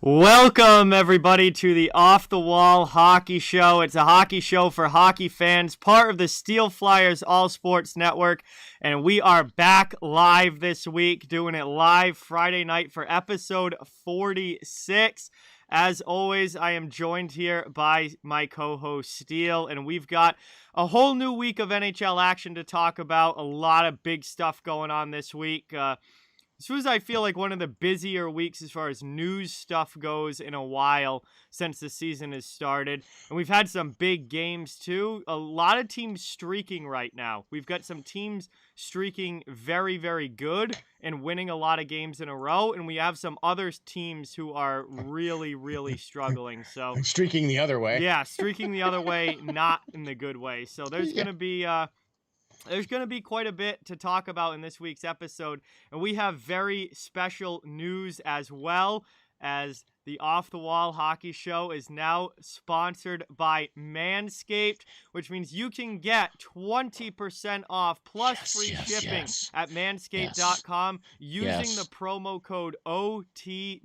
Welcome, everybody, to the Off the Wall Hockey Show. It's a hockey show for hockey fans, part of the Steel Flyers All Sports Network, and we are back live this week, doing it live Friday night for episode 46. As always, I am joined here by my co-host, Steel, and we've got a whole new week of NHL action to talk about. A lot of big stuff going on this week. This was, I feel like, one of the busier weeks as far as news stuff goes in a while since the season has started. And we've had some big games, too. A lot of teams streaking right now. We've got some teams streaking very, very good and winning a lot of games in a row. And we have some other teams who are really, really struggling. So streaking the other way. Yeah, streaking the other way, not in the good way. So there's going to be... There's going to be quite a bit to talk about in this week's episode, and we have very special news as well, as the Off the Wall Hockey Show is now sponsored by Manscaped, which means you can get 20% off plus free shipping at manscaped.com using the promo code OTWH.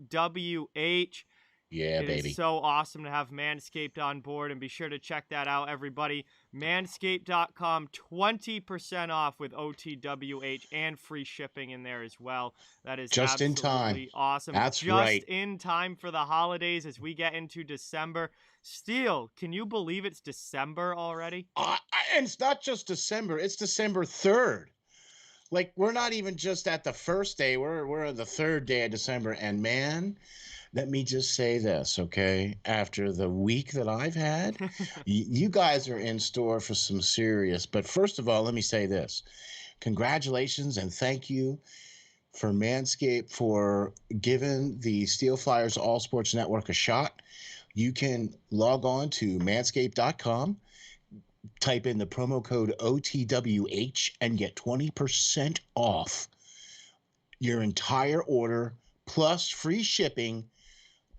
Yeah, baby. It is so awesome to have Manscaped on board, and be sure to check that out, everybody. Manscaped.com, 20% off with OTWH and free shipping in there as well. That is just in time. Awesome. That's right. Just in time for the holidays as we get into December. Steel, can you believe it's December already? And it's not just December. It's December 3rd. Like, we're not even just at the first day. We're on the third day of December, and man... Let me just say this, okay? After the week that I've had, you guys are in store for some serious. But first of all, let me say this. Congratulations and thank you for Manscaped for giving the Steel Flyers All Sports Network a shot. You can log on to manscaped.com, type in the promo code OTWH, and get 20% off your entire order plus free shipping,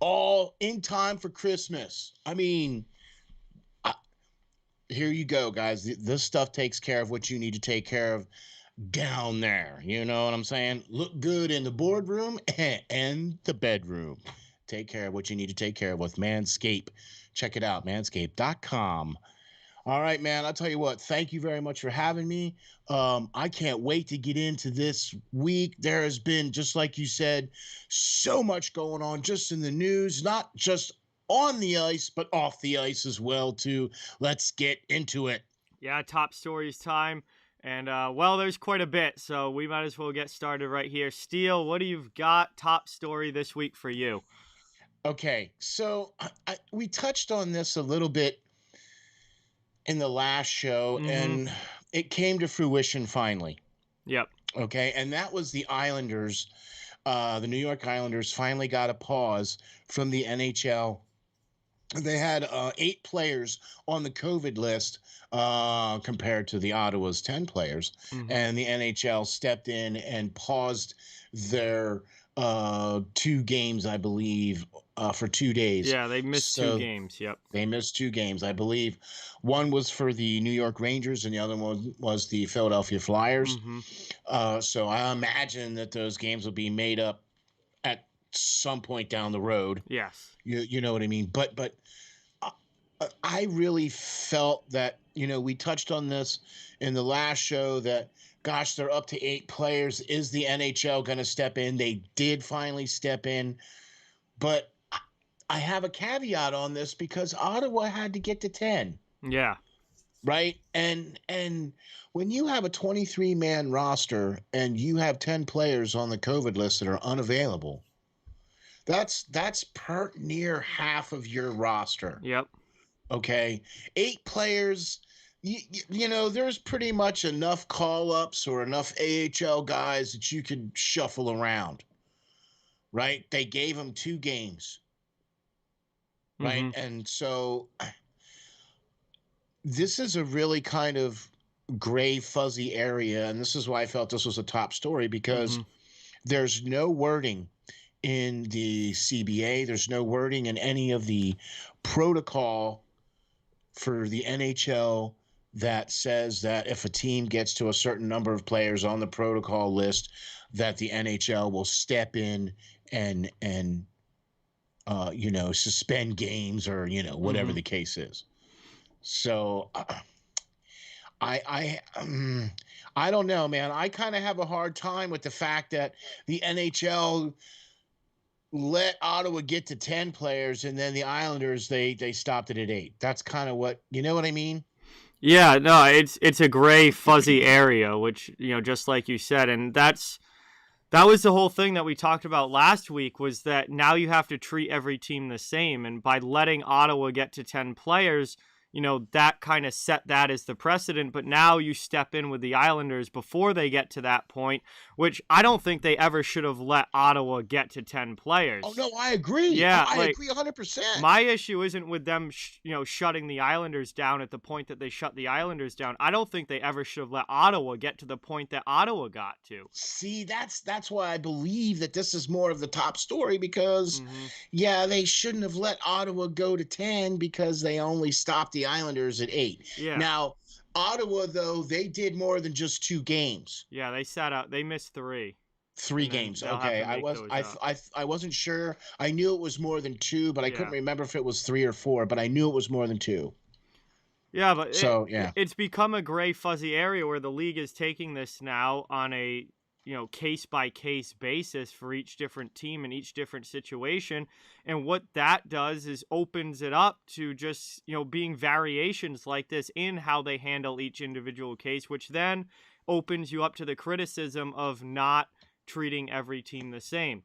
all in time for Christmas. I mean, here you go, guys. This stuff takes care of what you need to take care of down there. You know what I'm saying? Look good in the boardroom and the bedroom. Take care of what you need to take care of with Manscaped. Check it out, manscaped.com. All right, man, I'll tell you what, thank you very much for having me. I can't wait to get into this week. There has been, just like you said, so much going on just in the news, not just on the ice, but off the ice as well, too. Let's get into it. Yeah, top stories time. And, well, there's quite a bit, so we might as well get started right here. Steel, what do you've got top story this week for you? Okay, so we touched on this a little bit in the last show, and it came to fruition finally. Yep. Okay, and that was the Islanders. The New York Islanders finally got a pause from the NHL. They had 8 players on the COVID list compared to the Ottawa's 10 players, and the NHL stepped in and paused their 2 games, I believe, for 2 days. Yeah, they missed 2 games. Yep. They missed 2 games. I believe one was for the New York Rangers and the other one was the Philadelphia Flyers. So I imagine that those games will be made up at some point down the road. Yes. You know what I mean? But I really felt that, you know, we touched on this in the last show that, gosh, they're up to 8 players. Is the NHL going to step in? They did finally step in. But I have a caveat on this because Ottawa had to get to 10. Yeah. Right? And when you have a 23-man roster and you have 10 players on the COVID list that are unavailable, that's near half of your roster. Yep. Okay? 8 players, you know, there's pretty much enough call-ups or enough AHL guys that you could shuffle around. Right? They gave them 2 games. Right. And so this is a really kind of gray, fuzzy area. And this is why I felt this was a top story, because there's no wording in the CBA. There's no wording in any of the protocol for the NHL that says that if a team gets to a certain number of players on the protocol list, that the NHL will step in and suspend games or, whatever Mm-hmm. the case is. So I don't know, man. I kind of have a hard time with the fact that the NHL let Ottawa get to 10 players and then the Islanders they stopped it at 8. That's kind of what, you know what I mean? Yeah, no, it's a gray fuzzy area, which just like you said, and that was the whole thing that we talked about last week, was that now you have to treat every team the same, and by letting Ottawa get to 10 players, that kind of set that as the precedent. But now you step in with the Islanders before they get to that point, which I don't think they ever should have let Ottawa get to 10 Oh players. no, I agree. Yeah, I like agree 100%. my issue isn't with them, shutting the Islanders down at the point that they shut the Islanders down. I don't think they ever should have let Ottawa get to the point that Ottawa got to. See, that's why I believe that this is more of the top story because, Mm-hmm. yeah, they shouldn't have let Ottawa go to 10 because they only stopped the Islanders at 8. Yeah. Now, Ottawa, though, they did more than just 2 games. Yeah, they sat out. They missed 3. 3 And then games. they'll have Okay. to make those up. I wasn't sure. I knew it was more than 2, but I couldn't Yeah. remember if it was 3 or 4, but I knew it was more than 2. Yeah, but So, yeah. it's become a gray fuzzy area where the league is taking this now on a case by case basis for each different team and each different situation, and what that does is opens it up to just being variations like this in how they handle each individual case, which then opens you up to the criticism of not treating every team the same.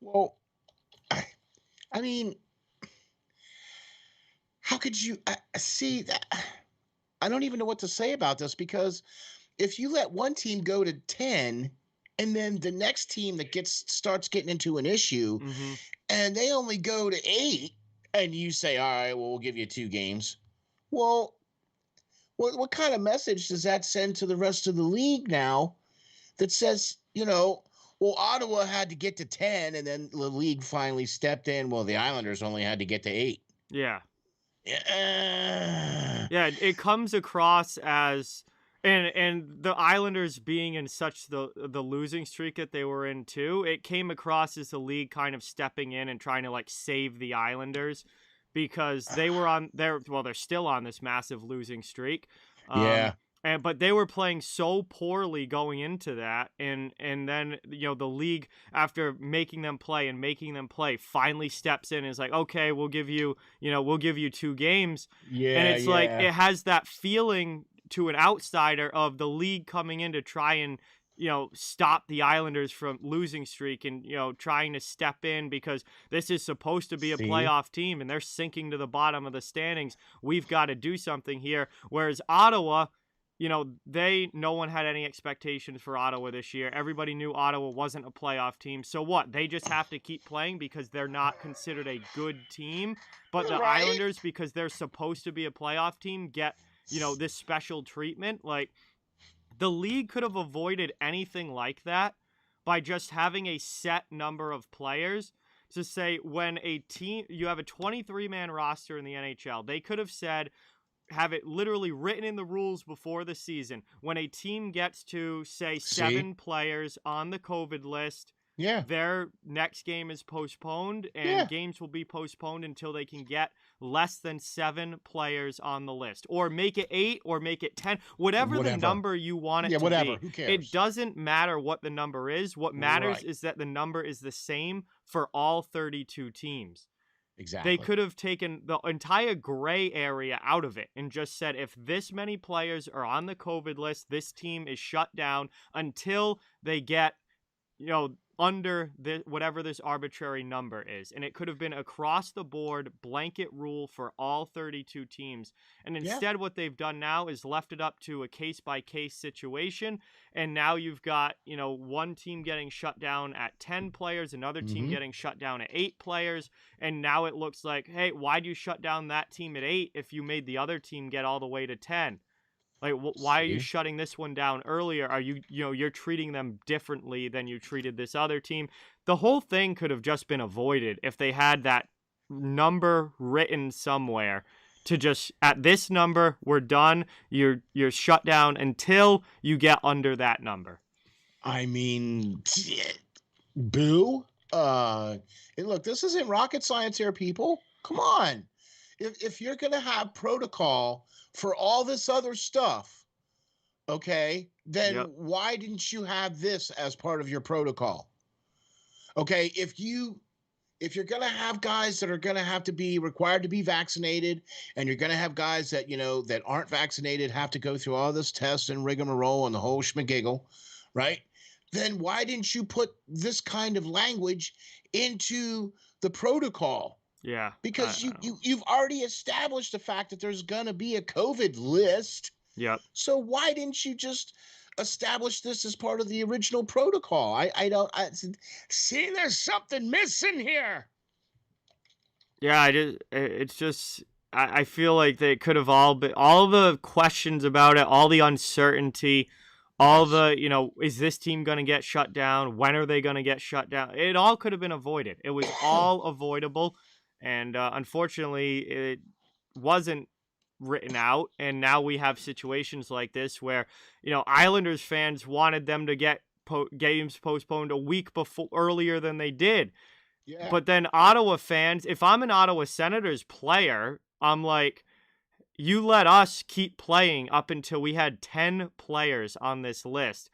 Well, I mean, how could you see that? I don't even know what to say about this because if you let one team go to 10 and then the next team that starts getting into an issue Mm-hmm. and they only go to 8 and you say, all right, well, we'll give you 2 games. Well, what kind of message does that send to the rest of the league now that says, well, Ottawa had to get to 10 and then the league finally stepped in. Well, the Islanders only had to get to 8. Yeah. Yeah. Yeah, it comes across as and the Islanders being in such the losing streak that they were in too, it came across as the league kind of stepping in and trying to like save the Islanders because they were on they're still on this massive losing streak. Yeah. But they were playing so poorly going into that, and then the league, after making them play, finally steps in and is like, okay, we'll give you 2 games. Yeah. And it's like it has that feeling to an outsider of the league coming in to try and stop the Islanders from losing streak and trying to step in because this is supposed to be a playoff team and they're sinking to the bottom of the standings. We've got to do something here. Whereas Ottawa, no one had any expectations for Ottawa this year. Everybody knew Ottawa wasn't a playoff team. So what? They just have to keep playing because they're not considered a good team. But the Islanders, because they're supposed to be a playoff team, get, this special treatment. Like, the league could have avoided anything like that by just having a set number of players to say when a team, you have a 23-man roster in the NHL, they could have said, have it literally written in the rules before the season. When a team gets to, say, 7 players on the COVID list, their next game is postponed, and games will be postponed until they can get less than 7 players on the list. Or make it 8 or make it 10. Whatever. The number you want it to be. Who cares? It doesn't matter what the number is. What matters is that the number is the same for all 32 teams. Exactly. They could have taken the entire gray area out of it and just said, if this many players are on the COVID list, this team is shut down until they get, under whatever this arbitrary number is. And it could have been across the board blanket rule for all 32 teams. And instead what they've done now is left it up to a case by case situation. And now you've got, one team getting shut down at 10 players, another team getting shut down at 8 players. And now it looks like, hey, why'd you shut down that team at 8 if you made the other team get all the way to 10? Like, why are you shutting this one down earlier? Are you're treating them differently than you treated this other team? The whole thing could have just been avoided if they had that number written somewhere to just, at this number, we're done. You're shut down until you get under that number. I mean, boo. And look, this isn't rocket science here, people. Come on. If you're going to have protocol for all this other stuff, okay, then Yep. why didn't you have this as part of your protocol? Okay, if you're going to have guys that are going to have to be required to be vaccinated, and you're going to have guys that, that aren't vaccinated have to go through all this test and rigmarole and the whole schmigiggle, right? Then why didn't you put this kind of language into the protocol? Yeah. Because you've already established the fact that there's going to be a COVID list. Yep. So why didn't you just establish this as part of the original protocol? I don't see. There's something missing here. Yeah, it's just I feel like they could have all been all the questions about it, all the uncertainty, all the, is this team going to get shut down? When are they going to get shut down? It all could have been avoided. It was all avoidable. And unfortunately, it wasn't written out. And now we have situations like this where, Islanders fans wanted them to get games postponed a week earlier than they did. Yeah. But then Ottawa fans, if I'm an Ottawa Senators player, I'm like, you let us keep playing up until we had 10 players on this list,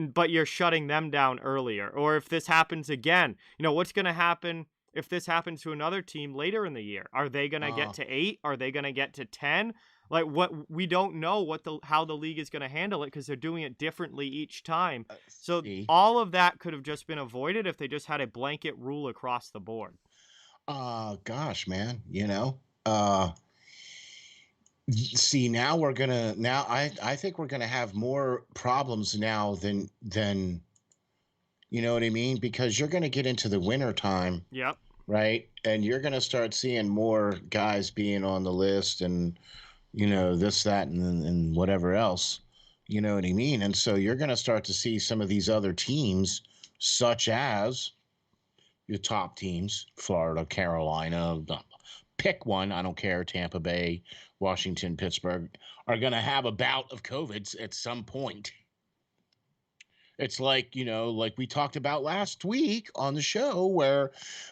but you're shutting them down earlier. Or if this happens again, what's going to happen if this happens to another team later in the year? Are they going to get to 8? Are they going to get to 10? Like, what we don't know how the league is going to handle it because they're doing it differently each time. So all of that could have just been avoided if they just had a blanket rule across the board. Gosh, man, see, now I think we're gonna have more problems now than you know what I mean? Because you're gonna get into the winter time. Yep. Right. And you're gonna start seeing more guys being on the list and this, that, and whatever else, you know what I mean? And so you're going to start to see some of these other teams, such as your top teams, Florida, Carolina, pick one, I don't care, Tampa Bay, Washington, Pittsburgh, are going to have a bout of COVID at some point. It's like, like we talked about last week on the show where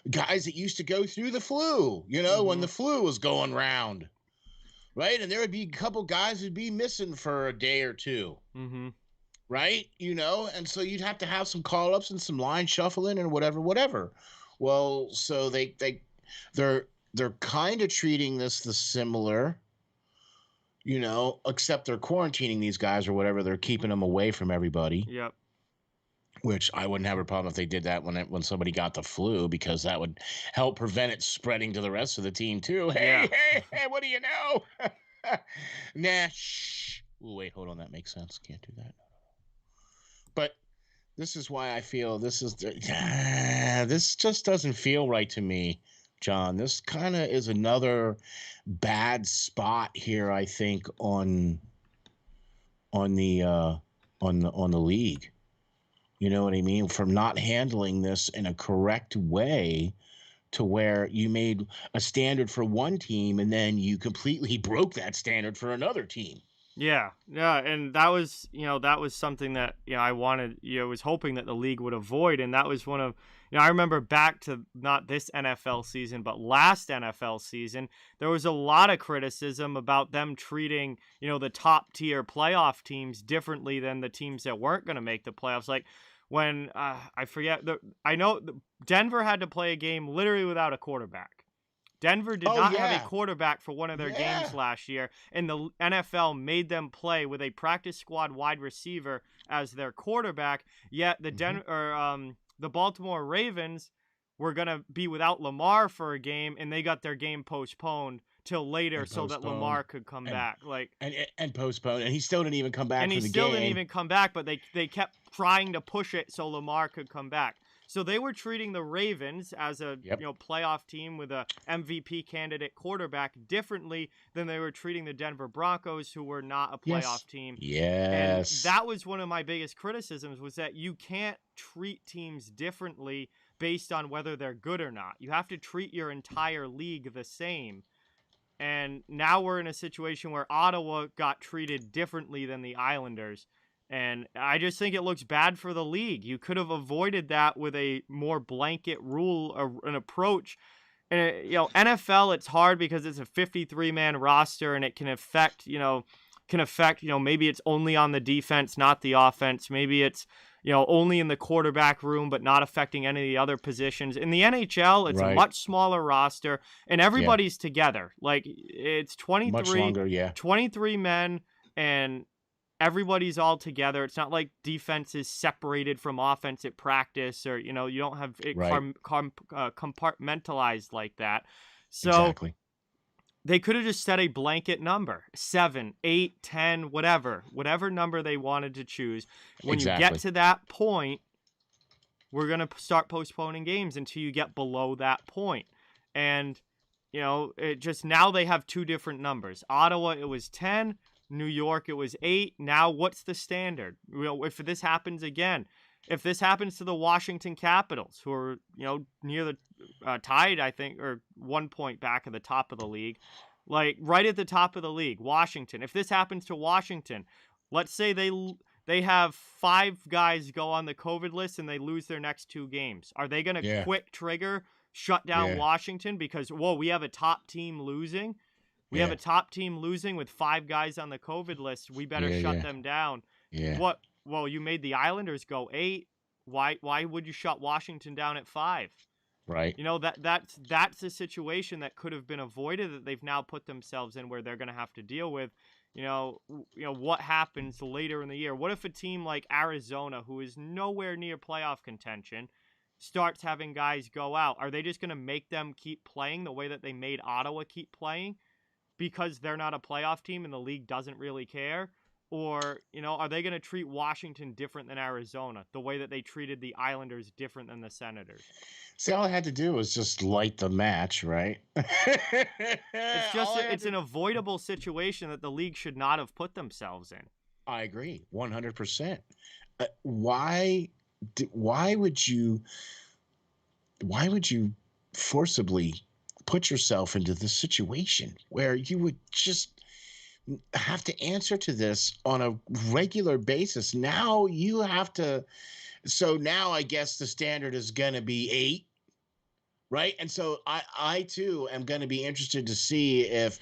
guys that used to go through the flu, when the flu was going round. Right. And there would be a couple guys who'd be missing for a day or two. Mm-hmm. Right. And so you'd have to have some call ups and some line shuffling and whatever. Well, so they're kind of treating this the similar, except they're quarantining these guys or whatever. They're keeping them away from everybody. Yep. Which I wouldn't have a problem if they did that when somebody got the flu, because that would help prevent it spreading to the rest of the team too. Hey, what do you know? Nah, shh. Ooh, wait, hold on. That makes sense. Can't do that. But this is why I feel this just doesn't feel right to me, John. This kind of is another bad spot here, I think, on the league. You know what I mean? From not handling this in a correct way, to where you made a standard for one team and then you completely broke that standard for another team. Yeah, and that was something that I wanted, was hoping that the league would avoid, and that was one of, I remember back to not this NFL season but last NFL season, there was a lot of criticism about them treating the top tier playoff teams differently than the teams that weren't going to make the playoffs. Like when I know Denver had to play a game literally without a quarterback. Denver did not have a quarterback for one of their games last year, and the NFL made them play with a practice squad wide receiver as their quarterback. Yet the Baltimore Ravens were going to be without Lamar for a game, and they got their game postponed till later so that Lamar could come back. And postponed, and he still didn't even come back for the game. And he still didn't even come back, but they kept trying to push it so Lamar could come back. So they were treating the Ravens as a playoff team with a MVP candidate quarterback differently than they were treating the Denver Broncos, who were not a playoff team. Yes. And that was one of my biggest criticisms, was that you can't treat teams differently based on whether they're good or not. You have to treat your entire league the same. And now we're in a situation where Ottawa got treated differently than the Islanders. And I just think it looks bad for the league. You could have avoided that with a more blanket rule or an approach. And, NFL, it's hard because it's a 53-man roster and it can affect, maybe it's only on the defense, not the offense. Maybe it's, only in the quarterback room, but not affecting any of the other positions. In the NHL, it's a much smaller roster and everybody's together. Like it's 23, much longer, 23 men and everybody's all together. It's not like defense is separated from offense at practice or, you don't have it compartmentalized like that. So exactly. They could have just set a blanket number, 7, 8, 10, whatever number they wanted to choose. When you get to that point, we're going to start postponing games until you get below that point. And, it just now they have two different numbers. Ottawa, it was 10. New York, it was 8. Now, what's the standard? If this happens again, if this happens to the Washington Capitals, who are, near the tied, I think, or 1 point back at the top of the league, like right at the top of the league, Washington. If this happens to Washington, let's say they have 5 guys go on the COVID list and they lose their next 2 games. Are they going to quick trigger, shut down Washington because, we have a top team losing? We have a top team losing with 5 guys on the COVID list. We better shut them down. Yeah. What? Well, you made the Islanders go 8. Why would you shut Washington down at 5? Right. That's a situation that could have been avoided that they've now put themselves in where they're going to have to deal with. What happens later in the year? What if a team like Arizona, who is nowhere near playoff contention, starts having guys go out? Are they just going to make them keep playing the way that they made Ottawa keep playing because they're not a playoff team and the league doesn't really care? Or, are they going to treat Washington different than Arizona, the way that they treated the Islanders different than the Senators? See, all I had to do was just light the match, right? It's an avoidable situation that the league should not have put themselves in. I agree, 100%. Why would you forcibly put yourself into this situation where you would just have to answer to this on a regular basis? Now you have to. So now I guess the standard is going to be 8, right? And so I too am going to be interested to see if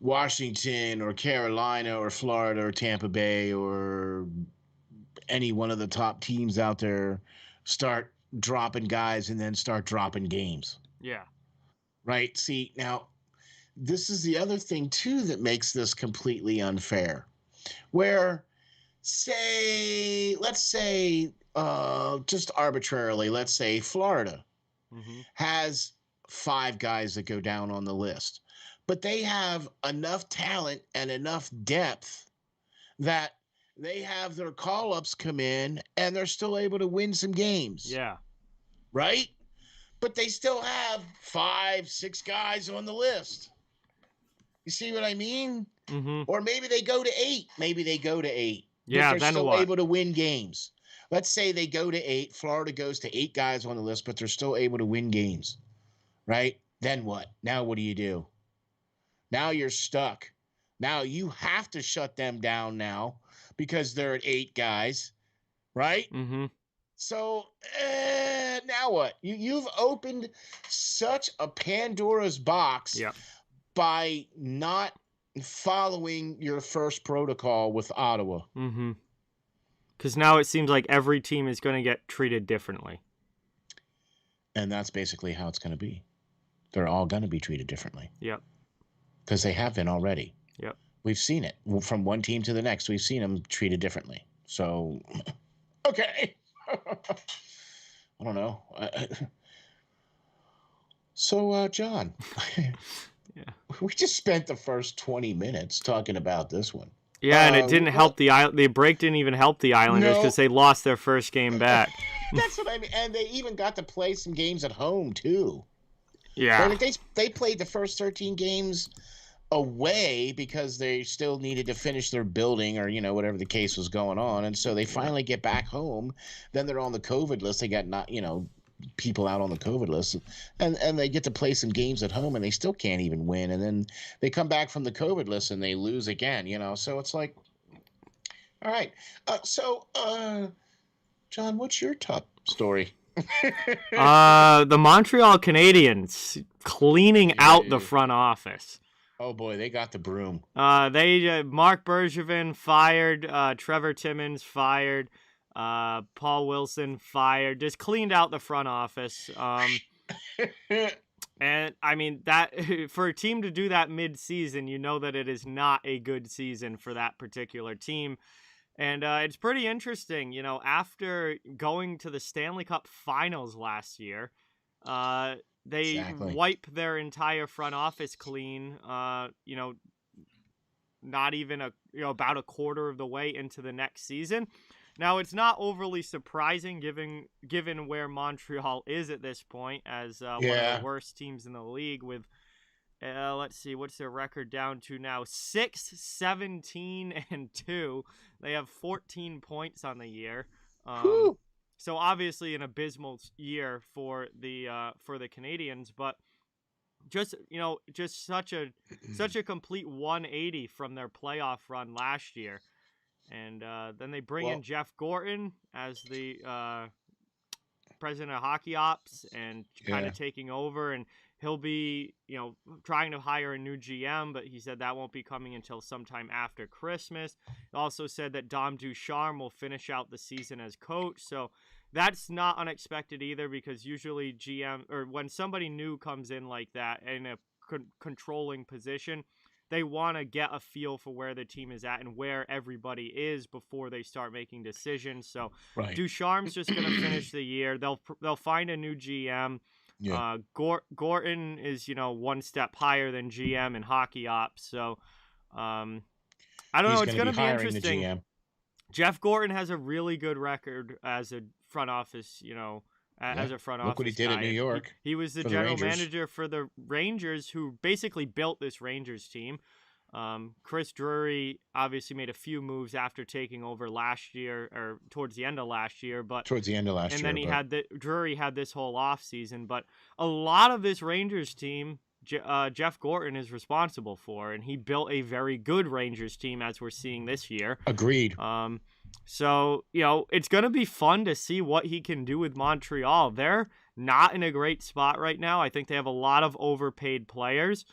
Washington or Carolina or Florida or Tampa Bay or any one of the top teams out there start dropping guys and then start dropping games. Yeah. Right. See, now this is the other thing too that makes this completely unfair, where let's say just arbitrarily, let's say Florida has 5 guys that go down on the list, but they have enough talent and enough depth that they have their call-ups come in and they're still able to win some games. Yeah. Right? But they still have 5, 6 guys on the list. You see what I mean? Mm-hmm. Or maybe they go to 8. Yeah, they're then still what? able to win games. Let's say they go to 8. Florida goes to 8 guys on the list, but they're still able to win games. Right? Then what? Now what do? Now you're stuck. Now you have to shut them down now because they're at 8 guys. Right? Mm-hmm. So now what? You've opened such a Pandora's box by not following your first protocol with Ottawa. Mm-hmm. Because now it seems like every team is going to get treated differently. And that's basically how it's going to be. They're all going to be treated differently. Yep. Because they have been already. Yep. We've seen it. From one team to the next, we've seen them treated differently. So, okay. I don't know. So, John, we just spent the first 20 minutes talking about this one. Yeah, and it didn't help the break didn't even help the Islanders because they lost their first game back. That's what I mean. And they even got to play some games at home, too. Yeah. Like they played the first 13 games away because they still needed to finish their building or, whatever the case was going on. And so they finally get back home. Then they're on the COVID list. They got people out on the COVID list. And they get to play some games at home and they still can't even win. And then they come back from the COVID list and they lose again, So it's like, All right. John, what's your top story? The Montreal Canadiens cleaning out the front office. Oh boy, they got the broom. Mark Bergevin fired, Trevor Timmins fired, Paul Wilson fired, just cleaned out the front office. And I mean that for a team to do that mid-season, you know that it is not a good season for that particular team. And it's pretty interesting, you know, after going to the Stanley Cup Finals last year, they wipe their entire front office clean, you know, not even about a quarter of the way into the next season. Now, it's not overly surprising given where Montreal is at this point as one of the worst teams in the league with, let's see, what's their record down to now? 6-17-2. They have 14 points on the year. So obviously an abysmal year for the Canadiens, but just such a complete 180 from their playoff run last year. And then they bring in Jeff Gorton as the president of hockey ops and kind of taking over, and he'll be, trying to hire a new GM, but he said that won't be coming until sometime after Christmas. He also said that Dom Ducharme will finish out the season as coach. So that's not unexpected either, because usually when somebody new comes in like that in a controlling position, they want to get a feel for where the team is at and where everybody is before they start making decisions. So Ducharme's just going to finish the year. They'll find a new GM. Yeah. Gorton is, one step higher than GM in hockey ops. So I don't know. It's going to be interesting. Jeff Gorton has a really good record as a front office, as a front office. Look what he did at New York. He was the general manager for the Rangers, who basically built this Rangers team. Chris Drury obviously made a few moves after taking over last year, or towards the end of last year. And then Drury had this whole offseason. But a lot of this Rangers team, Jeff Gorton is responsible for, and he built a very good Rangers team, as we're seeing this year. Agreed. So, it's going to be fun to see what he can do with Montreal. They're not in a great spot right now. I think they have a lot of overpaid players.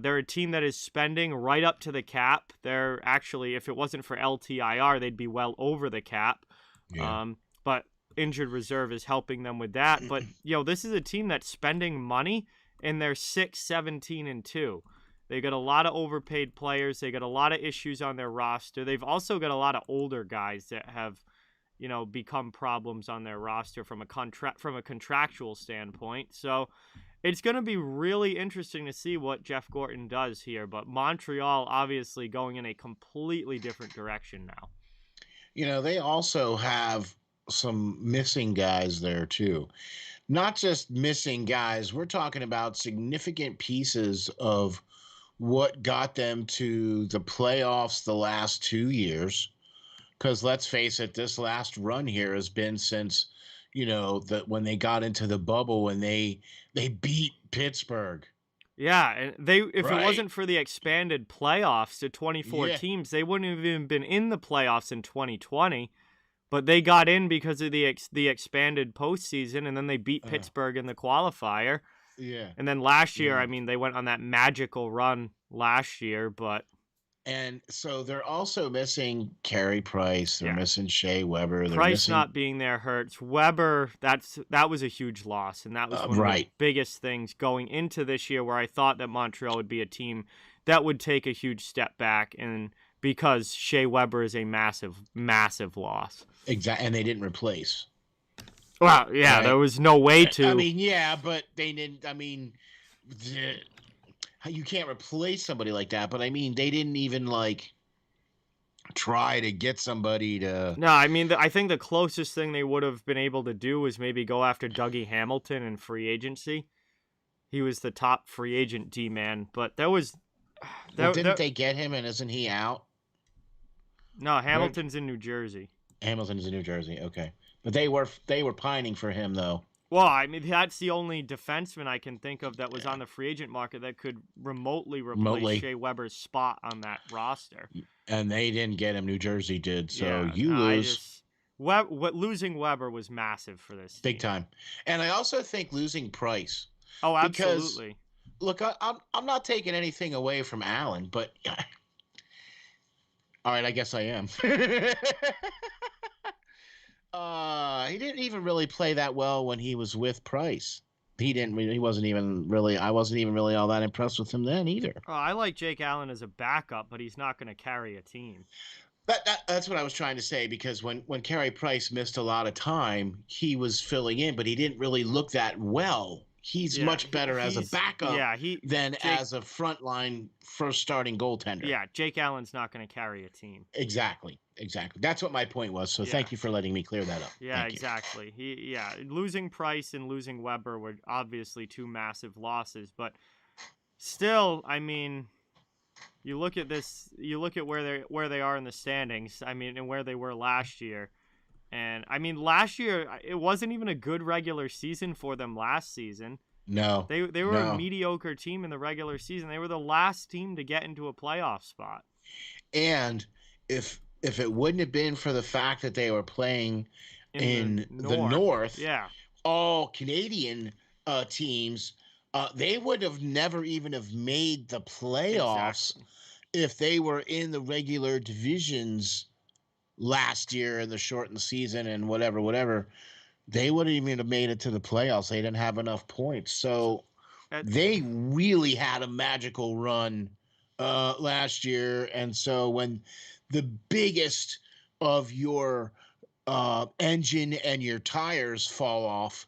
They're a team that is spending right up to the cap. They're actually, if it wasn't for LTIR, they'd be well over the cap. Yeah. But injured reserve is helping them with that. But, this is a team that's spending money, and they're 6-17-2. They got a lot of overpaid players. They got a lot of issues on their roster. They've also got a lot of older guys that have, become problems on their roster from a contractual standpoint. So it's going to be really interesting to see what Jeff Gorton does here. But Montreal obviously going in a completely different direction now. They also have some missing guys there too. Not just missing guys. We're talking about significant pieces of what got them to the playoffs the last 2 years. Because let's face it, this last run here has been since, when they got into the bubble and they beat Pittsburgh. Yeah, and if it wasn't for the expanded playoffs to 24 teams, they wouldn't have even been in the playoffs in 2020. But they got in because of the expanded postseason, and then they beat Pittsburgh in the qualifier. Yeah. And then last year, they went on that magical run last year, but. And so they're also missing Carey Price. They're missing Shea Weber. Price not being there hurts. Weber, that was a huge loss, and that was one of the biggest things going into this year, where I thought that Montreal would be a team that would take a huge step back, and because Shea Weber is a massive, massive loss. Exactly, and they didn't replace. Well, yeah, there was no way to. But they didn't. You can't replace somebody like that. But they didn't even try to get somebody to. No, I think the closest thing they would have been able to do was maybe go after Dougie Hamilton in free agency. He was the top free agent D-man, but there was. Didn't they get him, and isn't he out? No, Hamilton's in New Jersey. Hamilton's in New Jersey. Okay. But they were pining for him, though. Well, that's the only defenseman I can think of that was on the free agent market that could remotely replace Shea Weber's spot on that roster. And they didn't get him. New Jersey did. So Yeah, you lose. Losing Weber was massive for this Big team. time. And I also think losing Price. Oh, Because, absolutely. look, I'm not taking anything away from Allen, but all right, I guess I am. He didn't even really play that well when he was with Price. He wasn't even really. I wasn't even really all that impressed with him then either. Oh, I like Jake Allen as a backup, but he's not going to carry a team. That's what I was trying to say, because when Carey Price missed a lot of time, he was filling in, but he didn't really look that well. He's much better as a backup than as a frontline first starting goaltender. Yeah, Jake Allen's not going to carry a team. Exactly. That's what my point was. So thank you for letting me clear that up. Yeah, exactly. Losing Price and losing Weber were obviously two massive losses, but still, I mean, you look at this, you look at where they are in the standings, I mean, and where they were last year. And I mean, last year it wasn't even a good regular season for them last season. No. They were a mediocre team in the regular season. They were the last team to get into a playoff spot. And if it wouldn't have been for the fact that they were playing in the North, all Canadian teams, they would have never even have made the playoffs if they were in the regular divisions last year in the shortened season and whatever. They wouldn't even have made it to the playoffs. They didn't have enough points. So they really had a magical run last year. And so when the biggest of your engine and your tires fall off,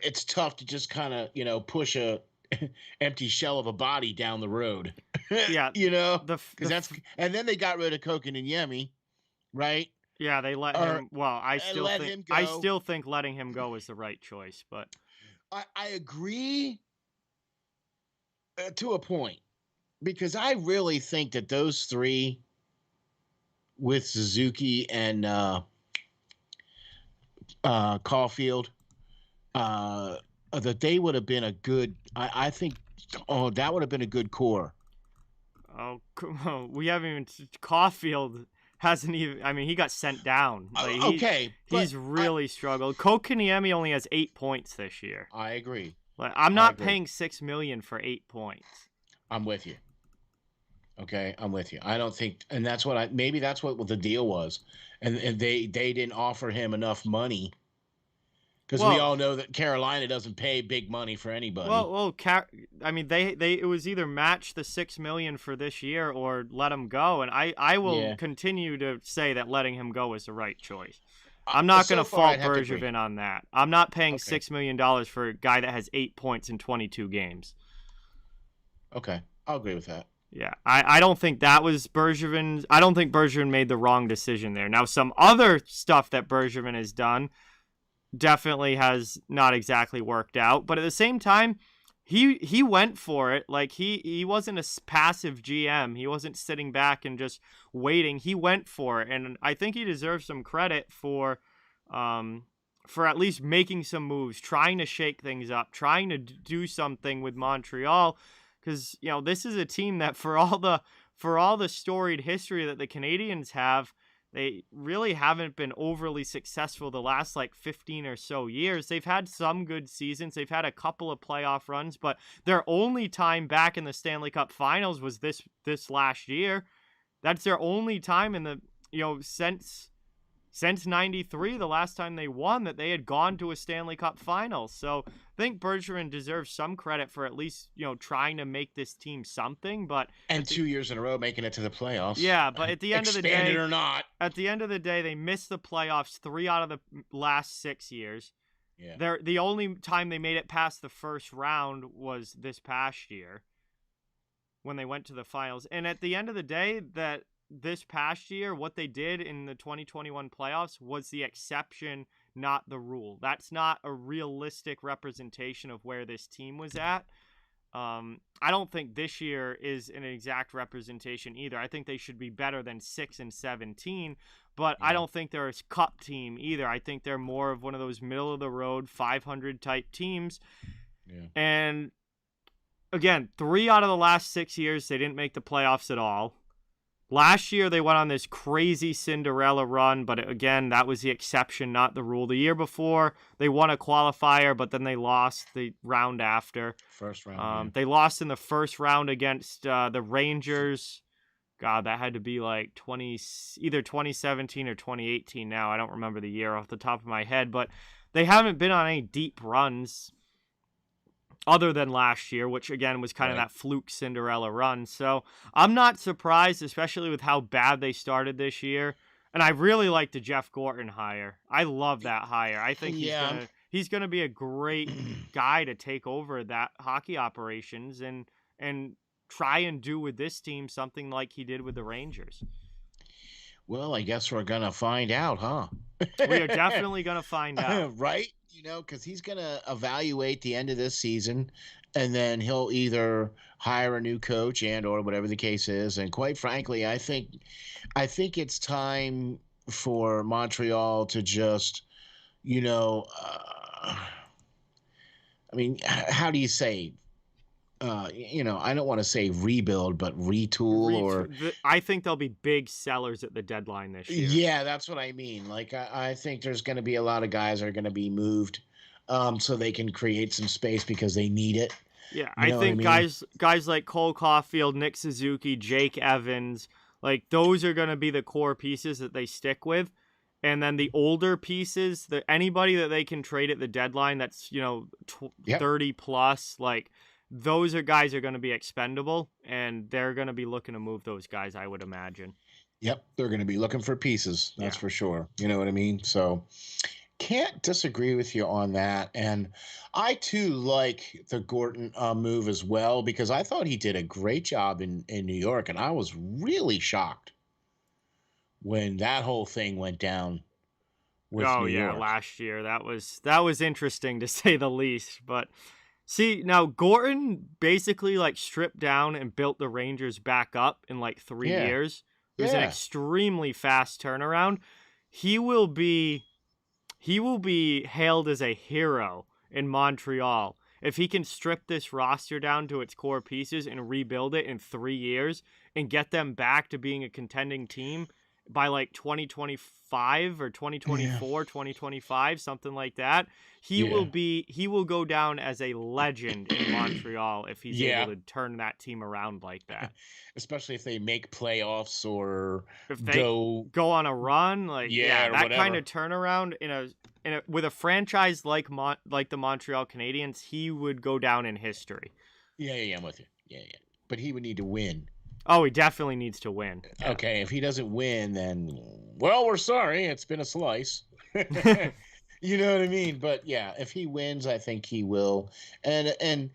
it's tough to just kind of, push a empty shell of a body down the road. And then they got rid of Koken and Yemi, right? Yeah, they let him. Well, I still think letting him go is the right choice, but I agree to a point, because I really think that those three, with Suzuki and Caulfield, that they would have been a good. I think. Oh, that would have been a good core. Oh, we haven't even. Caulfield hasn't even. I mean, he got sent down. He's really struggled. Kotkaniemi only has 8 points this year. I agree. I'm not paying $6 million for 8 points. I'm with you. Okay, I'm with you. I don't think, and that's what maybe that's what the deal was, and they didn't offer him enough money, because we all know that Carolina doesn't pay big money for anybody. I mean, it was either match the $6 million for this year or let him go, and I will continue to say that letting him go is the right choice. I'm not going to fault Bergevin on that. I'm not paying $6 million for a guy that has 8 points in 22 games. Okay, I'll agree with that. Yeah, I don't think that was Bergevin's. I don't think Bergevin made the wrong decision there. Now, some other stuff that Bergevin has done definitely has not exactly worked out, but at the same time, he went for it. Like he wasn't a passive GM. He wasn't sitting back and just waiting. He went for it, and I think he deserves some credit for at least making some moves, trying to shake things up, trying to do something with Montreal. Because, this is a team that for all the storied history that the Canadiens have, they really haven't been overly successful the last 15 or so years. They've had some good seasons. They've had a couple of playoff runs, but their only time back in the Stanley Cup Finals was this last year. That's their only time in the since 93, the last time they won, that they had gone to a Stanley Cup Finals. So I think Bergevin deserves some credit for at least, trying to make this team something. And 2 years in a row making it to the playoffs. Yeah, but at the end of the day, expanded or not, at the end of the day, they missed the playoffs 3 out of the last 6 years. Yeah. The only time they made it past the first round was this past year when they went to the finals. And at the end of the day, this past year, what they did in the 2021 playoffs was the exception, not the rule. That's not a realistic representation of where this team was at. I don't think this year is an exact representation either. I think they should be better than 6-17, but I don't think they're a cup team either. I think they're more of one of those middle of the road 500 type teams. Yeah. And again, 3 out of the last 6 years, they didn't make the playoffs at all. Last year, they went on this crazy Cinderella run, but again, that was the exception, not the rule. The year before, they won a qualifier, but then they lost the round after. First round. They lost in the first round against the Rangers. God, that had to be like either 2017 or 2018 now. I don't remember the year off the top of my head, but they haven't been on any deep runs other than last year, which again was kind of that fluke Cinderella run. So I'm not surprised, especially with how bad they started this year. And I really like the Jeff Gorton hire. I love that hire. I think he's gonna be a great guy to take over that hockey operations and try and do with this team something like he did with the Rangers. Well, I guess we're gonna find out, huh? We are definitely gonna find out, right? Because he's gonna evaluate the end of this season, and then he'll either hire a new coach or whatever the case is. And quite frankly, I think it's time for Montreal to just, I mean, how do you say? I don't want to say rebuild, but retool I think there'll be big sellers at the deadline this year. Yeah, that's what I mean. Like, I think there's going to be a lot of guys that are going to be moved so they can create some space because they need it. Yeah, I think guys like Cole Caulfield, Nick Suzuki, Jake Evans, like those are going to be the core pieces that they stick with. And then the older pieces, anybody that they can trade at the deadline that's, 30 plus, like those are guys are going to be expendable, and they're going to be looking to move those guys, I would imagine. Yep, they're going to be looking for pieces. That's for sure. You know what I mean? So can't disagree with you on that. And I, too, like the Gorton move as well, because I thought he did a great job in New York, and I was really shocked when that whole thing went down with New York. Last year. That was interesting, to say the least, but... See, now Gorton basically like stripped down and built the Rangers back up in like 3 years. It was an extremely fast turnaround. He will be hailed as a hero in Montreal if he can strip this roster down to its core pieces and rebuild it in 3 years and get them back to being a contending team by like 2025 or 2024, 2025, something like that. He will go down as a legend in Montreal if he's able to turn that team around like that. Especially if they make playoffs or if they go on a run, that whatever. kind of turnaround with a franchise like the Montreal Canadiens, he would go down in history. Yeah, I'm with you. Yeah. But he would need to win. Oh, he definitely needs to win. Yeah. Okay, if he doesn't win, then, well, we're sorry. It's been a slice. You know what I mean? But, yeah, if he wins, I think he will. And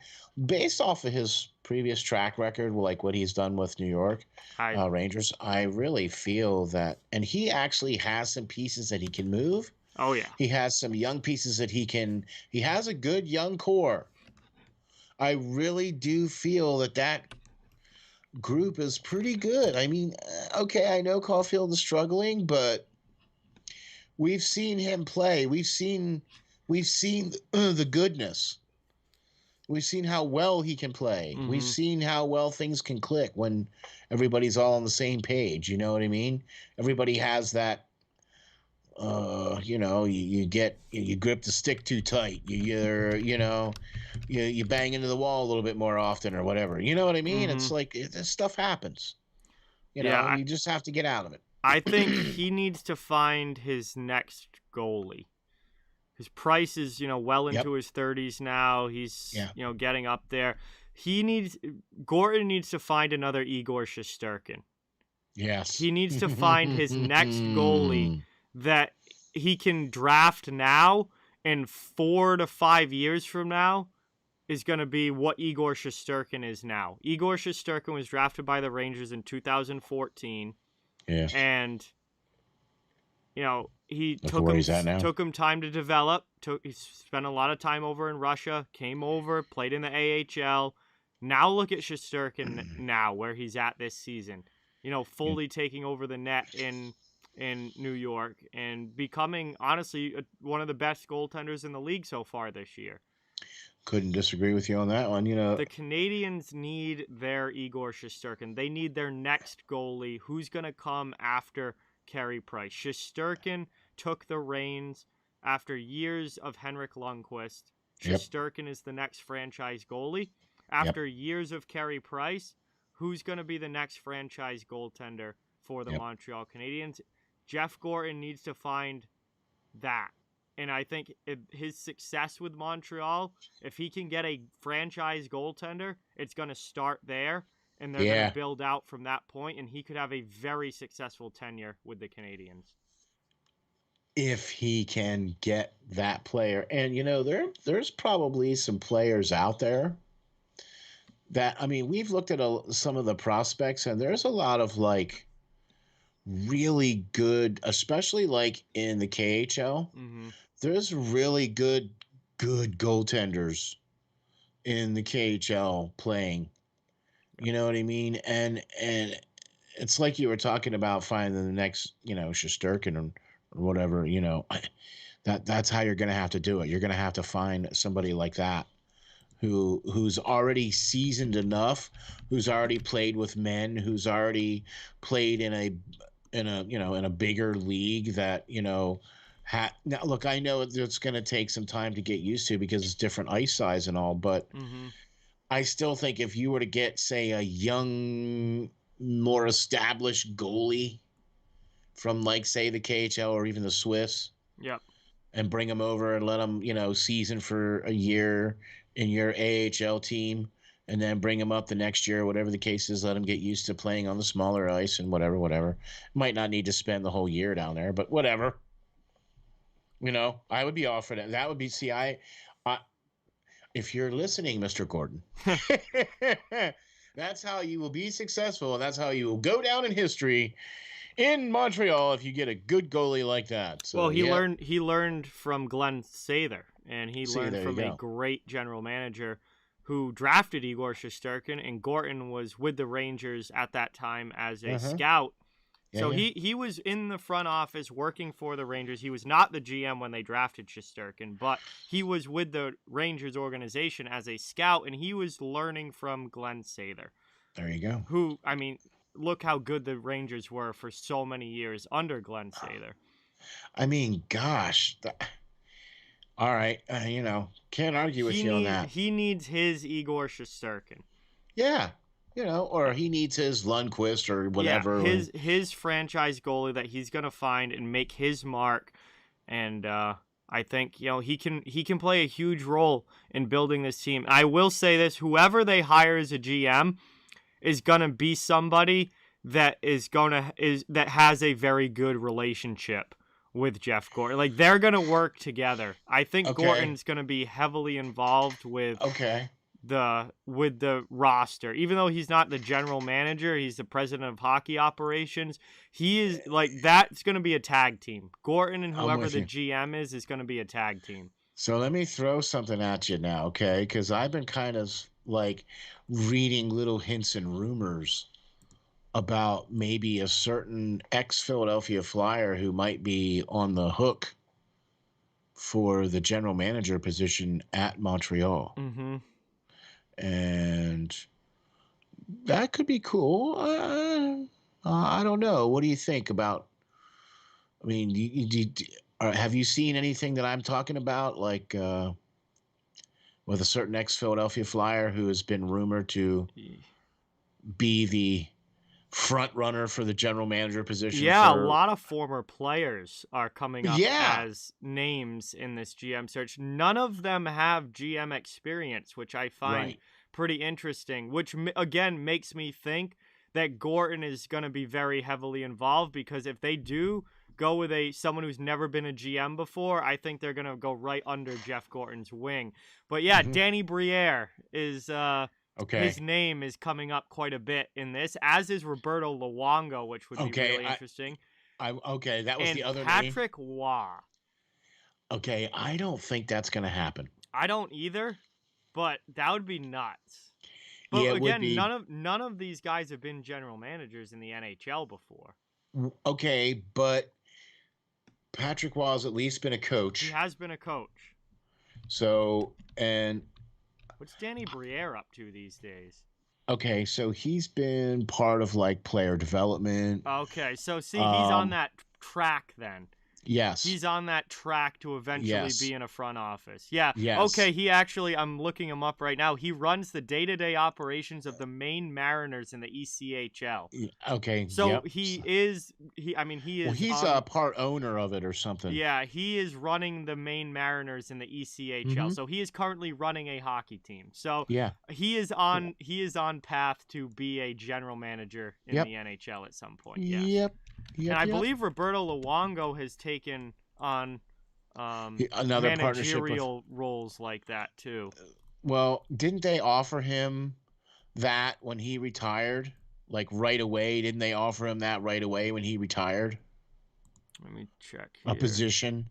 based off of his previous track record, like what he's done with New York Rangers, I really feel that – and he actually has some pieces that he can move. Oh, yeah. He has some young pieces that he has a good young core. I really do feel that group is pretty good. I mean, okay, I know Caulfield is struggling, but we've seen him play. We've seen the goodness. We've seen how well he can play. Mm-hmm. We've seen how well things can click when everybody's all on the same page. You know what I mean? Everybody has that. You grip the stick too tight. You bang into the wall a little bit more often or whatever. You know what I mean? Mm-hmm. It's like this stuff happens. You just have to get out of it. I think he needs to find his next goalie. His Price is, well into his 30s now. He's, getting up there. Gorton needs to find another Igor Shasturkin. Yes. He needs to find his next goalie that he can draft now, and 4 to 5 years from now is going to be what Igor Shasturkin is now. Igor Shasturkin was drafted by the Rangers in 2014. Yes. And, he took him time to develop. He spent a lot of time over in Russia, came over, played in the AHL. Now look at Shasturkin now, where he's at this season. Fully taking over the net in New York and becoming, honestly, one of the best goaltenders in the league so far this year. Couldn't disagree with you on that one. The Canadiens need their Igor Shasturkin. They need their next goalie. Who's going to come after Carey Price? Shasturkin took the reins after years of Henrik Lundqvist. Yep. Shasturkin is the next franchise goalie. Yep. After years of Carey Price, who's going to be the next franchise goaltender for the Montreal Canadiens? Jeff Gorton needs to find that. And I think his success with Montreal, if he can get a franchise goaltender, it's going to start there, and they're going to build out from that point, and he could have a very successful tenure with the Canadiens. If he can get that player. And, there's probably some players out there that, I mean, we've looked at some of the prospects, and there's a lot of, really good, especially, in the KHL. Mm-hmm. There's really good goaltenders in the KHL playing. You know what I mean? And it's like you were talking about finding the next, Shasturkin or whatever, that's how you're going to have to do it. You're going to have to find somebody like that who's already seasoned enough, who's already played with men, who's already played in a bigger league that, now, look, I know it's going to take some time to get used to because it's different ice size and all, but I still think if you were to get, say, a young, more established goalie from, say, the KHL or even the Swiss, and bring them over and let them, season for a year in your AHL team, and then bring them up the next year, whatever the case is, let them get used to playing on the smaller ice and whatever. Might not need to spend the whole year down there, but whatever. I would be all for that. That would be, if you're listening, Mr. Gordon, that's how you will be successful, and that's how you will go down in history in Montreal if you get a good goalie like that. So, well, he learned from Glenn Sather, and he learned from a great general manager who drafted Igor Shasturkin, and Gorton was with the Rangers at that time as a scout. So he was in the front office working for the Rangers. He was not the GM when they drafted Shasturkin, but he was with the Rangers organization as a scout, and he was learning from Glenn Sather. There you go. Who, I mean, look how good the Rangers were for so many years under Glenn Sather. I mean, gosh. All right. Can't argue with you on that. He needs his Igor Shasturkin. Yeah. Or he needs his Lundqvist or whatever. Yeah, his franchise goalie that he's going to find and make his mark. And I think, he can play a huge role in building this team. I will say this, whoever they hire as a GM is going to be somebody that that has a very good relationship with Jeff Gorton. Like, they're going to work together. I think Gorton's going to be heavily involved with the roster. Even though he's not the general manager, he's the president of hockey operations. He is that's going to be a tag team. Gorton and whoever the GM is going to be a tag team. So let me throw something at you now, okay? Because I've been kind of reading little hints and rumors about maybe a certain ex-Philadelphia Flyer who might be on the hook for the general manager position at Montreal. Mm-hmm. And that could be cool. I don't know. What do you think about? I mean, have you seen anything that I'm talking about, with a certain ex-Philadelphia Flyer who has been rumored to be the front runner for the general manager position? Yeah, a lot of former players are coming up as names in this GM search. None of them have GM experience, which I find pretty interesting, which again makes me think that Gorton is going to be very heavily involved, because if they do go with someone who's never been a GM before, I think they're going to go right under Jeff Gorton's wing. But yeah, Danny Briere is his name is coming up quite a bit in this, as is Roberto Luongo, which would be really interesting. That was the other name. Patrick Waugh. Okay, I don't think that's going to happen. I don't either, but that would be nuts. But again, none of these guys have been general managers in the NHL before. Okay, but Patrick Waugh has at least been a coach. He has been a coach. So, and What's Danny Briere up to these days? okay, so he's been part of like player development. Okay, so see, he's on Um, that track then. yes, He's on that track to eventually yes, be in a front office. Yeah. yes. Okay. He actually, I'm looking him up right now. He runs the day-to-day operations of the Maine Mariners in the ECHL. Okay, So yep. he is. I mean, he Well, is he's a on. part owner of it or something. Yeah, he is running the Maine Mariners in the ECHL. Mm-hmm. So he is currently running a hockey team. So Yeah. he is on. He is on path to be a general manager in Yep. the NHL at some point. Yes. Yep. And Yep. I Yep. believe Roberto Luongo has taken on Another partnership with. managerial roles like that too. Well, didn't they offer him that when he retired? Like right away? Didn't they offer him that right away when he retired? Let me check A here. position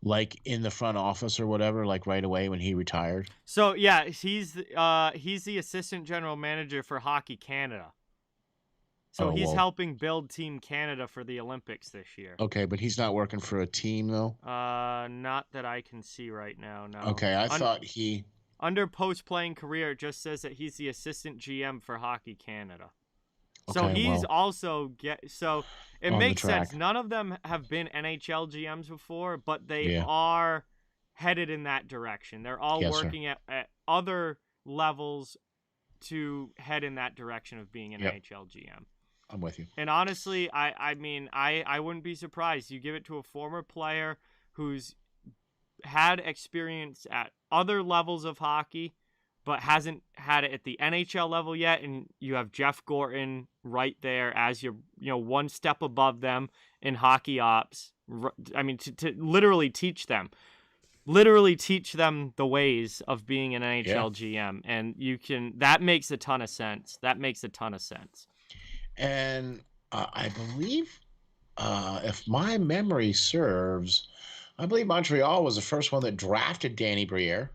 like in the front office or whatever, like right away when he retired? So yeah, he's the assistant general manager for Hockey Canada. So Oh, he's well. helping build Team Canada for the Olympics this year. Okay, but he's not working for a team though. Not that I can see right now. No. Okay, I thought he. Under post-playing career, it just says that he's the assistant GM for Hockey Canada. So Okay, he's well, also so it on the makes sense. track. None of them have been NHL GMs before, but they Yeah. are headed in that direction. They're all Yes, sir. working at other levels to head in that direction of being an Yep. NHL GM. I'm with you. And honestly, I mean, I wouldn't be surprised. You give it to a former player who's had experience at other levels of hockey, but hasn't had it at the NHL level yet, and you have Jeff Gorton right there as your, one step above them in hockey ops. I mean, to literally teach them the ways of being an NHL GM, and that makes a ton of sense. And I believe, if my memory serves, I believe Montreal was the first one that drafted Danny Briere.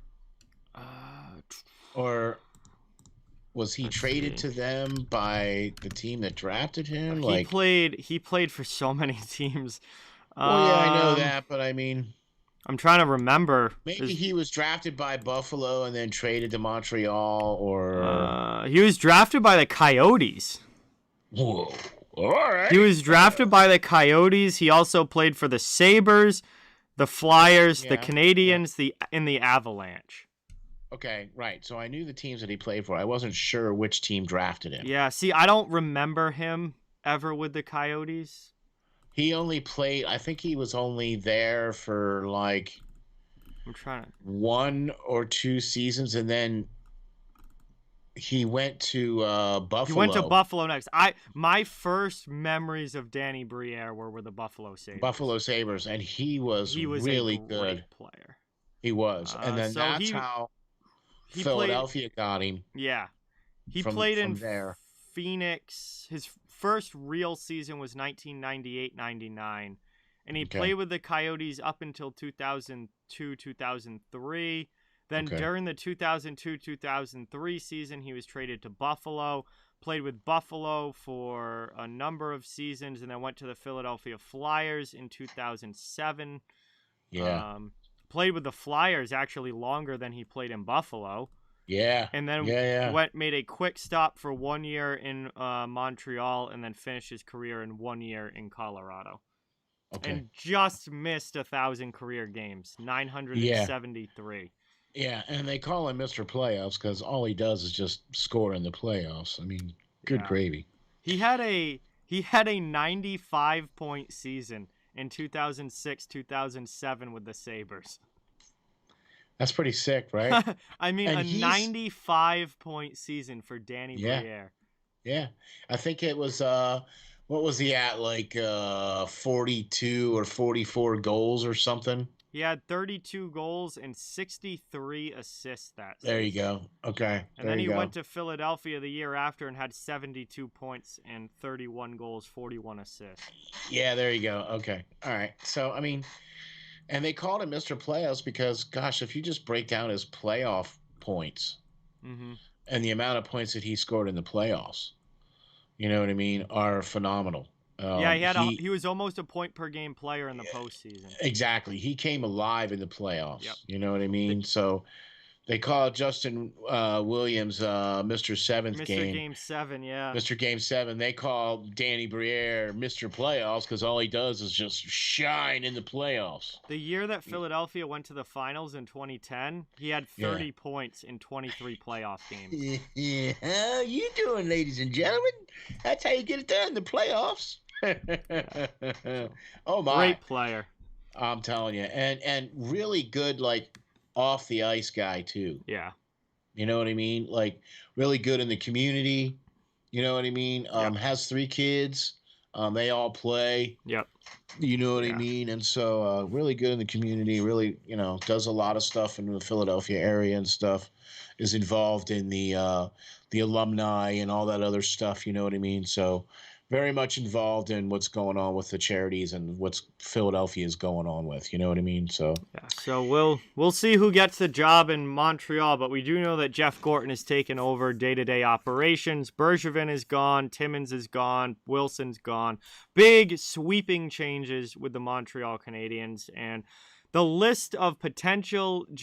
Or was he traded to them by the team that drafted him? He played for so many teams. Well, yeah, I know that, but I mean, I'm trying to remember. maybe he was drafted by Buffalo and then traded to Montreal, or he was drafted by the Coyotes. Whoa. All right. He was drafted by the Coyotes. He also played for the Sabres, the Flyers, the Canadiens, and the Avalanche. Okay, right. So I knew the teams that he played for. I wasn't sure which team drafted him. Yeah, see, I don't remember him ever with the Coyotes. He only played, I think he was only there for like I'm trying to 1 or 2 seasons, and then he went to Buffalo. He went to Buffalo next. My first memories of Danny Briere were with the Buffalo Sabres. And he was really a good. great player. He was. And then so that's how Philadelphia got him. Yeah. He played in there. Phoenix. His first real season was 1998-99. And he played with the Coyotes up until 2002, 2003. Then during the 2002-2003 season, he was traded to Buffalo, played with Buffalo for a number of seasons, and then went to the Philadelphia Flyers in 2007. Yeah. Played with the Flyers actually longer than he played in Buffalo. Yeah. And then made a quick stop for 1 year in Montreal, and then finished his career in 1 year in Colorado. Okay. And just missed 1,000 career games, 973. Yeah, and they call him Mr. Playoffs because all he does is just score in the playoffs. I mean, good gravy. He had a 95-point season in 2006-2007 with the Sabres. That's pretty sick, right? I mean, a 95-point season for Danny Briere. Yeah. I think it was what was he at, like 42 or 44 goals or something? He had 32 goals and 63 assists that season. There you go. Okay. And then he went to Philadelphia the year after and had 72 points and 31 goals, 41 assists. Yeah, there you go. Okay. All right. So, I mean, and they called him Mr. Playoffs because, gosh, if you just break down his playoff points and the amount of points that he scored in the playoffs, you know what I mean, are phenomenal. Yeah, he was almost a point per game player in the postseason. Exactly. He came alive in the playoffs. Yep. You know what I mean? So they call Justin Williams Mr. Seventh Mr. Game. Game 7, yeah. Mr. Game 7. They call Danny Briere Mr. Playoffs because all he does is just shine in the playoffs. The year that Philadelphia went to the finals in 2010, he had 30 points in 23 playoff games. Yeah. How you doing, ladies and gentlemen? That's how you get it done, the playoffs. Oh, my. Great player. I'm telling you. And really good, like, off the ice guy, too. Yeah. You know what I mean? Like, really good in the community. You know what I mean? Has 3 kids. They all play. Yep. You know what I mean? And so really good in the community, really, does a lot of stuff in the Philadelphia area and stuff, is involved in the alumni and all that other stuff. You know what I mean? So very much involved in what's going on with the charities and what's Philadelphia is going on with. You know what I mean? So yeah. So we'll see who gets the job in Montreal, but we do know that Jeff Gorton has taken over day-to-day operations. Bergevin is gone, Timmins is gone, Wilson's gone. Big sweeping changes with the Montreal Canadiens, and the list of potential new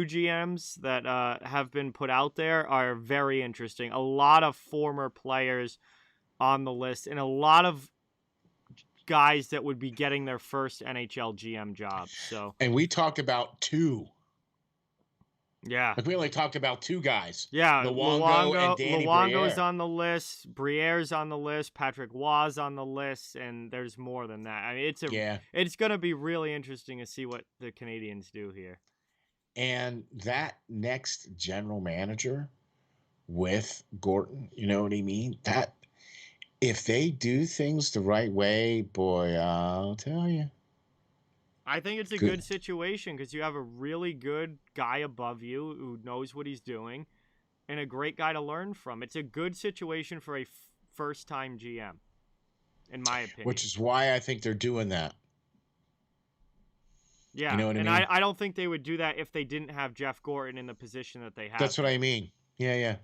GMs that have been put out there are very interesting. A lot of former players on the list, and a lot of guys that would be getting their first NHL GM job. So, and we talked about 2. Yeah. Like we only talked about 2 guys. Yeah. Luongo and Danny Luongo's Briere. on the list. Briere's on the list. Patrick Waugh's on the list. And there's more than that. I mean, it's going to be really interesting to see what the Canadiens do here. And that next general manager with Gorton, you know what I mean? That if they do things the right way, boy, I'll tell you. I think it's a good situation because you have a really good guy above you who knows what he's doing and a great guy to learn from. It's a good situation for a first-time GM, in my opinion. Which is why I think they're doing that. Yeah, you know what and I mean? I don't think they would do that if they didn't have Jeff Gorton in the position that they have. That's what I mean. Yeah.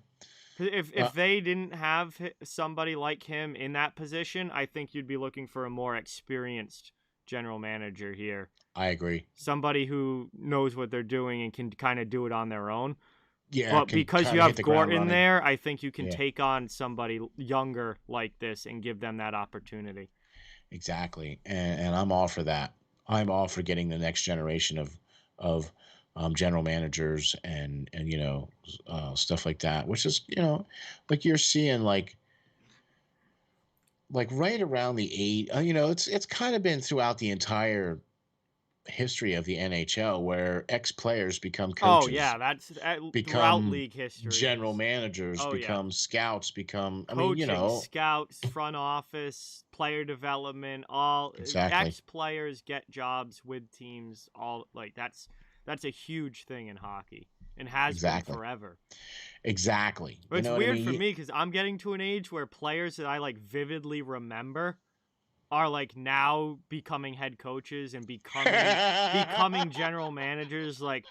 If they didn't have somebody like him in that position, I think you'd be looking for a more experienced general manager here. I agree. Somebody who knows what they're doing and can kind of do it on their own. Yeah, but because you have Gorton there, I think you can Yeah. take on somebody younger like this and give them that opportunity. Exactly, and I'm all for that. I'm all for getting the next generation of general managers and stuff like that, which is like you're seeing like right around the 8. It's kind of been throughout the entire history of the NHL where ex-players become coaches. Oh yeah, that's become throughout league history. General managers become scouts, become coaching, scouts, front office, player development, all exactly. Ex-players get jobs with teams. All like that's a huge thing in hockey and has been forever. Exactly. But it's weird for me because I'm getting to an age where players that I like vividly remember are like now becoming head coaches and becoming general managers. Like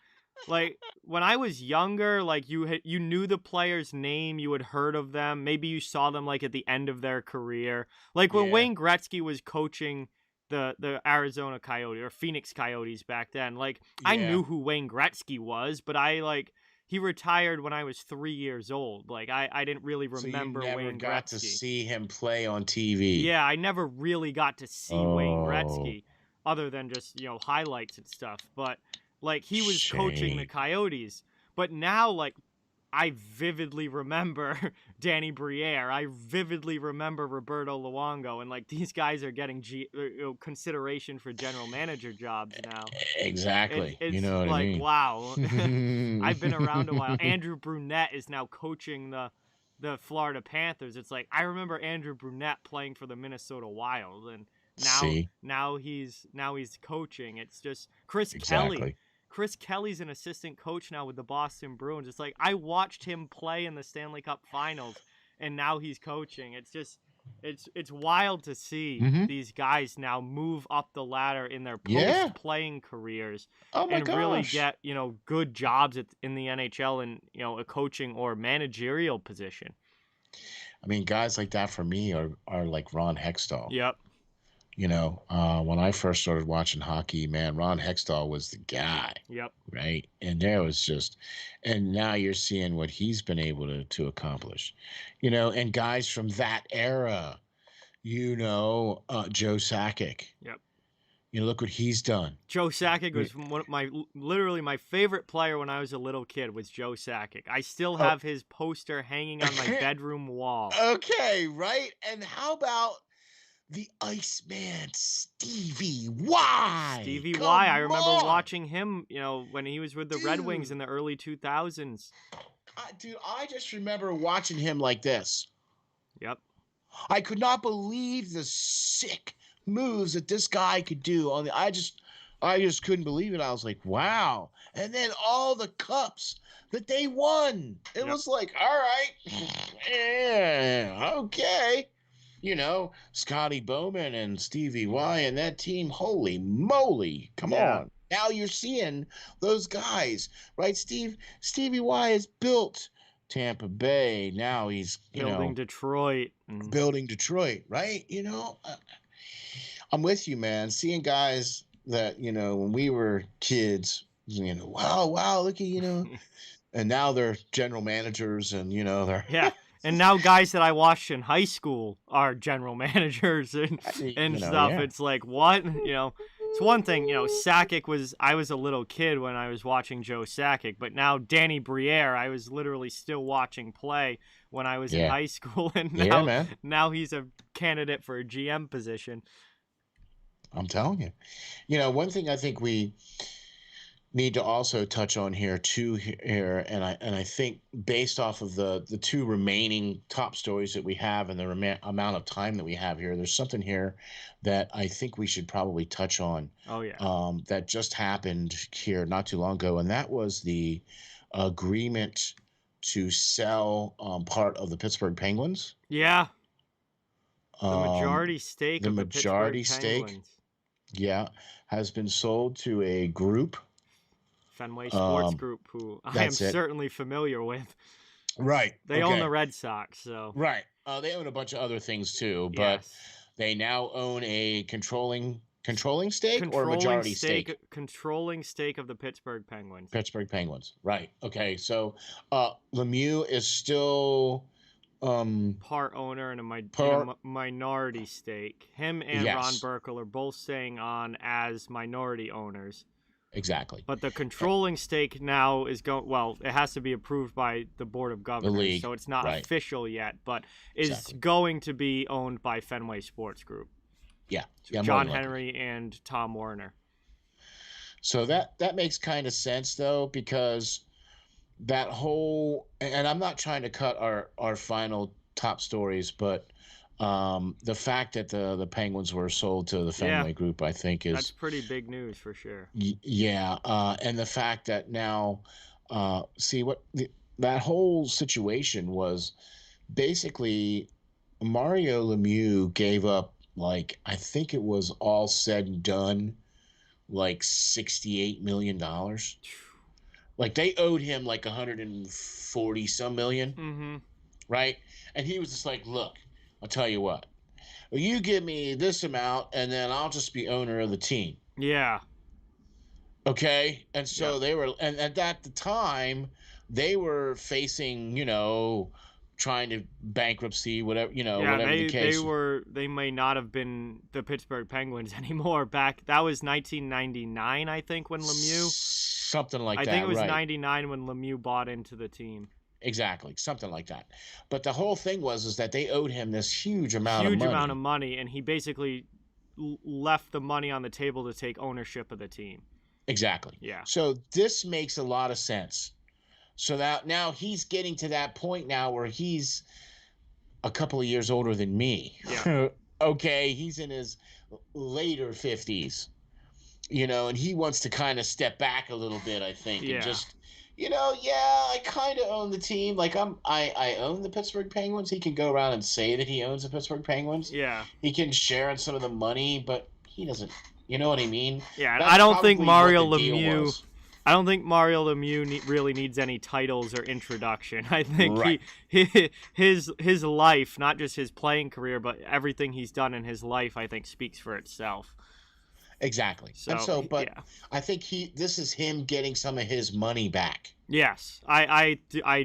when I was younger, like you knew the player's name, you had heard of them, maybe you saw them like at the end of their career. Like when Wayne Gretzky was coaching the Arizona Coyotes or Phoenix Coyotes back then, like I knew who Wayne Gretzky was, but he retired when I was 3 years old. Like I didn't really remember Wayne Gretzky. So you never got to see him play on TV. Yeah, I never really got to see Wayne Gretzky other than just, highlights and stuff. But like he was coaching the Coyotes. But now like I vividly remember Danny Briere. I vividly remember Roberto Luongo, and like these guys are getting consideration for general manager jobs now. Exactly. It's you know what like, I mean? Wow. I've been around a while. Andrew Brunette is now coaching the Florida Panthers. It's like I remember Andrew Brunette playing for the Minnesota Wild, and now he's coaching. It's just Chris Kelly. Chris Kelly's an assistant coach now with the Boston Bruins. It's like I watched him play in the Stanley Cup Finals, and now he's coaching. It's just it's wild to see these guys now move up the ladder in their post-playing careers really get good jobs in the NHL and a coaching or managerial position. I mean, guys like that for me are like Ron Hextall. Yep. When I first started watching hockey, man, Ron Hextall was the guy. Yep. Right. And there was and now you're seeing what he's been able to accomplish, and guys from that era, Joe Sakic. Yep. Look what he's done. Joe Sakic was literally my favorite player when I was a little kid was Joe Sakic. I still have his poster hanging on my bedroom wall. Okay, right? And how about the Iceman, Stevie Y? Stevie Y. I remember watching him, when he was with the Red Wings in the early 2000s. Dude, I just remember watching him like this. Yep. I could not believe the sick moves that this guy could do. I just couldn't believe it. I was like, wow. And then all the cups that they won. It was like, all right. Yeah, okay. Scotty Bowman and Stevie Y and that team, holy moly. Come on. Now you're seeing those guys, right? Stevie Y has built Tampa Bay. Now he's building Detroit. Building Detroit, right? I'm with you, man. Seeing guys that, when we were kids, wow, look at, and now they're general managers and, they're. Yeah. And now guys that I watched in high school are general managers and stuff. Yeah. It's like, what? It's one thing, Sakic I was a little kid when I was watching Joe Sakic, but now Danny Briere, I was literally still watching play when I was in high school. And now he's a candidate for a GM position. I'm telling you. One thing I think we need to also touch on here too, and I think based off of the two remaining top stories that we have and the amount of time that we have here, there's something here that I think we should probably touch on. Oh yeah. That just happened here not too long ago, and that was the agreement to sell part of the Pittsburgh Penguins. Yeah. The majority stake of the Pittsburgh Penguins. Yeah, has been sold to a group. Fenway Sports Group, who I am certainly familiar with. Right. They own the Red Sox, so. Right. They own a bunch of other things too, but they now own a controlling stake or majority stake? Controlling stake of the Pittsburgh Penguins. Pittsburgh Penguins. Right. Okay. So Lemieux is still part owner and a minority stake. Him and Ron Burkle are both staying on as minority owners. Exactly. But the controlling stake now is it has to be approved by the Board of Governors, so it's not official yet, but is going to be owned by Fenway Sports Group. Yeah. John Henry and Tom Werner. So that makes kind of sense though, because that whole, and I'm not trying to cut our final top stories, but the fact that the Penguins were sold to the Fenway Group, I think that's pretty big news for sure. And the fact that now, that whole situation was basically Mario Lemieux gave up, like, I think it was all said and done, like $68 million. Like they owed him like 140 some million, right? And he was just like, look, I'll tell you what, you give me this amount and then I'll just be owner of the team. Yeah. Okay. And so they were, and at the time they were facing, trying to bankruptcy, whatever, whatever the case. They may not have been the Pittsburgh Penguins anymore back. That was 1999, I think, when Lemieux. Something like that. I think it was 99 when Lemieux bought into the team. Exactly, something like that. But the whole thing was that they owed him this huge amount of money, and he basically left the money on the table to take ownership of the team. Exactly. Yeah. So this makes a lot of sense. So that now he's getting to that point now where he's a couple of years older than me. Yeah. Okay, he's in his later 50s. And he wants to kind of step back a little bit, I think, and just, I kind of own the team. Like I own the Pittsburgh Penguins. He can go around and say that he owns the Pittsburgh Penguins. Yeah. He can share in some of the money, but he doesn't. You know what I mean? Yeah, and I don't think Mario Lemieux I don't think Mario Lemieux really needs any titles or introduction. I think Right. his life, not just his playing career, but everything he's done in his life, I think speaks for itself. Exactly. And So, so, but yeah. I think this is him getting some of his money back. Yes, I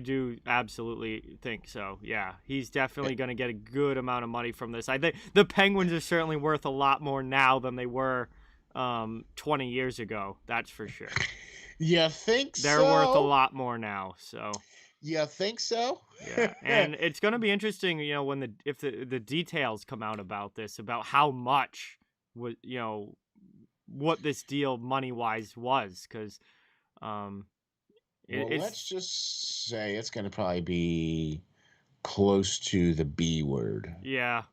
do absolutely think so. Yeah, he's definitely going to get a good amount of money from this. I think the Penguins are certainly worth a lot more now than they were 20 years ago. That's for sure. You think They're so? worth a lot more now. So. You think so? Yeah, and it's going to be interesting, when if the details come out about this, about how much was, what this deal money wise was, because Well, it's let's just say it's going to probably be close to the B word. yeah.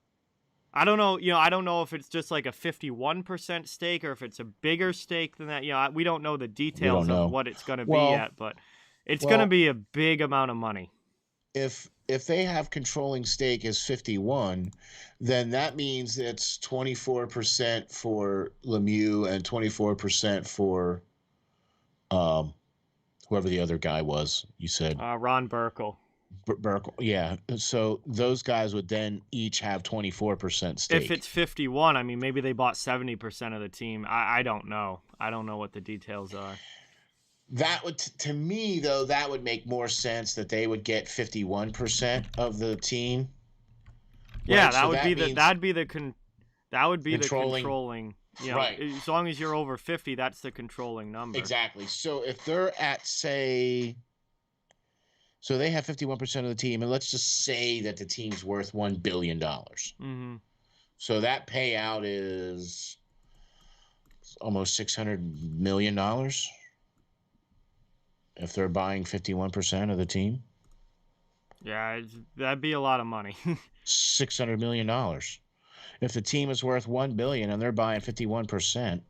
I don't know, I don't know if it's just like a 51% stake or if it's a bigger stake than that. We don't know the details of what it's going to be yet, but it's going to be a big amount of money. If they have controlling stake as 51, then that means it's 24% for Lemieux and 24% for whoever the other guy was. You said Ron Burkle. Burkle, yeah. So those guys would then each have 24% stake. If it's 51, I mean, maybe they bought 70% of the team. I don't know. I don't know what the details are. That would, to me, though, that would make more sense that they would get 51% of the team. Yeah, right? that So would be the controlling. Right. As long as you're over 50, that's the controlling number. Exactly. So if they're at, say, so they have 51% of the team, and let's just say that the team's worth $1 billion. Mm-hmm. So that payout is almost $600 million if they're buying 51% of the team. Yeah, that'd be a lot of money. $600 million. If the team is worth $1 billion and they're buying 51%,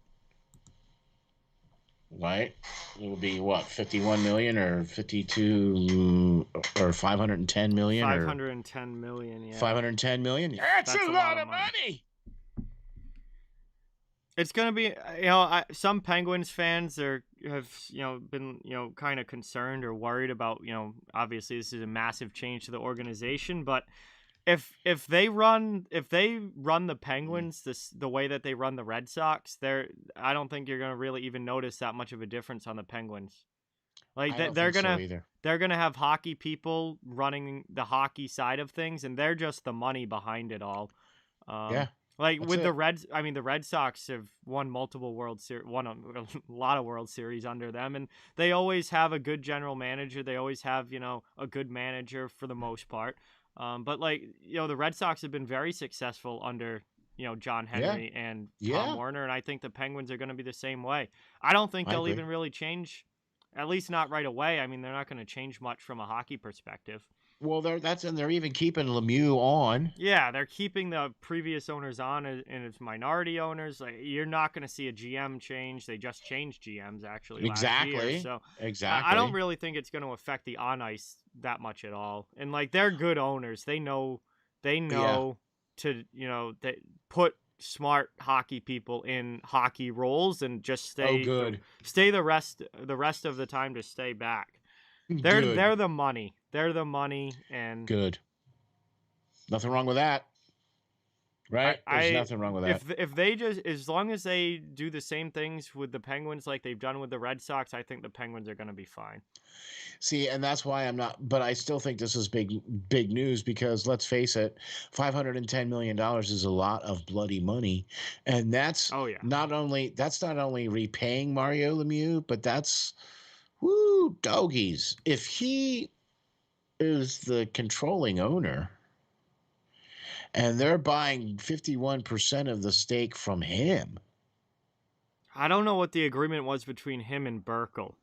right? It would be what, 51 million or 52 or 510 million? 510 million, yeah. 510 million? That's a lot of money. It's gonna be, some Penguins fans have been kind of concerned or worried about, obviously this is a massive change to the organization, but if they run the Penguins the way that they run the Red Sox, I don't think you're gonna really even notice that much of a difference on the Penguins. Like they're gonna have hockey people running the hockey side of things, and they're just the money behind it all. Yeah. Like with the Reds, I mean, the Red Sox have won multiple won a lot of World Series under them, and they always have a good general manager. They always have, a good manager for the most part. But the Red Sox have been very successful under, John Henry and Tom Werner, and I think the Penguins are going to be the same way. I don't think they'll even really change, at least not right away. I mean, they're not going to change much from a hockey perspective. Well, they're even keeping Lemieux on. Yeah, they're keeping the previous owners on and as minority owners. Like, you're not going to see a GM change. They just changed GMs actually last year. So I don't really think it's going to affect the on ice that much at all. And they're good owners. They know to they put smart hockey people in hockey roles and just stay the rest of the time to stay back. They're the money. They're the money, and good. Nothing wrong with that, right? There's nothing wrong with that. If they as long as they do the same things with the Penguins like they've done with the Red Sox, I think the Penguins are going to be fine. See, and that's why I'm not. But I still think this is big news because let's face it, $510 million is a lot of bloody money, and that's not only repaying Mario Lemieux, but that's doggies. If he is the controlling owner and they're buying 51% of the stake from him. I don't know what the agreement was between him and Burkle.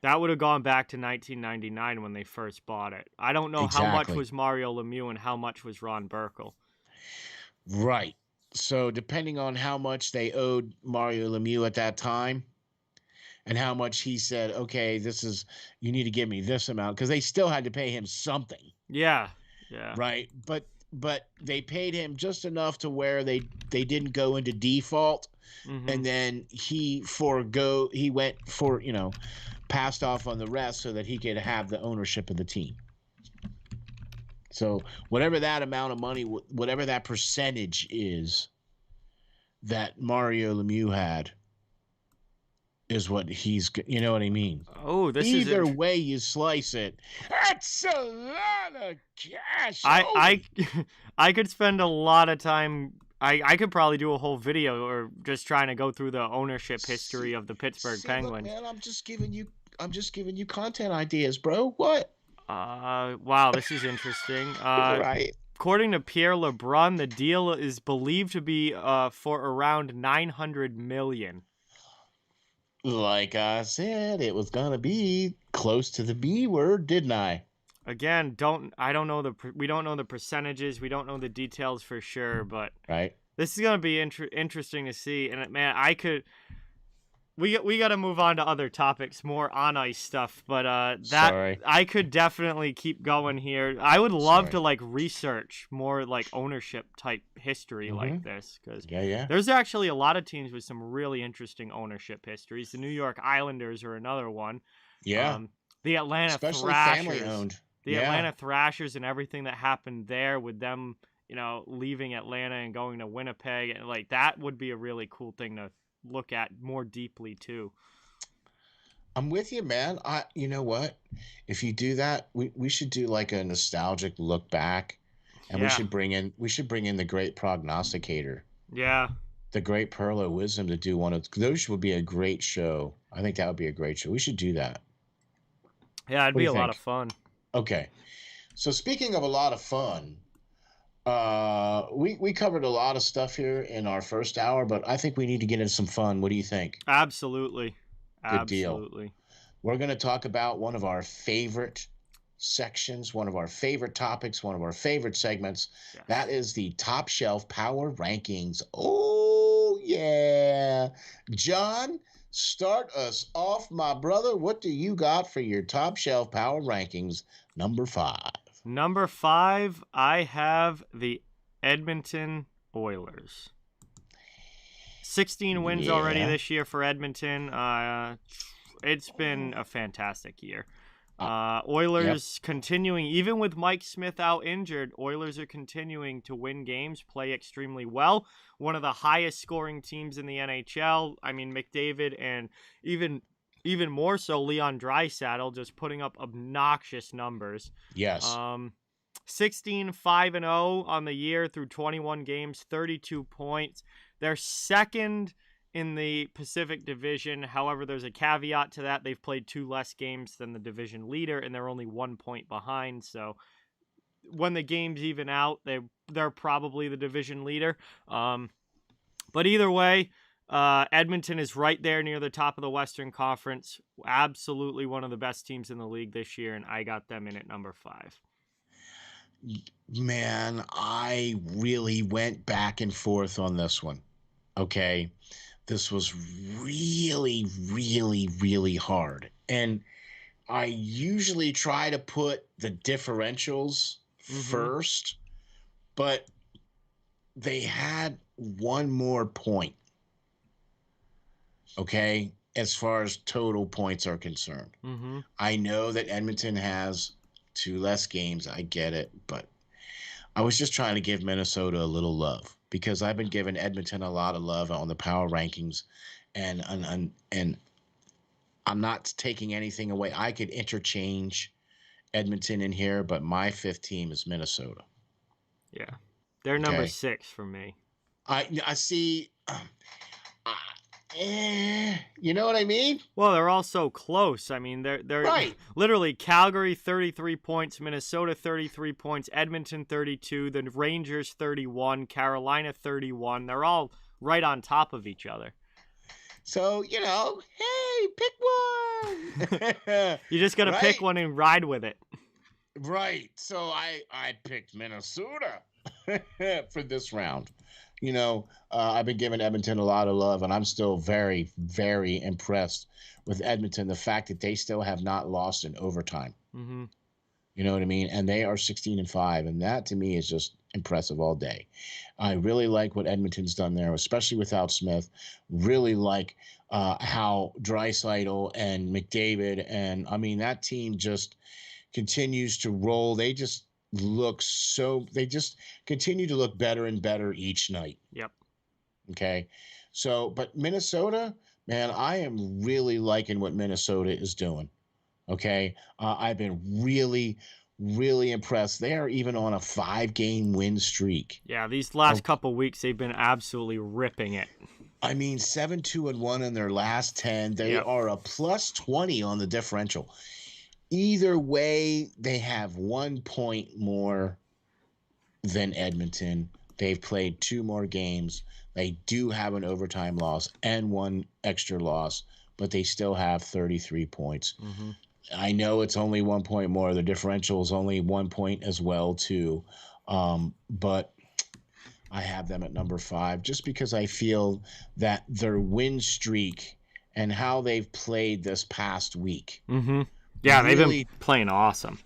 That would have gone back to 1999 when they first bought it. I don't know how much was Mario Lemieux and how much was Ron Burkle. Right. So depending on how much they owed Mario Lemieux at that time, and how much he said, okay, you need to give me this amount, because they still had to pay him something. Yeah. Right. But they paid him just enough to where they didn't go into default, And then he went for, passed off on the rest so that he could have the ownership of the team. So whatever that amount of money, whatever that percentage is that Mario Lemieux had, is what he's, you know what I mean? Oh, this is either way you slice it, that's a lot of cash. I could spend a lot of time. I could probably do a whole video or just trying to go through the ownership history of the Pittsburgh Penguins. Look, man, I'm just giving you content ideas, bro. What? Wow, this is interesting. Right. According to Pierre LeBrun, the deal is believed to be for around $900 million. Like I said, it was gonna be close to the B word, didn't I? Again, we don't know the percentages, we don't know the details for sure, but right. This is gonna be interesting to see. And man, we got to move on to other topics, more on ice stuff. But I could definitely keep going here. I would love to research more ownership type history like this, because there's actually a lot of teams with some really interesting ownership histories. The New York Islanders are another one. Yeah. The Atlanta Especially Thrashers. Family owned. The Atlanta Thrashers and everything that happened there with them, leaving Atlanta and going to Winnipeg, and that would be a really cool thing to look at more deeply too. I'm with you, man. You know what? If you do that, we should do a nostalgic look back, and we should bring in the great prognosticator. Yeah. The great Pearl of Wisdom to do one of those would be a great show. I think that would be a great show. We should do that. Yeah, it'd be a lot of fun. Okay. So speaking of a lot of fun, we covered a lot of stuff here in our first hour, but I think we need to get into some fun. What do you think? Absolutely. Good deal. We're going to talk about one of our favorite sections, one of our favorite topics, one of our favorite segments. Yes. That is the Top Shelf Power Rankings. Oh, yeah. John, start us off, my brother. What do you got for your Top Shelf Power Rankings, number 5? Number 5, I have the Edmonton Oilers. 16 wins already this year for Edmonton. It's been a fantastic year. Oilers continuing, even with Mike Smith out injured, Oilers are continuing to win games, play extremely well. One of the highest scoring teams in the NHL. I mean, McDavid and even more so Leon Draisaitl just putting up obnoxious numbers. Yes. 16-5-0 on the year through 21 games, 32 points. They're second in the Pacific Division. However, there's a caveat to that. They've played 2 less games than the division leader, and they're only 1 point behind. So when the games even out, they're probably the division leader. But either way, Edmonton is right there near the top of the Western Conference. Absolutely one of the best teams in the league this year, and I got them in at number 5. Man, I really went back and forth on this one. Okay. This was really, really, really hard. And I usually try to put the differentials first, but they had one more point. Okay. As far as total points are concerned. I know that Edmonton has 2 less games. I get it. But I was just trying to give Minnesota a little love, because I've been giving Edmonton a lot of love on the power rankings, and I'm not taking anything away. I could interchange Edmonton in here, but my 5th team is Minnesota. Yeah. They're number 6 for me. I see. You know what I mean? Well, they're all so close. I mean, they're right. Literally Calgary 33 points, Minnesota 33 points, Edmonton 32, the Rangers 31, Carolina 31. They're all right on top of each other. So, hey, pick one. You just got to pick one and ride with it. Right. So I picked Minnesota for this round. I've been giving Edmonton a lot of love, and I'm still very, very impressed with Edmonton. The fact that they still have not lost in overtime. You know what I mean? And they are 16-5, and that to me is just impressive all day. I really like what Edmonton's done there, especially without Smith. Really like how Draisaitl and McDavid, and I mean, that team just continues to roll. They just continue to look better and better each night. Yep. Okay. So, but Minnesota, man, I am really liking what Minnesota is doing. Okay. I've been really, really impressed. They are even on a 5-game win streak. Yeah, these last couple weeks, they've been absolutely ripping it. I mean, 7-2-1 in their last 10. They are a plus 20 on the differential. Either way, they have 1 point more than Edmonton. They've played 2 more games. They do have an overtime loss and 1 extra loss, but they still have 33 points. Mm-hmm. I know it's only 1 point more. The differential is only 1 point as well, too. But I have them at number 5 just because I feel that their win streak and how they've played this past week. Mm-hmm. Yeah, really, they've been playing awesome.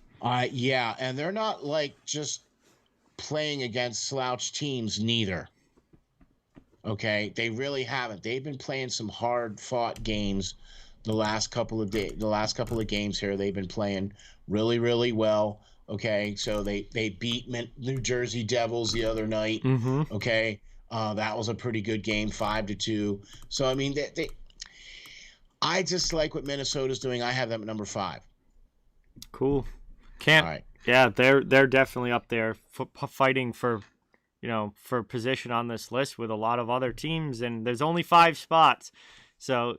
Yeah, and they're not like just playing against slouch teams neither. Okay, they really haven't. They've been playing some hard-fought games the last couple of games here. They've been playing really, really well. Okay, so they beat New Jersey Devils the other night. Mm-hmm. Okay, that was a pretty good game, 5-2. So I mean, I just like what Minnesota's doing. I have them at number 5. Cool. All right. Yeah, they're definitely up there fighting for, for position on this list with a lot of other teams, and there's only 5 spots, so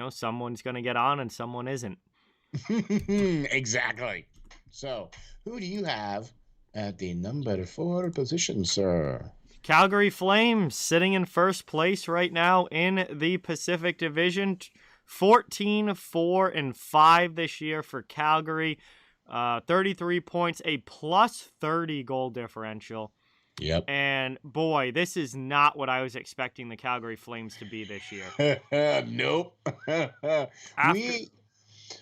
someone's gonna get on and someone isn't. Exactly. So, who do you have at the number 4 position, sir? Calgary Flames sitting in first place right now in the Pacific Division. 14-4-5 this year for Calgary. 33 points, a plus 30 goal differential. Yep. And boy, this is not what I was expecting the Calgary Flames to be this year. Nope.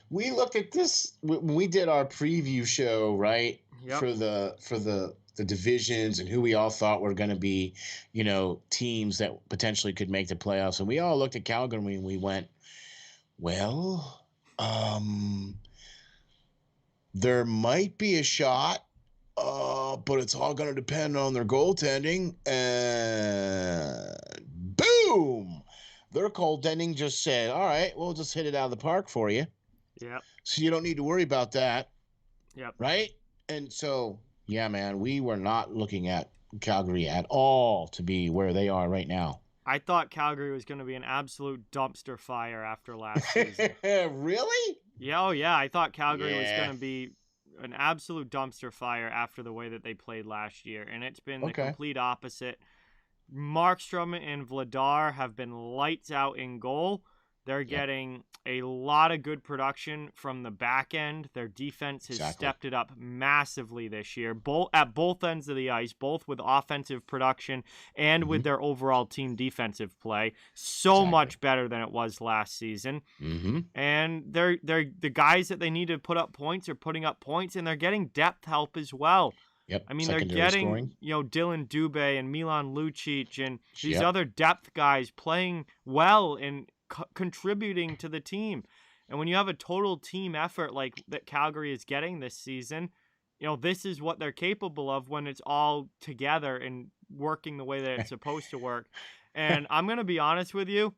We looked at this when we did our preview show, right? Yep. For the divisions and who we all thought were going to be, teams that potentially could make the playoffs. And we all looked at Calgary and we went, well, there might be a shot, but it's all going to depend on their goaltending. And boom, their goaltending just said, all right, we'll just hit it out of the park for you. Yep. So you don't need to worry about that. Yep. Right? And so, yeah, man, we were not looking at Calgary at all to be where they are right now. I thought Calgary was going to be an absolute dumpster fire after last season. Really? Yeah, oh yeah. I thought Calgary was going to be an absolute dumpster fire after the way that they played last year, and it's been the complete opposite. Markstrom and Vladar have been lights out in goal. They're getting a lot of good production from the back end. Their defense has stepped it up massively this year, at both ends of the ice, both with offensive production and with their overall team defensive play. So much better than it was last season. Mm-hmm. And they're the guys that they need to put up points are putting up points, and they're getting depth help as well. Yep. I mean, they're getting, Dylan Dubé and Milan Lucic and these other depth guys playing well and contributing to the team. And when you have a total team effort like that Calgary is getting this season, this is what they're capable of when it's all together and working the way that it's supposed to work. And I'm going to be honest with you,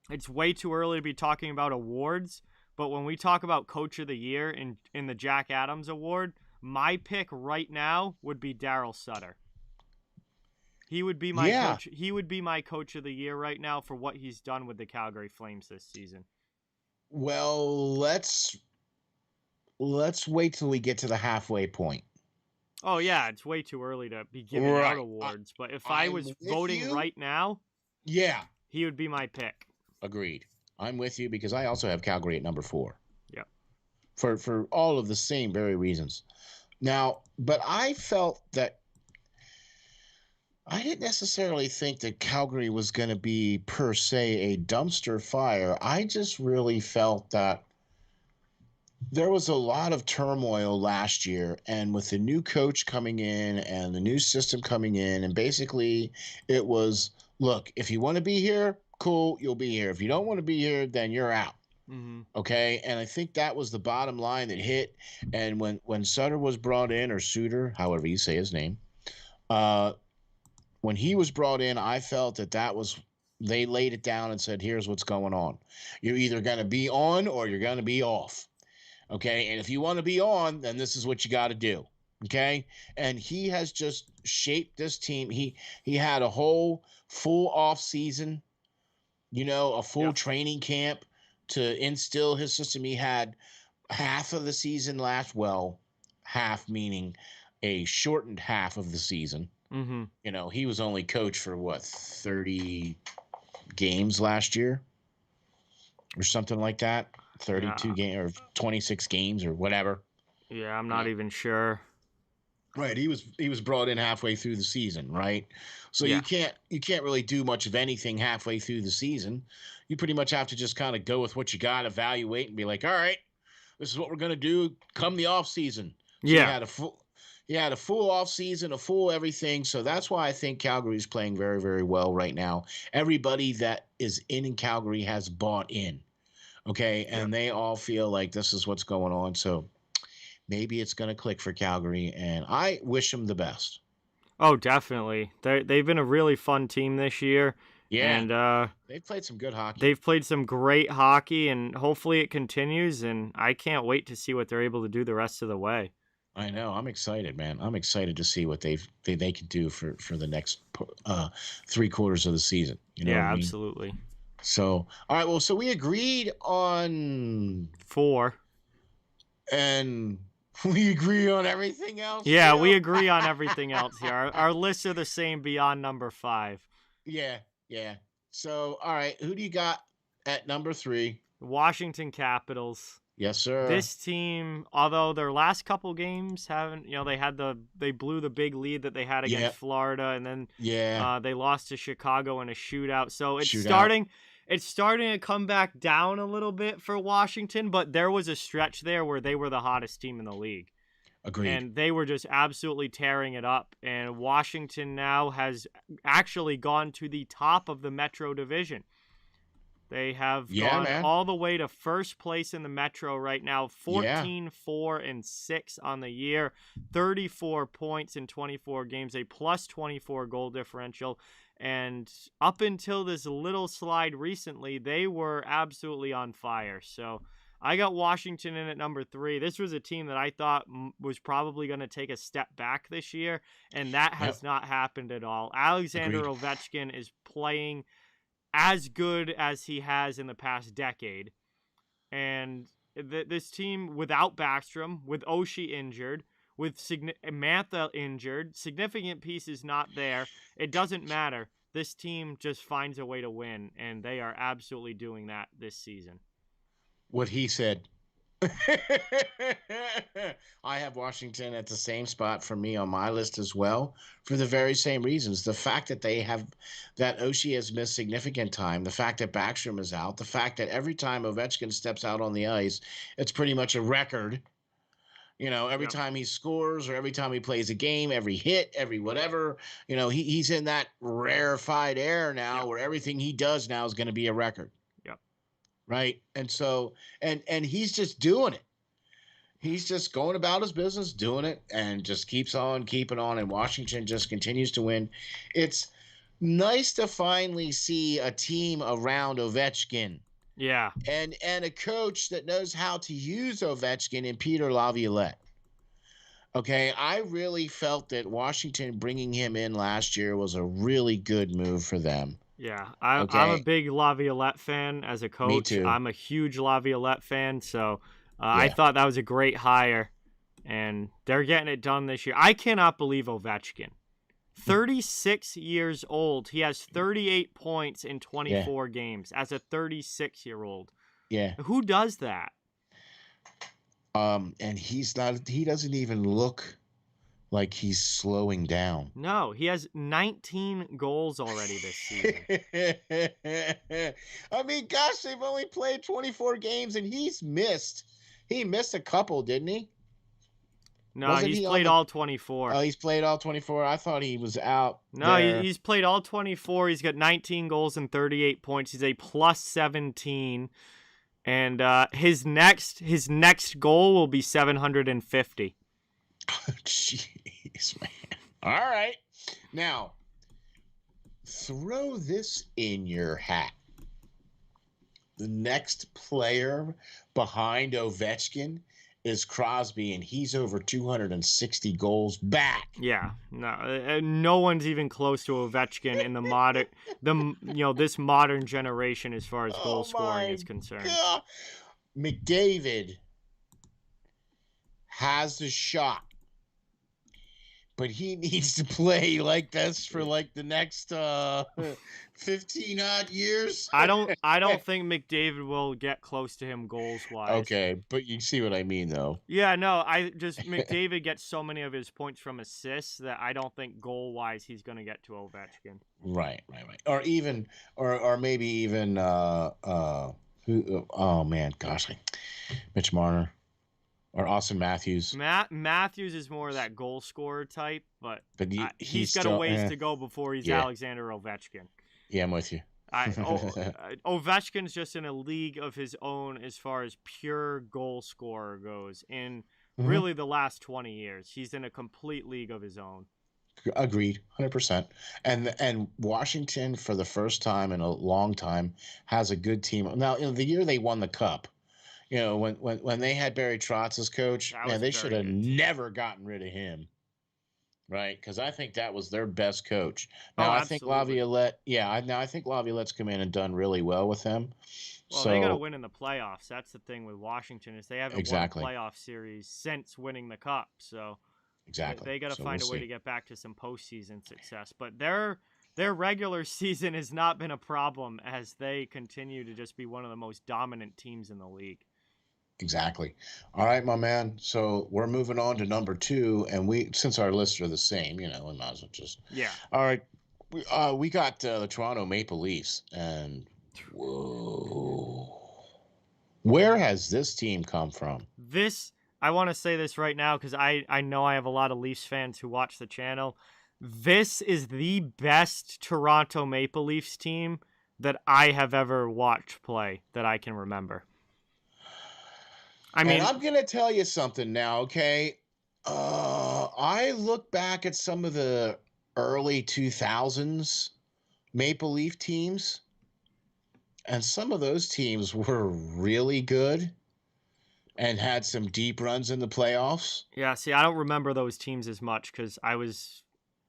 it's way too early to be talking about awards, but when we talk about Coach of the Year in the Jack Adams Award, my pick right now would be Daryl Sutter. He would be my coach. He would be my Coach of the Year right now for what he's done with the Calgary Flames this season. Well, let's wait till we get to the halfway point. Oh yeah, it's way too early to be giving out awards. But if I was voting right now, he would be my pick. Agreed. I'm with you because I also have Calgary at number 4. Yeah. For all of the same very reasons. Now, but I felt that I didn't necessarily think that Calgary was going to be, per se, a dumpster fire. I just really felt that there was a lot of turmoil last year, and with the new coach coming in and the new system coming in, and basically it was, look, if you want to be here, cool, you'll be here. If you don't want to be here, then you're out. Mm-hmm. Okay, and I think that was the bottom line that hit. And when Sutter was brought in, or Suter, however you say his name, uh, when he was brought in, I felt that was, they laid it down and said, here's what's going on. You're either going to be on or you're going to be off. Okay. And if you want to be on, then this is what you got to do. Okay. And he has just shaped this team. He had a whole full off season, a full training camp to instill his system. He had half of the season last, well, half meaning a shortened half of the season. Mm-hmm. He was only coach for 30 games last year or something like that. 32 games or 26 games or whatever. Yeah, I'm not even sure. Right, he was brought in halfway through the season, right? So you can't really do much of anything halfway through the season. You pretty much have to just kind of go with what you got, evaluate, and be like, all right, this is what we're gonna do come the off season. So he had a full off season, a full everything. So that's why I think Calgary is playing very, very well right now. Everybody that is in Calgary has bought in. Okay, and they all feel like this is what's going on. So maybe it's going to click for Calgary, and I wish them the best. Oh, definitely. They've been a really fun team this year. Yeah, and they've played some good hockey. They've played some great hockey, and hopefully it continues, and I can't wait to see what they're able to do the rest of the way. I know. I'm excited, man. I'm excited to see what they can do for the next 3 quarters of the season. You know what I mean? Absolutely. So, all right. Well, so we agreed on 4. And we agree on everything else. Yeah, we agree on everything else here. Our lists are the same beyond number 5. Yeah. So, all right. Who do you got at number 3? Washington Capitals. Yes, sir. This team, although their last couple games haven't, they blew the big lead that they had against Florida, and then they lost to Chicago in a shootout. So it's starting to come back down a little bit for Washington, but there was a stretch there where they were the hottest team in the league. Agreed. And they were just absolutely tearing it up. And Washington now has actually gone to the top of the Metro Division. They have gone all the way to first place in the Metro right now, 14-4-6 on the year, 34 points in 24 games, a plus 24 goal differential. And up until this little slide recently, they were absolutely on fire. So I got Washington in at number 3. This was a team that I thought was probably going to take a step back this year, and that has not happened at all. Alexander Ovechkin is playing as good as he has in the past decade. And this team, without Backstrom, with Oshie injured, with Mantha injured, significant pieces not there, it doesn't matter. This team just finds a way to win, and they are absolutely doing that this season. What he said. I have Washington at the same spot for me on my list as well, for the very same reasons. The fact that Oshie has missed significant time, the fact that Backstrom is out, the fact that every time Ovechkin steps out on the ice, it's pretty much a record. Every time he scores or every time he plays a game, every hit, every whatever, he's in that rarefied air now where everything he does now is going to be a record. Right. And so, and he's just doing it. He's just going about his business, doing it, and just keeps on keeping on. And Washington just continues to win. It's nice to finally see a team around Ovechkin. Yeah. And a coach that knows how to use Ovechkin in Peter Laviolette. Okay. I really felt that Washington bringing him in last year was a really good move for them. Yeah, I'm a big Laviolette fan as a coach. Me too. I'm a huge Laviolette fan, so I thought that was a great hire, and they're getting it done this year. I cannot believe Ovechkin. 36 years old. He has 38 points in 24 games as a 36-year-old. Yeah. Who does that? And he doesn't even look like he's slowing down. No, he has 19 goals already this season. I mean, gosh, they've only played 24 games, and he's missed He missed a couple, didn't he? No, Wasn't he's he on played the? all 24. Oh, he's played all 24. I thought he was out No, there. he's played all 24. He's got 19 goals and 38 points. He's a plus 17. And his next goal will be 750. Jeez, man. All right. Now, throw this in your hat. The next player behind Ovechkin is Crosby, and he's over 260 goals back. Yeah, no one's even close to Ovechkin in this modern generation as far as goal scoring is concerned. God. McDavid has the shot, but he needs to play like this for like the next 15 odd years. I don't think McDavid will get close to him goals wise. Okay, but you see what I mean though. Yeah, no, McDavid gets so many of his points from assists that I don't think goal wise he's going to get to Ovechkin. Right. Or even or maybe even who oh man, gosh. Mitch Marner or Austin Matthews. Matthews is more of that goal scorer type, but he's got still, a ways to go before he's yeah. Alexander Ovechkin. Yeah, I'm with you. Ovechkin's just in a league of his own as far as pure goal scorer goes. In really the last 20 years, he's in a complete league of his own. Agreed, 100%. And Washington, for the first time in a long time, has a good team. Now, the year they won the Cup, when they had Barry Trotz as coach, man, they should have never gotten rid of him. Right, because I think that was their best coach. Now I think Laviolette, I think Laviolette's come in and done really well with them. Well, they got to win in the playoffs. That's the thing with Washington is they haven't won a playoff series since winning the Cup. So they got to find a way to get back to some postseason success. But their regular season has not been a problem as they continue to just be one of the most dominant teams in the league. Exactly. All right, my man. So we're moving on to number 2, and since our lists are the same, we might as well just. Yeah. All right. We got the Toronto Maple Leafs, and whoa, where has this team come from? I want to say this right now because I know I have a lot of Leafs fans who watch the channel. This is the best Toronto Maple Leafs team that I have ever watched play that I can remember. And I'm going to tell you something now, okay? I look back at some of the early 2000s Maple Leaf teams, and some of those teams were really good and had some deep runs in the playoffs. Yeah, see, I don't remember those teams as much because I was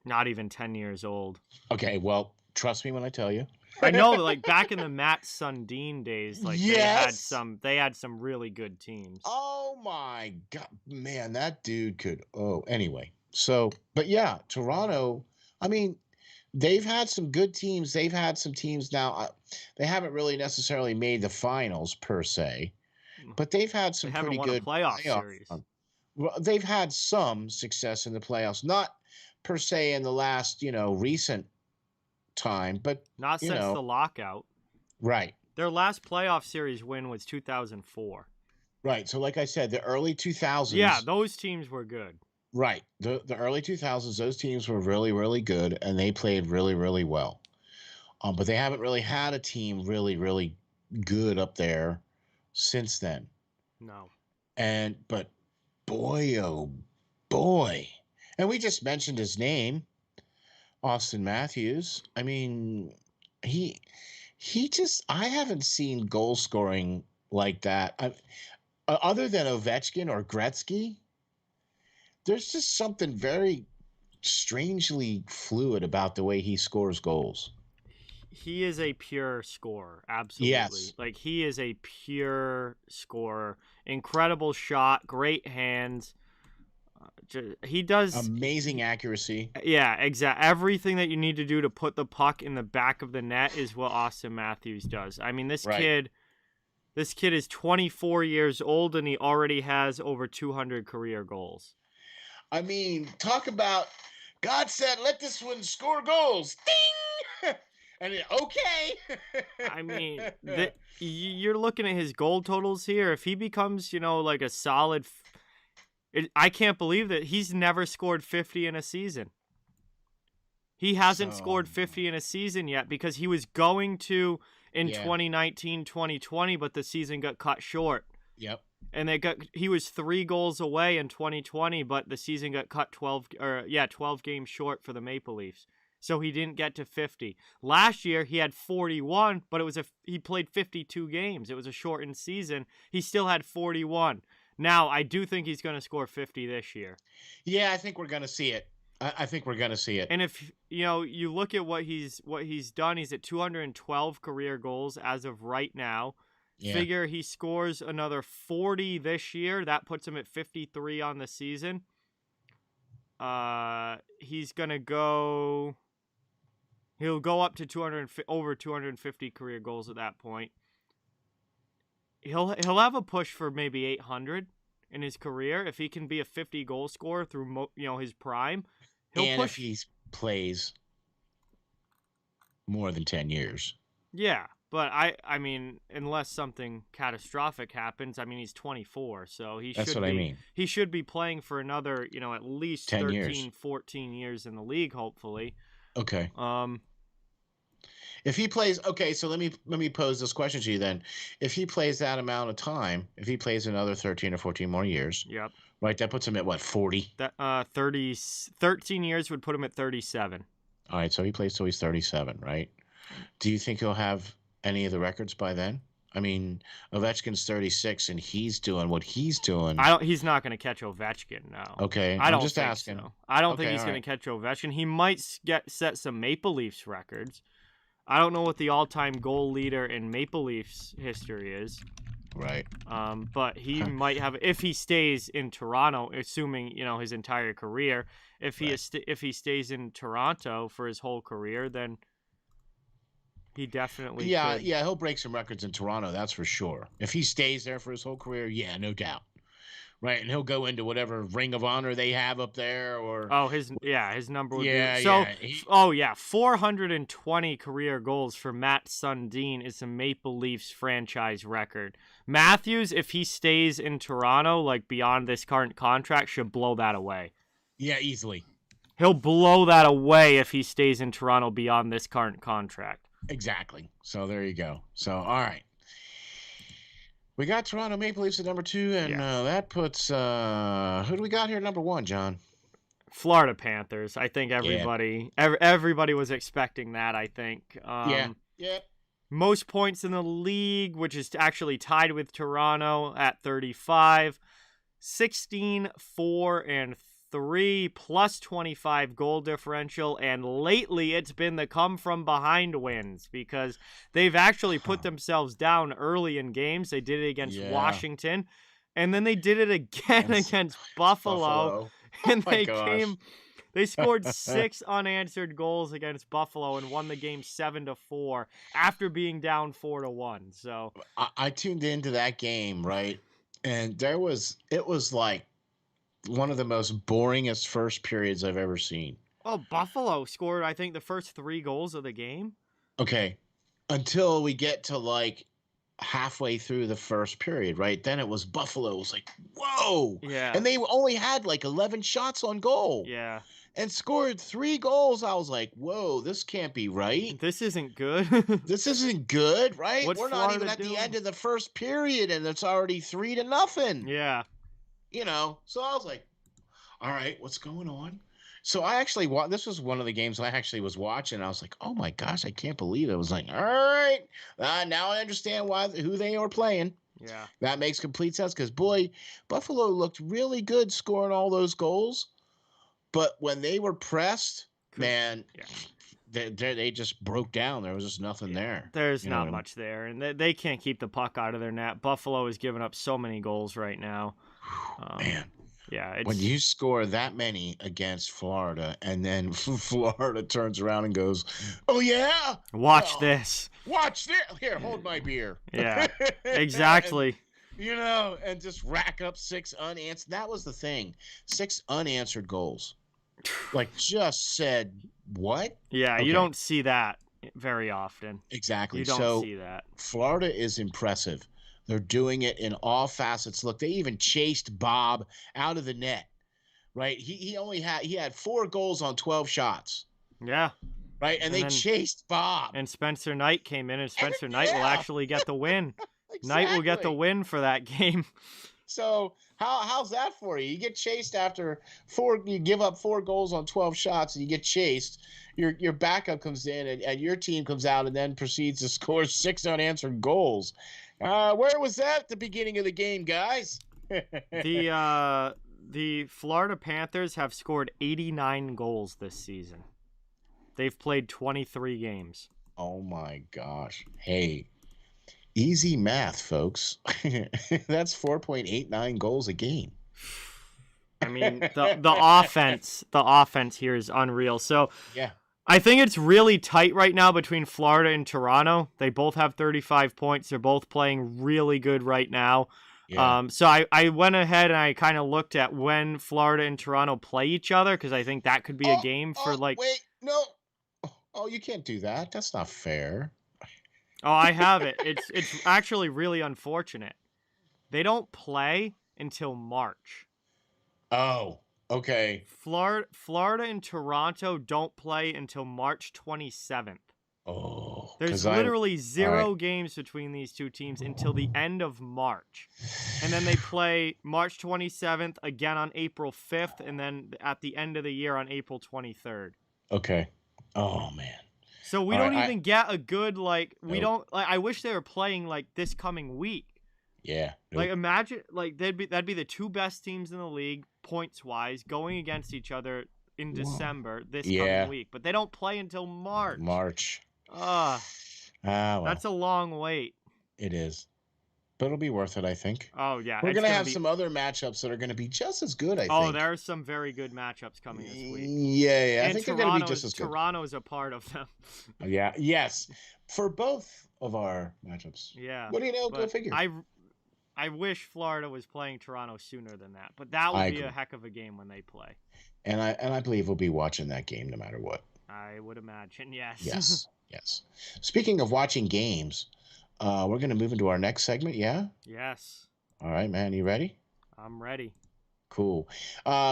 not even 10 years old. Okay, well, trust me when I tell you. I know, like back in the Matt Sundin days, like yes. they had some really good teams. Oh my God, man, that dude could. Oh, anyway. So, but yeah, Toronto. I mean, they've had some good teams. They've had some teams now. They haven't really necessarily made the finals per se, but they've had some pretty good playoff series. Well, they've had some success in the playoffs, not per se in the last recent time, but not since the lockout. Right. Their last playoff series win was 2004. Right. So like I said, the early 2000s. Yeah, those teams were good. Right. The early 2000s, those teams were really, really good, and they played really, really well. But they haven't really had a team really, really good up there since then. No. But boy, oh boy. And we just mentioned his name. Austin Matthews. I mean, he just, I haven't seen goal scoring like that. Other than Ovechkin or Gretzky, there's just something very strangely fluid about the way he scores goals. He is a pure scorer. Absolutely. Yes. Like he is a pure scorer. Incredible shot, great hands. He does amazing accuracy. Yeah, exactly. Everything that you need to do to put the puck in the back of the net is what Austin Matthews does. I mean, this kid is 24 years old and he already has over 200 career goals. I mean, talk about God said, "Let this one score goals." Ding! Okay. I mean, you're looking at his goal totals here. If he becomes, like a solid, I can't believe that he's never scored 50 in a season. He hasn't scored 50 in a season yet because he was going to in 2019, 2020, but the season got cut short. Yep. And he was 3 goals away in 2020, but the season got cut 12 games short for the Maple Leafs. So he didn't get to 50. Last year he had 41, but he played 52 games. It was a shortened season. He still had 41. Now, I do think he's going to score 50 this year. Yeah, I think we're going to see it. I think we're going to see it. And if you look at what he's done, he's at 212 career goals as of right now. Yeah. Figure he scores another 40 this year. That puts him at 53 on the season. He's going to go... He'll go up to over 250 career goals at that point. He'll have a push for maybe 800 in his career if he can be a 50 goal scorer through his prime. He'll push. If he plays more than 10 years. Yeah, but I mean, unless something catastrophic happens, I mean, he's 24, so he should be playing for another, at least 13, years. 14 years in the league, hopefully. Okay. If he plays, okay, so let me pose this question to you then. If he plays that amount of time, if he plays another 13 or 14 more years, yep. Right, that puts him at what, 40? That 13 years would put him at 37. All right, so he plays till he's 37, right? Do you think he'll have any of the records by then? I mean, Ovechkin's 36 and he's doing what he's doing. He's not going to catch Ovechkin now. Okay, I'm just asking. So. I don't think he's going to catch Ovechkin. He might set some Maple Leafs records. I don't know what the all-time goal leader in Maple Leafs history is. Right. But he might have, if he stays in Toronto, assuming his entire career. If he stays in Toronto for his whole career, then he definitely could. Yeah, he'll break some records in Toronto. That's for sure. If he stays there for his whole career, yeah, no doubt. Right, and he'll go into whatever Ring of Honor they have up there, or his number would be so. 420 career goals for Matt Sundin is a Maple Leafs franchise record. Matthews, if he stays in Toronto, like beyond this current contract, should blow that away. Yeah, easily. He'll blow that away if he stays in Toronto beyond this current contract. Exactly. So there you go. So all right. We got Toronto Maple Leafs at number 2, and that puts who do we got here at number 1, John? Florida Panthers. I think everybody was expecting that, I think. Yeah. Most points in the league, which is actually tied with Toronto at 35. 16, 4, and 3 plus 25 goal differential, and lately it's been the come from behind wins because they've actually put themselves down early in games. They did it against Washington, and then they did it again against Buffalo. And they scored 6 unanswered goals against Buffalo and won the game 7-4 after being down 4-1. So I tuned into that game, right? And it was like one of the most boringest first periods I've ever seen. Oh, Buffalo scored, I think, the first 3 goals of the game. Okay. Until we get to like halfway through the first period, right? Then it was Buffalo. It was like, whoa. Yeah. And they only had like 11 shots on goal. Yeah. And scored 3 goals. I was like, whoa, this can't be right. This isn't good. This isn't good, right? What's We're not even at the end of the first period, and it's already 3-0. Yeah. So I was like, all right, what's going on? So I actually this was one of the games I actually was watching. I was like, oh my gosh, I can't believe it. I was like, all right, now I understand who they are playing. Yeah. That makes complete sense because, boy, Buffalo looked really good scoring all those goals. But when they were pressed, man, they just broke down. There was just nothing there. There's not much there, and they can't keep the puck out of their net. Buffalo is giving up so many goals right now. Man. Yeah. When you score that many against Florida, and then Florida turns around and goes, oh, yeah? Watch this. Watch this. Here, hold my beer. Yeah, exactly. And just rack up 6 unanswered. That was the thing. 6 unanswered goals. Like, just said, what? Yeah, okay. You don't see that very often. Exactly. You don't So see that. Florida is impressive. They're doing it in all facets. Look, they even chased Bob out of the net, right? He had 4 goals on 12 shots, Yeah. right? And they chased Bob. And Spencer Knight came in, and Spencer Knight will Yeah. actually get the win. Exactly. Knight will get the win for that game. So how's that for you? You get chased after 4. You give up 4 goals on 12 shots, and you get chased. Your backup comes in, and your team comes out and then proceeds to score 6 unanswered goals. Where was that at the beginning of the game, guys? The Florida Panthers have scored 89 goals this season. They've played 23 games. Oh my gosh! Hey, easy math, folks. That's 4.89 goals a game. I mean, the offense here is unreal. So yeah. I think it's really tight right now between Florida and Toronto. They both have 35 points. They're both playing really good right now. Yeah. So I went ahead and I kind of looked at when Florida and Toronto play each other, because I think that could be a game for like. Wait, no. Oh, you can't do that. That's not fair. Oh, I have it. It's actually really unfortunate. They don't play until March. Oh, okay. Florida and Toronto don't play until March 27th. Oh, there's literally 0 games between these two teams until the end of March. And then they play March 27th again on April 5th, and then at the end of the year on April 23rd. Okay. Oh, man. So we don't even get a good, I wish they were playing, this coming week. Yeah. Nope. Imagine, that'd be the 2 best teams in the league, points-wise, going against each other in December this coming week. But they don't play until March. Well. That's a long wait. It is. But it'll be worth it, I think. Oh, yeah. We're going to have some other matchups that are going to be just as good, I think. Oh, there are some very good matchups coming this week. Yeah. I think they're going to be just as good. Toronto's a part of them. Yeah. Yes. For both of our matchups. Yeah. What do you know? Go figure. I wish Florida was playing Toronto sooner than that. But that would be a heck of a game when they play. And I believe we'll be watching that game no matter what. I would imagine, yes. Yes. Speaking of watching games, we're going to move into our next segment, yeah? Yes. All right, man. You ready? I'm ready. Cool.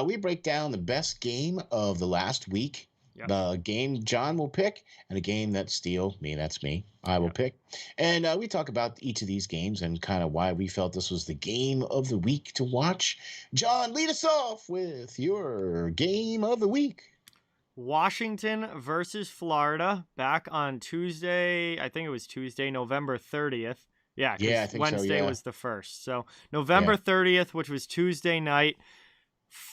We break down the best game of the last week. Yep. The game John will pick, and a game that that's me, I will pick. And we talk about each of these games and kind of why we felt this was the game of the week to watch. John, lead us off with your game of the week. Washington versus Florida back on Tuesday. I think it was Tuesday, November 30th. Yeah, I think Wednesday was the first. So November 30th, which was Tuesday night,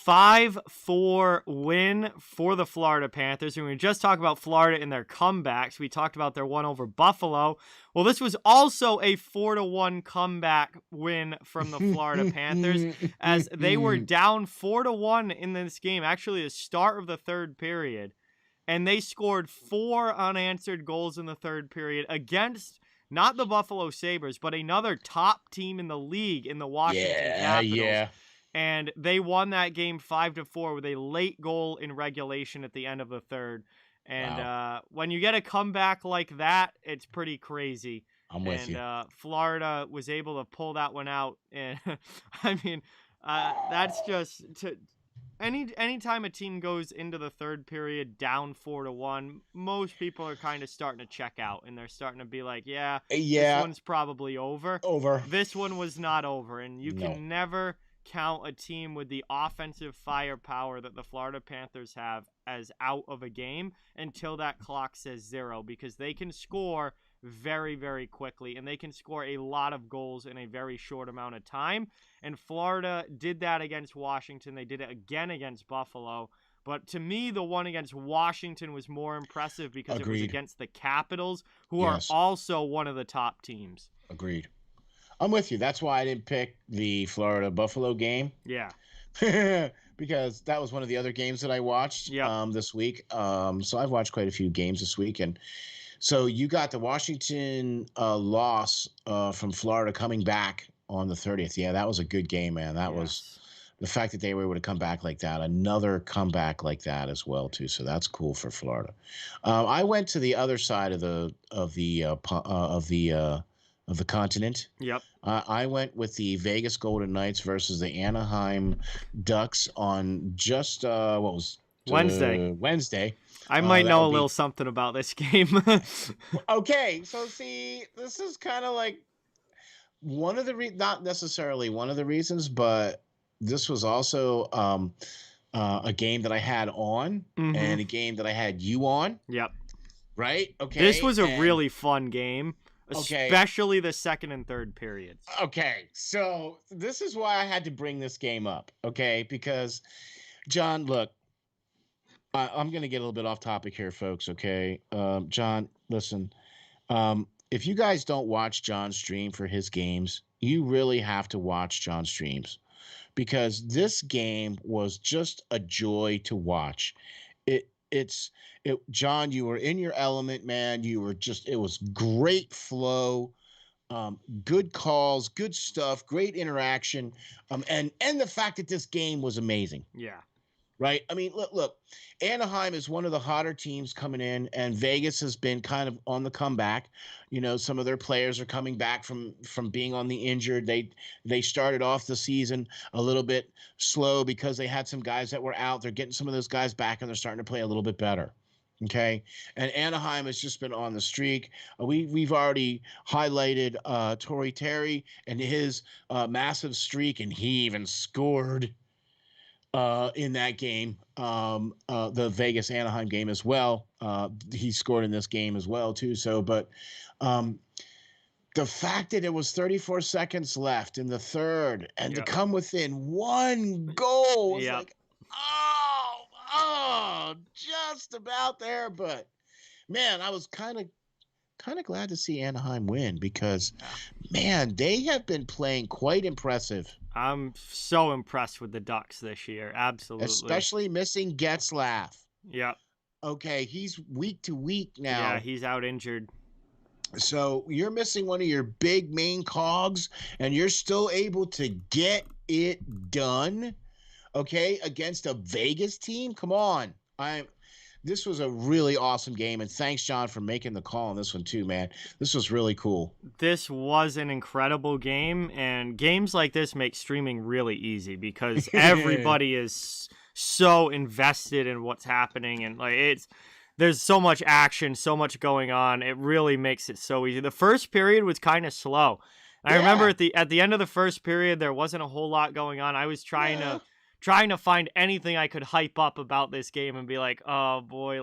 5-4 win for the Florida Panthers. And we just talked about Florida in their comebacks. We talked about their one over Buffalo. Well, this was also a 4-1 comeback win from the Florida Panthers, as they were down 4-1 in this game, actually the start of the third period. And they scored 4 unanswered goals in the third period against not the Buffalo Sabres, but another top team in the league in the Washington Capitals. Yeah. And they won that game 5-4 with a late goal in regulation at the end of the third. And when you get a comeback like that, it's pretty crazy. I'm with you. And Florida was able to pull that one out. And I mean, that's just anytime a team goes into the third period down 4-1, most people are kind of starting to check out, and they're starting to be like, this one's probably over. This one was not over, and you can never count a team with the offensive firepower that the Florida Panthers have as out of a game until that clock says 0, because they can score very, very quickly, and they can score a lot of goals in a very short amount of time. And Florida did that against Washington. They did it again against Buffalo. But to me, the one against Washington was more impressive because it was against the Capitals, who are also one of the top teams. Agreed. I'm with you. That's why I didn't pick the Florida-Buffalo game. Yeah. Because that was one of the other games that I watched this week. So I've watched quite a few games this week. And so you got the Washington loss from Florida coming back on the 30th. Yeah, that was a good game, man. That was the fact that they were able to come back like that, another comeback like that as well too. So that's cool for Florida. I went to the other side of the continent. Yep. I went with the Vegas Golden Knights versus the Anaheim Ducks on just Wednesday. I might That know would a be little something about this game. okay. So see, this is kind of like one of the not necessarily one of the reasons, but this was also a game that I had on and a game that I had you on. Yep. Right. Okay. This was a really fun game, okay. especially the second and third periods. Okay. So this is why I had to bring this game up. Okay. Because, John, look, I'm going to get a little bit off topic here, folks. Okay. John, listen, if you guys don't watch John's stream for his games, you really have to watch John's streams because this game was just a joy to watch. John, you were in your element, man. You were just, it was great flow, good calls, good stuff, great interaction. And the fact that this game was amazing. Yeah. Right. I mean, look, Anaheim is one of the hotter teams coming in, and Vegas has been kind of on the comeback. You know, some of their players are coming back from being on the injured. They started off the season a little bit slow because they had some guys that were out. They're getting some of those guys back, and they're starting to play a little bit better. Okay. And Anaheim has just been on the streak. We've already highlighted Torrey Terry and his massive streak, and he even scored in that game, the Vegas Anaheim game as well. He scored in this game as well too. So, but the fact that it was 34 seconds left in the third and to come within one goal was like, oh, just about there. But man, I was kind of glad to see Anaheim win because, man, they have been playing quite impressive. I'm so impressed with the Ducks this year. Absolutely. Especially missing Getzlaf. Yep. Okay, he's week to week now. Yeah, he's out injured. So you're missing one of your big main cogs, and you're still able to get it done, okay, against a Vegas team? Come on. This was a really awesome game, and thanks, John, for making the call on this one too, man. This was really cool. This was an incredible game, and games like this make streaming really easy because everybody is so invested in what's happening, and there's so much action, so much going on. It really makes it so easy. The first period was kind of slow. I remember at the end of the first period, there wasn't a whole lot going on. I was trying to find anything I could hype up about this game and be like, oh boy,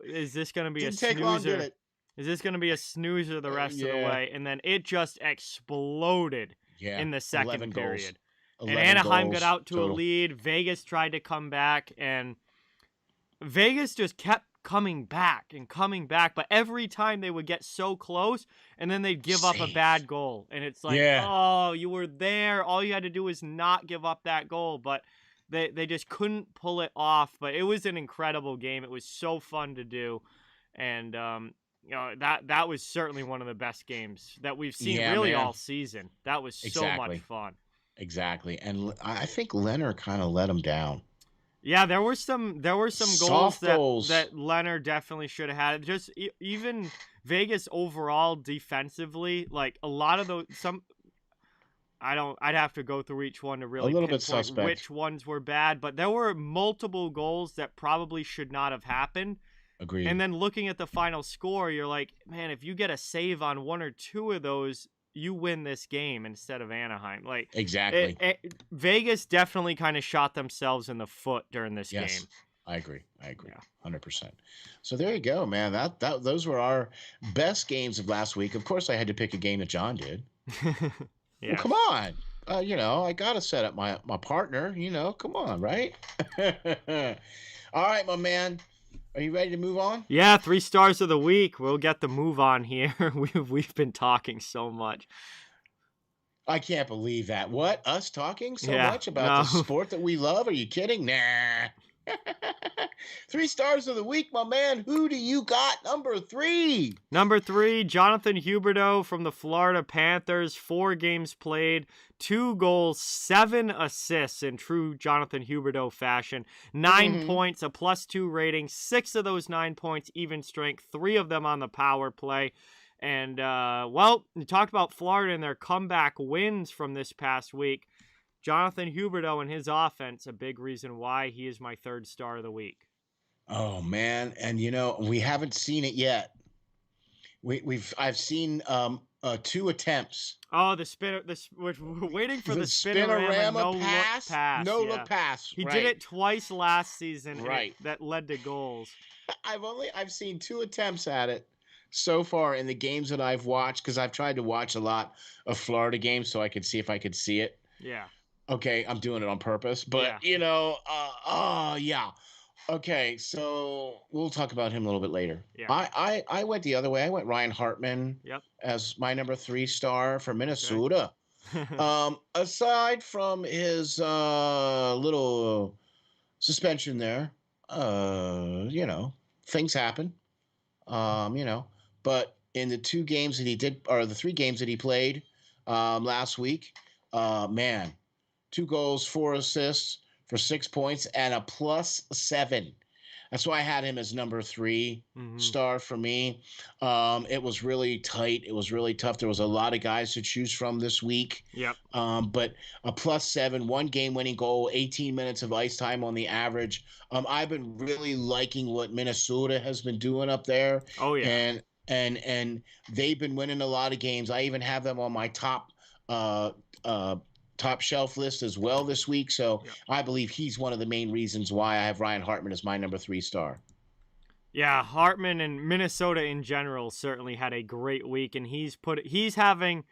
is this going to be a snoozer? Is this going to be a snoozer the rest of the way? And then it just exploded in the second period. And Anaheim got out to a lead. Vegas tried to come back, and Vegas just kept coming back, but every time they would get so close, and then they'd give up a bad goal, and it's like, oh, you were there, all you had to do was not give up that goal, but they just couldn't pull it off. But it was an incredible game. It was so fun to do, and that was certainly one of the best games that we've seen all season. That was so much fun. Exactly, and I think Leonard kind of let him down. Yeah, there were some goals that Leonard definitely should have had. Just even Vegas overall defensively, like a lot of those I'd have to go through each one to really pinpoint which ones were bad, but there were multiple goals that probably should not have happened. Agreed. And then looking at the final score, you're like, man, if you get a save on one or two of those, you win this game instead of Anaheim. Exactly. Vegas definitely kind of shot themselves in the foot during this game. I agree. 100%. So there you go, man. Those were our best games of last week. Of course, I had to pick a game that John did. Well, come on. I got to set up my partner, come on, right? All right, my man. Are you ready to move on? Yeah, 3 stars of the week. We'll get the move on here. We've been talking so much. I can't believe that. What? Us talking so much about the sport that we love? Are you kidding? Nah. 3 stars of the week, my man. Who do you got? Number 3. Number 3, Jonathan Huberto from the Florida Panthers. 4 games played, 2 goals, 7 assists in true Jonathan Huberto fashion. 9 points, a +2 rating. 6 of those 9 points even strength. 3 of them on the power play. And, well, you talked about Florida and their comeback wins from this past week. Jonathan Huberto and his offense, a big reason why he is my 3rd star of the week. Oh man, and we haven't seen it yet. I've seen 2 attempts. Oh, we're waiting for the spinorama no pass, look pass. no look pass. He right. did it twice last season, right? That led to goals. I've seen 2 attempts at it so far in the games that I've watched, because I've tried to watch a lot of Florida games so I could see if I could see it. Yeah. Okay, I'm doing it on purpose, but yeah. Okay, so we'll talk about him a little bit later. Yeah. I went the other way. I went Ryan Hartman as my number 3 star for Minnesota. Okay. Aside from his little suspension there, things happen. But in the 2 games that he did, or the 3 games that he played last week, man, 2 goals, 4 assists for 6 points and a +7. That's why I had him as number 3 star for me. It was really tight. It was really tough. There was a lot of guys to choose from this week. Yep. But a +7, 1 game-winning goal, 18 minutes of ice time on the average. I've been really liking what Minnesota has been doing up there. Oh yeah. And they've been winning a lot of games. I even have them on my top shelf list as well this week. So I believe he's one of the main reasons why I have Ryan Hartman as my number 3 star. Yeah, Hartman and Minnesota in general certainly had a great week, and he's having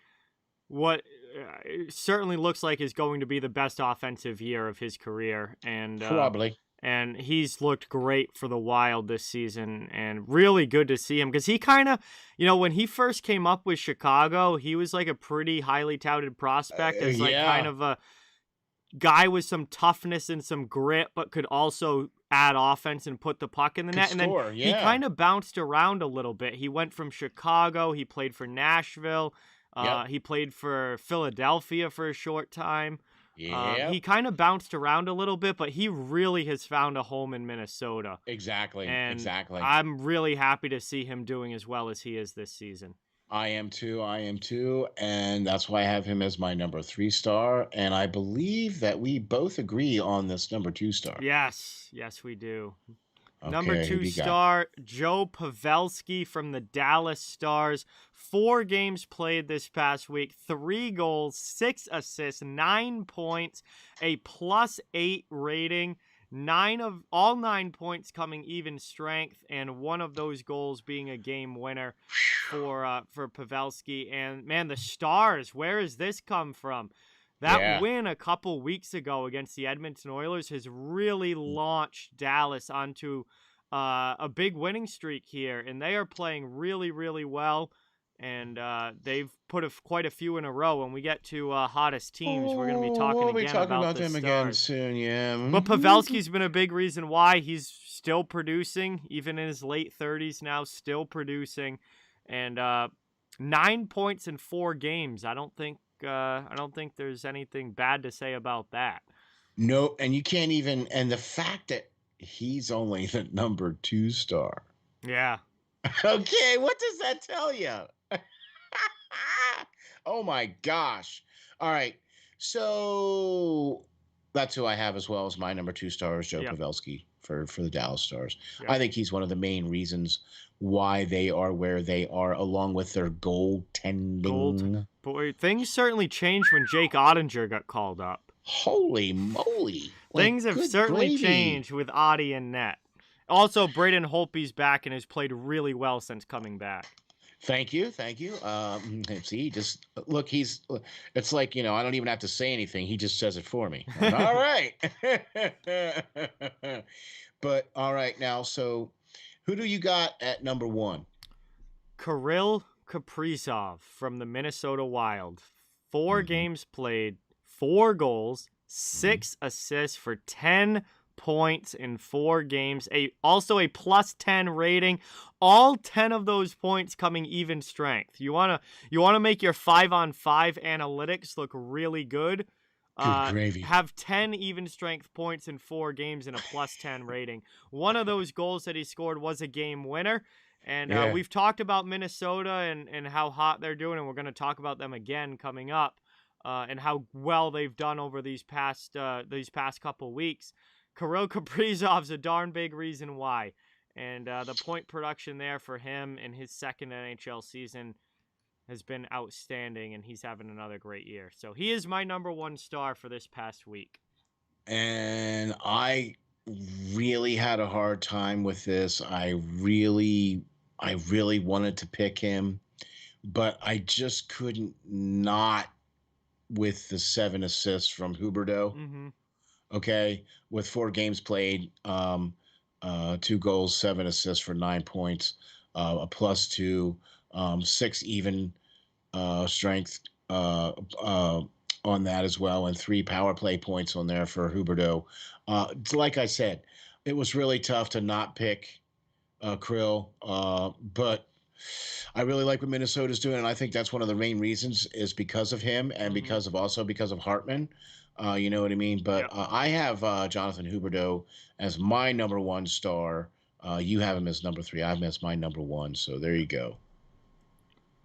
what certainly looks like is going to be the best offensive year of his career. And probably. And he's looked great for the Wild this season, and really good to see him, because he kind of, when he first came up with Chicago, he was like a pretty highly touted prospect as kind of a guy with some toughness and some grit, but could also add offense and put the puck in the net. And then he kind of bounced around a little bit. He went from Chicago, he played for Nashville, he played for Philadelphia for a short time. Yeah, he kind of bounced around a little bit, but he really has found a home in Minnesota. Exactly. I'm really happy to see him doing as well as he is this season. I am too, and that's why I have him as my number 3 star, and I believe that we both agree on this number 2 star. Yes, we do. Okay, number 2 star, Joe Pavelski from the Dallas Stars. 4 games played this past week, 3 goals, 6 assists, 9 points, a +8 rating. 9 points coming even strength, and one of those goals being a game winner for Pavelski. And man, the Stars, where has this come from? That win a couple weeks ago against the Edmonton Oilers has really launched Dallas onto a big winning streak here, and they are playing really, really well. And they've put quite a few in a row. When we get to hottest teams, we're going to be talking about them again soon, yeah. But Pavelski's been a big reason why he's still producing, even in his late 30s now, still producing. And 9 points in 4 games. I don't think there's anything bad to say about that. No, and you can't even. And the fact that he's only the number 2 star. Yeah. Okay, what does that tell you? Oh my gosh. All right. So that's who I have as well as my number 2 star is Joe Pavelski for the Dallas Stars. Yep. I think he's one of the main reasons why they are where they are, along with their goaltending. Boy, things certainly changed when Jake Ottinger got called up. Holy moly. Things have certainly changed with Otti and net. Also, Braden Holtby's back and has played really well since coming back. Thank you. See, just look, it's like, I don't even have to say anything. He just says it for me. All right. But all right now, so who do you got at number 1? Carrill Caprisov from the Minnesota Wild. 4 games played, 4 goals, 6 assists for 10 points in 4 games. Also a plus 10 rating. All 10 of those points coming even strength. You wanna make your 5-on-5 analytics look really good. Good gravy. Have 10 even strength points in 4 games and a plus 10 rating. One of those goals that he scored was a game winner. And Yeah. we've talked about Minnesota and how hot they're doing, and we're going to talk about them again coming up, and how well they've done over these past couple weeks. Kirill Kaprizov's a darn big reason why. And the point production there for him in his second NHL season has been outstanding, and he's having another great year. So he is my number 1 star for this past week. And I really had a hard time with this. I really wanted to pick him, but I just couldn't not with the 7 assists from Huberto. Mm-hmm. Okay, with 4 games played, 2 goals, 7 assists for 9 points, a +2, 6 even strength on that as well, and 3 power play points on there for Huberto. Like I said, it was really tough to not pick Krill, but I really like what Minnesota's doing, and I think that's one of the main reasons is because of him and because of Hartman. You know what I mean? But I have Jonathan Huberto as my number 1 star. You have him as number 3. I have him as my number 1. So there you go.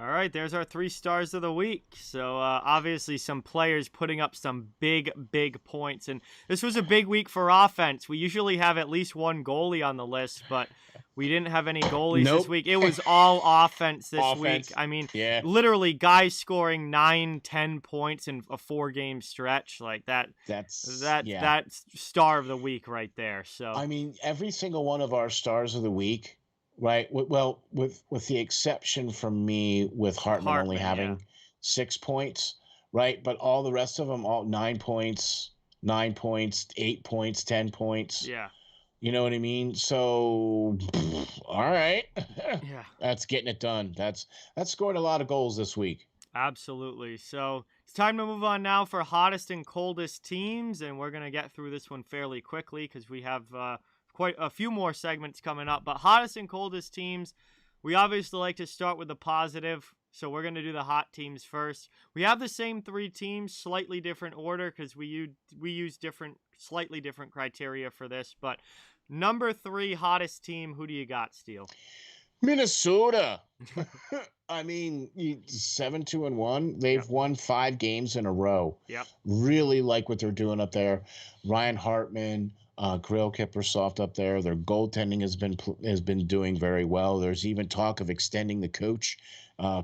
All right, there's our 3 stars of the week. So obviously some players putting up some big points. And this was a big week for offense. We usually have at least 1 goalie on the list, but we didn't have any goalies this week. It was all offense this week. I mean, literally guys scoring 9-10 points in a 4-game stretch like that. That's star of the week right there. So I mean, every single one of our stars of the week, right? Well, with the exception from me, with Hartman only having 6 points, right? But all the rest of them, all 9 points, 8 points, 10 points. Yeah. You know what I mean? So, all right. Yeah. That's getting it done. That's scored a lot of goals this week. Absolutely. So it's time to move on now for hottest and coldest teams, and we're going to get through this one fairly quickly because we have quite a few more segments coming up. But hottest and coldest teams, we obviously like to start with the positive, so we're going to do the hot teams first. We have the same 3 teams, slightly different order because we use slightly different criteria for this. But number 3 hottest team, who do you got, Steele? Minnesota. I mean, 7-2-1. They've won 5 games in a row. Yep. Really like what they're doing up there. Ryan Hartman, Kirill Kaprizov up there. Their goaltending has been doing very well. There's even talk of extending the coach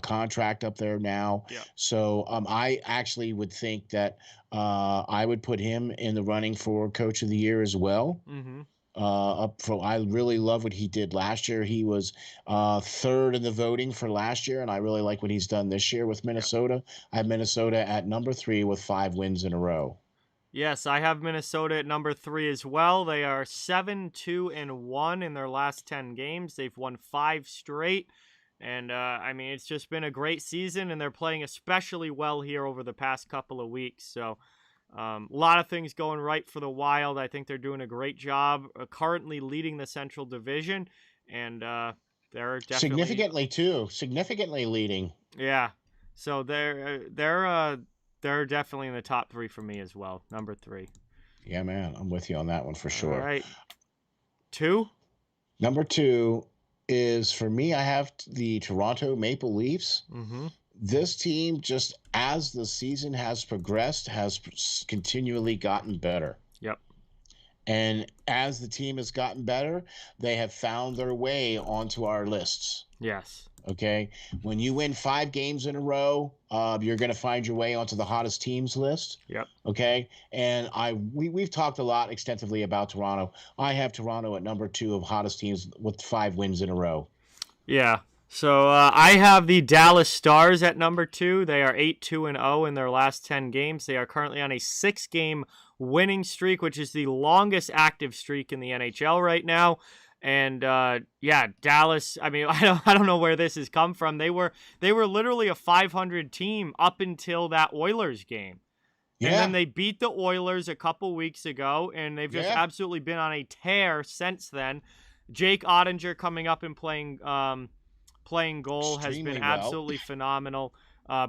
contract up there now. Yep. So I actually would think that I would put him in the running for Coach of the Year as well. Mm-hmm. I really love what he did last year. He was 3rd in the voting for last year, and I really like what he's done this year with Minnesota. I have Minnesota at number 3 with 5 wins in a row. Yes, I have Minnesota at number 3 as well. They are 7-2-1 in their last 10 games. They've won 5 straight. And, I mean, it's just been a great season, and they're playing especially well here over the past couple of weeks. So, a lot of things going right for the Wild. I think they're doing a great job, currently leading the Central Division, and they're definitely significantly leading. Yeah, so they're definitely in the top 3 for me as well. Number 3. Yeah, man, I'm with you on that one for sure. All right, 2. Number 2 is for me. I have the Toronto Maple Leafs. Mm-hmm. This team, just as the season has progressed, has continually gotten better. Yep. And as the team has gotten better, they have found their way onto our lists. Yes. Okay. When you win 5 games in a row, you're going to find your way onto the hottest teams list. Yep. Okay. And we've talked a lot extensively about Toronto. I have Toronto at number 2 of hottest teams with 5 wins in a row. Yeah. So I have the Dallas Stars at number 2. They are 8-2-0 in their last 10 games. They are currently on a 6-game winning streak, which is the longest active streak in the NHL right now. And Dallas, I mean, I don't know where this has come from. They were literally a 500 team up until that Oilers game. And then Yeah. they beat the Oilers a couple weeks ago, and they've just Yeah. absolutely been on a tear since then. Jake Ottinger coming up and playing goal has been Extremely well. absolutely phenomenal.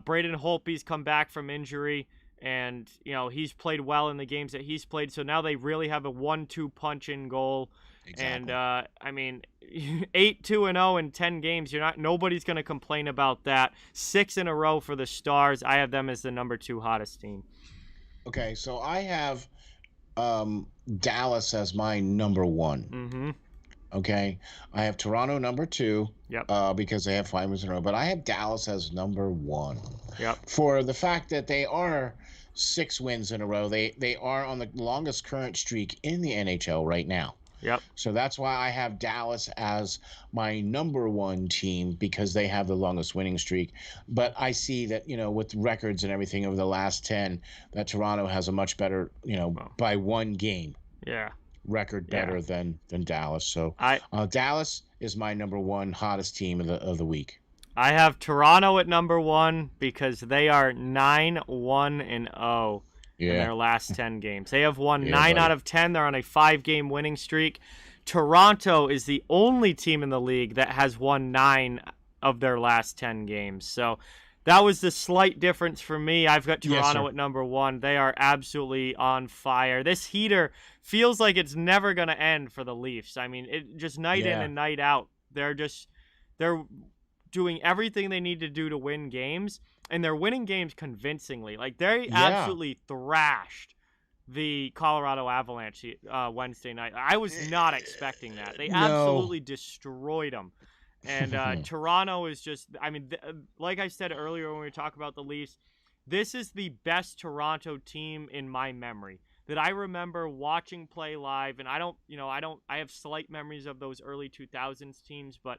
Braden Holtby's come back from injury, and he's played well in the games that he's played. So now they really have a 1-2 punch in goal. Exactly. And I mean, 8-2-0 in 10 games. Nobody's gonna complain about that. 6 in a row for the Stars. I have them as the number 2 hottest team. Okay, so I have Dallas as my number 1. Mm-hmm. Okay, I have Toronto number 2. Yep. Because they have 5 wins in a row, but I have Dallas as number 1. Yep. For the fact that they are 6 wins in a row. They are on the longest current streak in the NHL right now. Yep. So that's why I have Dallas as my number 1 team, because they have the longest winning streak. But I see that, with records and everything over the last 10, that Toronto has a much better, by 1 game Yeah. record better than Dallas. So Dallas is my number 1 hottest team of the week. I have Toronto at number 1 because they are 9-1-0 in their last 10 games. They have won 9 out of 10. They're on a 5-game winning streak. Toronto is the only team in the league that has won 9 of their last 10 games. So that was the slight difference for me. I've got Toronto at number 1. They are absolutely on fire. This heater feels like it's never going to end for the Leafs. I mean, it just night in and night out. They're doing everything they need to do to win games, and they're winning games convincingly. Like, they absolutely thrashed the Colorado Avalanche Wednesday night. I was not expecting that. They absolutely destroyed them. And Toronto is just, I mean, like I said earlier when we were talking about the Leafs, this is the best Toronto team in my memory that I remember watching play live. And I have slight memories of those early 2000s teams, but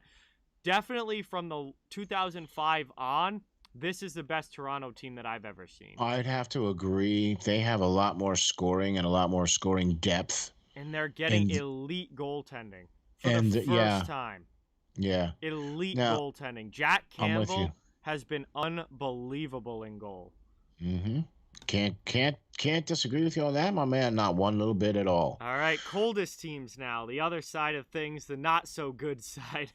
definitely from the 2005 on, this is the best Toronto team that I've ever seen. I'd have to agree. They have a lot more scoring and a lot more scoring depth. And they're getting elite goaltending for the first time. Yeah. Elite goaltending. Jack Campbell has been unbelievable in goal. Mm-hmm. Can't disagree with you on that, my man. Not one little bit at all. All right, coldest teams now. The other side of things, the not so good side.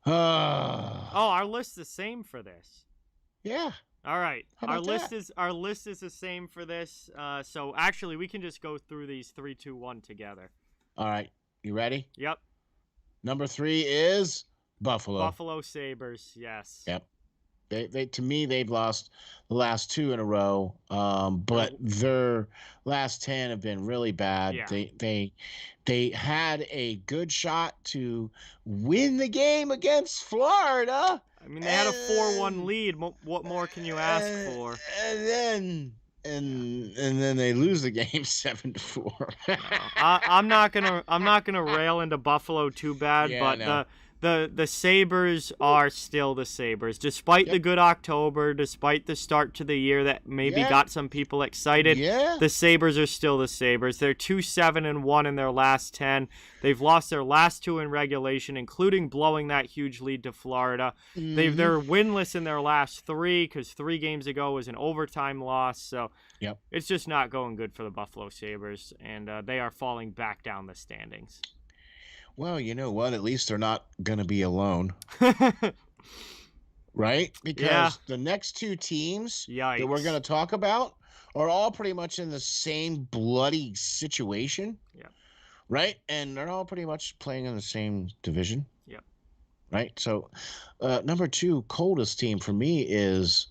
Our list is the same for this. Yeah. All right. Our list is the same for this. So actually, we can just go through these 3, 2, 1 together. All right. You ready? Yep. Number 3 is Buffalo. Buffalo Sabres. Yes. Yep. They to me, they've lost the last 2 in a row. But their last 10 have been really bad. Yeah. They had a good shot to win the game against Florida. I mean, they had a 4-1 lead. What more can you ask for? And then they lose the game 7-4. I'm not gonna rail into Buffalo too bad, but the Sabres are still the Sabres. Despite the good October, despite the start to the year that maybe got some people excited, the Sabres are still the Sabres. They're 2-7-1 in their last 10. They've lost their last 2 in regulation, including blowing that huge lead to Florida. Mm-hmm. They're winless in their last 3 because 3 games ago was an overtime loss. So it's just not going good for the Buffalo Sabres, and they are falling back down the standings. Well, you know what? At least they're not going to be alone. Right? Because the next 2 teams that we're going to talk about are all pretty much in the same bloody situation. Yeah. Right? And they're all pretty much playing in the same division. Yep. Right? So, number 2 coldest team for me is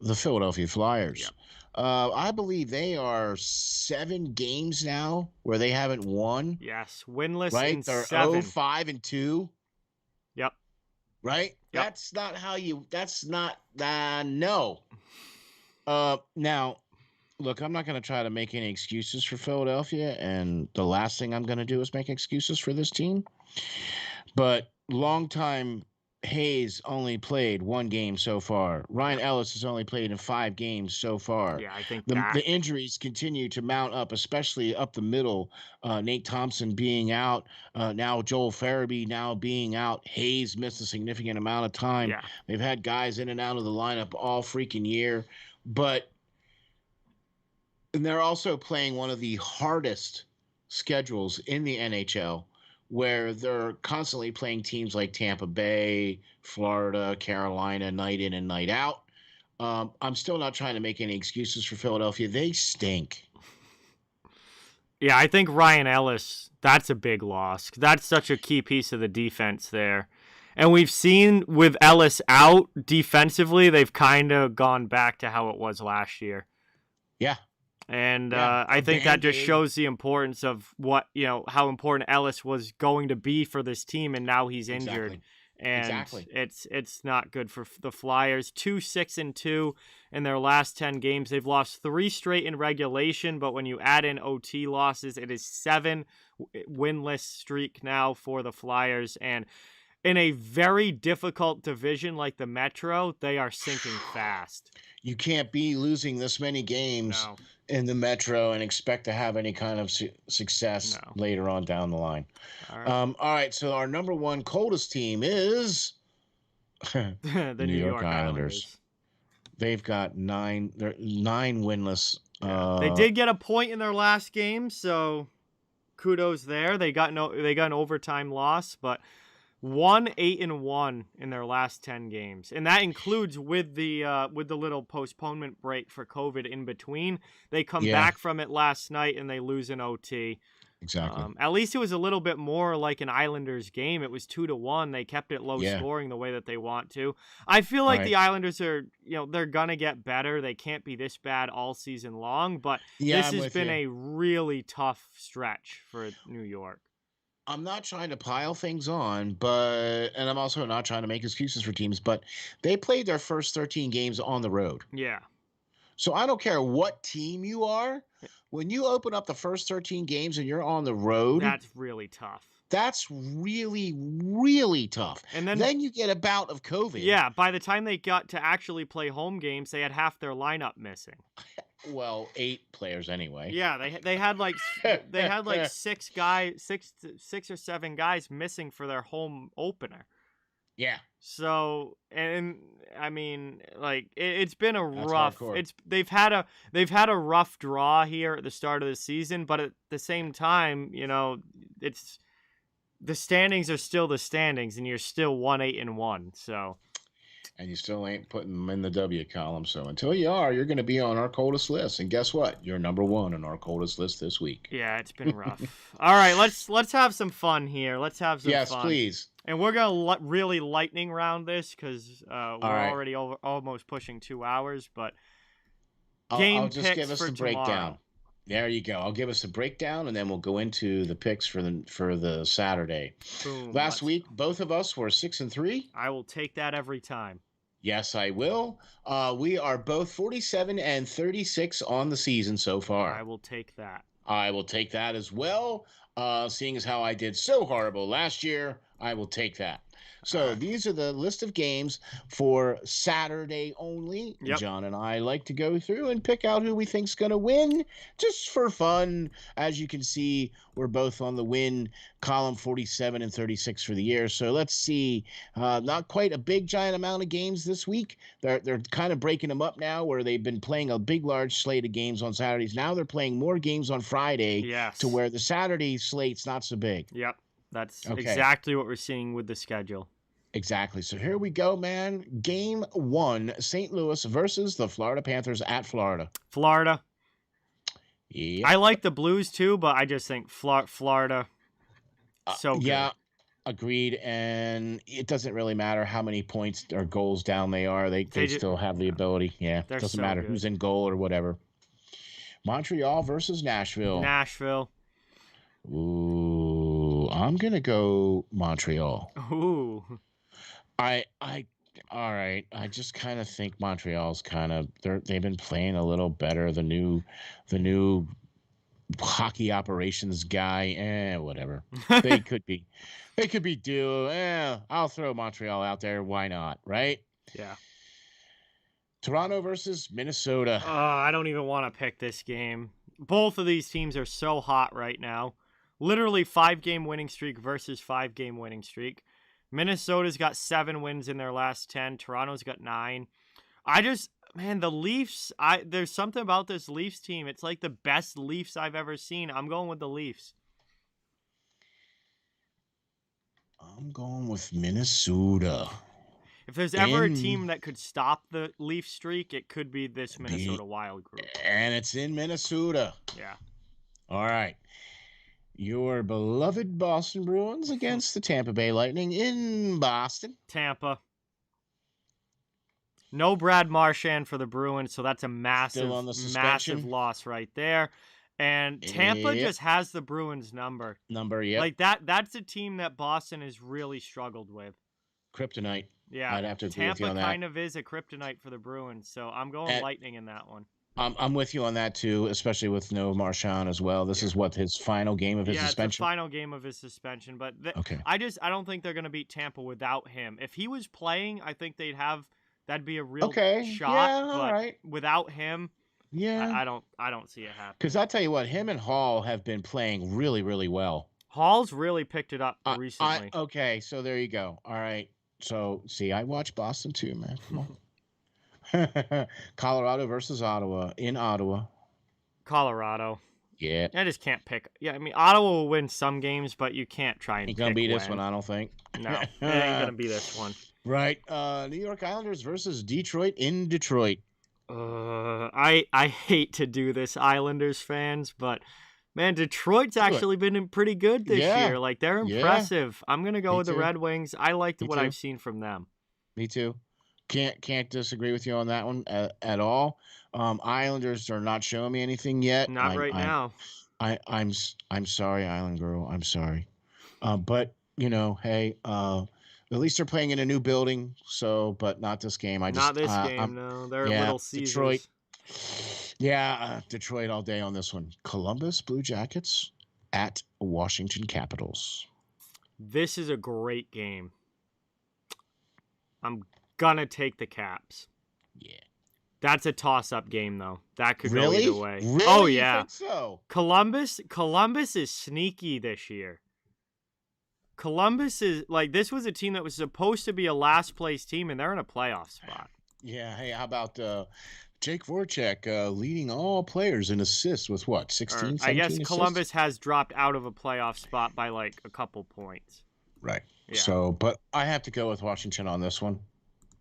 the Philadelphia Flyers. Yep. I believe they are 7 games now where they haven't won. Yes, winless. Right, in they're 7. 0-5-2. Yep. Right. Yep. That's not how you. That's not. No. Now, look, I'm not going to try to make any excuses for Philadelphia, and the last thing I'm going to do is make excuses for this team. But longtime Hayes only played 1 game so far. Ryan Ellis has only played in 5 games so far. Yeah, I think the injuries continue to mount up, especially up the middle. Nate Thompson being out. Now Joel Farabee now being out. Hayes missed a significant amount of time. Yeah. They've had guys in and out of the lineup all freaking year. But And they're also playing one of the hardest schedules in the NHL, where they're constantly playing teams like Tampa Bay, Florida, Carolina, night in and night out. I'm still not trying to make any excuses for Philadelphia. They stink. Yeah, I think Ryan Ellis, that's a big loss. That's such a key piece of the defense there. And we've seen with Ellis out defensively, they've kind of gone back to how it was last year. Yeah. And Yeah. I think that just Band-Aid. shows the importance of how important Ellis was going to be for this team, and now he's injured. Exactly. And Exactly. it's not good for the Flyers. 2-6-2 in their last 10 games. They've lost 3 straight in regulation, but when you add in OT losses, it is 7 winless streak now for the Flyers. And in a very difficult division like the Metro, they are sinking fast. You can't be losing this many games No. in the Metro and expect to have any kind of success No. later on down the line. All right. All right. So our number one coldest team is The New York Islanders. They've got 9 winless. Yeah. They did get a point in their last game, so kudos there. They got an overtime loss, but 1-8-1 in their last 10 games, and that includes with the little postponement break for COVID in between. They come back from it last night and they lose an OT. Exactly. At least it was a little bit more like an Islanders game. It was 2-1. They kept it low scoring the way that they want to. I feel like the Islanders are, they're gonna get better. They can't be this bad all season long, but this has been a really tough stretch for New York. I'm not trying to pile things on, and I'm also not trying to make excuses for teams, but they played their first 13 games on the road. Yeah. So I don't care what team you are. When you open up the first 13 games and you're on the road, that's really tough. That's really, really tough. And then you get a bout of COVID. Yeah, by the time they got to actually play home games, they had half their lineup missing. Well, 8 players anyway. Yeah, they had like 6 or 7 guys missing for their home opener. Yeah. So, and I mean, like it's been a That's rough. hardcore. They've had a rough draw here at the start of the season, but at the same time, it's the standings are still the standings, and you're still 1-8-1. So. And you still ain't putting them in the W column. So until you are, you're going to be on our coldest list. And guess what? You're number 1 on our coldest list this week. Yeah, it's been rough. All right, let's have some fun here. Let's have some fun. Yes, please. And we're gonna really lightning round this because we're right. already almost pushing 2 hours. But I'll just picks give us for the breakdown. tomorrow. There you go. I'll give us the breakdown, and then we'll go into the picks for the Saturday. Boom, Last week, both of us were 6-3. I will take that every time. Yes, I will. We are both 47-36 on the season so far. I will take that. I will take that as well. Seeing as how I did so horrible last year, I will take that. So these are the list of games for Saturday only. Yep. John and I like to go through and pick out who we think's going to win just for fun. As you can see, we're both on the win column, 47-36 for the year. So let's see. Not quite a big giant amount of games this week. They're kind of breaking them up now where they've been playing a big, large slate of games on Saturdays. Now they're playing more games on Friday to where the Saturday slate's not so big. Yep. That's exactly what we're seeing with the schedule. Exactly. So here we go, man. Game 1, St. Louis versus the Florida Panthers at Florida. Florida. Yeah. I like the Blues too, but I just think Florida. So good. Yeah, agreed. And it doesn't really matter how many points or goals down they are. They still have the ability. Yeah. It doesn't matter who's in goal or whatever. Montreal versus Nashville. Nashville. Ooh, I'm going to go Montreal. Ooh. All right. I just kind of think Montreal's they've been playing a little better. The new hockey operations guy, whatever. They could be due. I'll throw Montreal out there. Why not? Right? Yeah. Toronto versus Minnesota. I don't even want to pick this game. Both of these teams are so hot right now. Literally 5-game winning streak versus 5-game winning streak. Minnesota's got 7 wins in their last 10. Toronto's got 9. Man, the Leafs, there's something about this Leafs team. It's like the best Leafs I've ever seen. I'm going with the Leafs. I'm going with Minnesota. If there's ever a team that could stop the Leaf streak, it could be this Minnesota Wild group. And it's in Minnesota. Yeah. All right. Your beloved Boston Bruins against the Tampa Bay Lightning in Boston. Tampa. No Brad Marchand for the Bruins, so that's a massive loss right there. And Tampa just has the Bruins number. Yeah. Like that's a team that Boston has really struggled with. Kryptonite. Yeah. I'd have to agree with you on that. Tampa kind of is a kryptonite for the Bruins, so I'm going Lightning in that one. I'm with you on that too, especially with no Marchand as well. This is what his final game of his suspension. Yeah, it's the final game of his suspension. But I don't think they're going to beat Tampa without him. If he was playing, I think that'd be a real shot. Yeah, all right. Without him, I don't see it happening. Because I tell you what, him and Hall have been playing really, really well. Hall's really picked it up recently. Okay, so there you go. All right. So see, I watch Boston too, man. Come on. Colorado versus Ottawa in Ottawa. Colorado. Yeah. I just can't pick. Yeah, I mean, Ottawa will win some games, but you can't try and pick. Ain't going to be this one, I don't think. No, it ain't going to be this one. Right. New York Islanders versus Detroit in Detroit. I hate to do this, Islanders fans, but man, Detroit's actually been pretty good this year. Like, they're impressive. I'm going to go with the Red Wings. I liked what I've seen from them. Me too. Can't disagree with you on that one at all. Islanders are not showing me anything yet. Not right now. I'm sorry, Island Girl. I'm sorry. But hey, at least they're playing in a new building. So, but not this game. Not this game. No, they're Little Caesars. Detroit. Yeah, Detroit all day on this one. Columbus Blue Jackets at Washington Capitals. This is a great game. I'm gonna take the Caps. Yeah. That's a toss-up game, though. That could go either way. Really? Oh, yeah. You think so? Columbus is sneaky this year. Columbus is, like, this was a team that was supposed to be a last-place team, and they're in a playoff spot. Yeah, hey, how about Jake Voracek leading all players in assists with, 16, 17 I guess assists? Columbus has dropped out of a playoff spot by, like, a couple points. Right. Yeah. So, but I have to go with Washington on this one.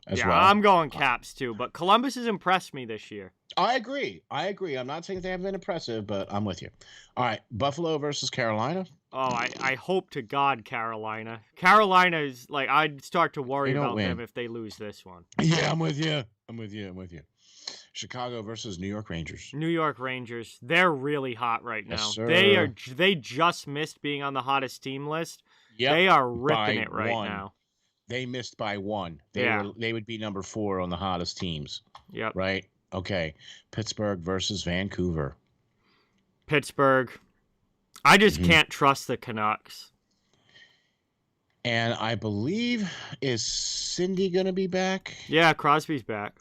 As well. I'm going Caps too, but Columbus has impressed me this year. I agree. I'm not saying they haven't been impressive, but I'm with you. All right, Buffalo versus Carolina. Oh, I hope to God Carolina. Carolina is like, I'd start to worry about them if they lose this one. Yeah, I'm with you. Chicago versus New York Rangers. New York Rangers. They're really hot right now. Yes, sir. They just missed being on the hottest team list. Yep. They are ripping it right now. They missed by one. They would be number 4 on the hottest teams. Yep. Right? Okay. Pittsburgh versus Vancouver. Pittsburgh. I just can't trust the Canucks. And I believe, is Cindy going to be back? Yeah, Crosby's back.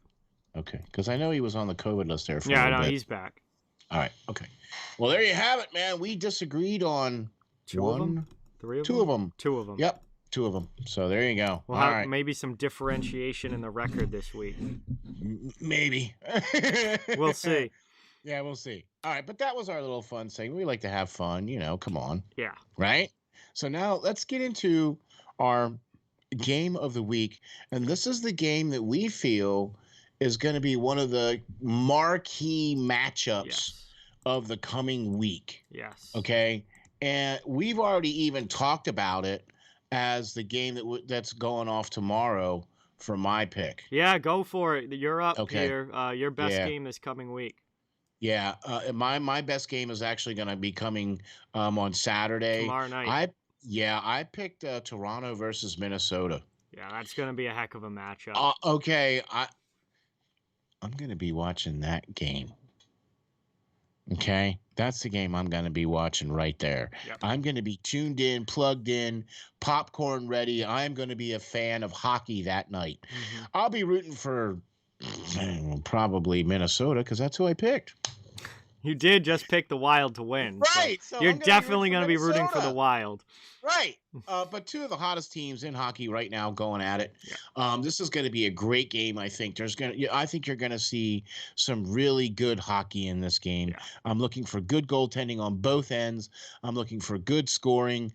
Okay. Because I know he was on the COVID list there for a little bit. Yeah, he's back. All right. Okay. Well, there you have it, man. We disagreed on 2 of them? 3 of them? 2 of them. 2 of them. Yep. 2 of them. So there you go. We'll have maybe some differentiation in the record this week. Maybe. We'll see. Yeah, we'll see. All right, but that was our little fun segment. We like to have fun, come on. Yeah. Right? So now let's get into our game of the week. And this is the game that we feel is going to be one of the marquee matchups of the coming week. Yes. Okay? And we've already even talked about it as the game that's going off tomorrow for my pick. Yeah, go for it. You're up here. Your best game this coming week. Yeah, my best game is actually going to be coming on Saturday. Tomorrow night. I picked Toronto versus Minnesota. Yeah, that's going to be a heck of a matchup. Okay, I'm going to be watching that game. Okay, that's the game I'm going to be watching right there. Yep. I'm going to be tuned in, plugged in, popcorn ready. I'm going to be a fan of hockey that night. Mm-hmm. I'll be rooting for probably Minnesota because that's who I picked. You did just pick the Wild to win. Right. So you're definitely going to be rooting for the Wild. Right. But two of the hottest teams in hockey right now going at it. Yeah. This is going to be a great game. I think I think you're going to see some really good hockey in this game. Yeah. I'm looking for good goaltending on both ends. I'm looking for good scoring,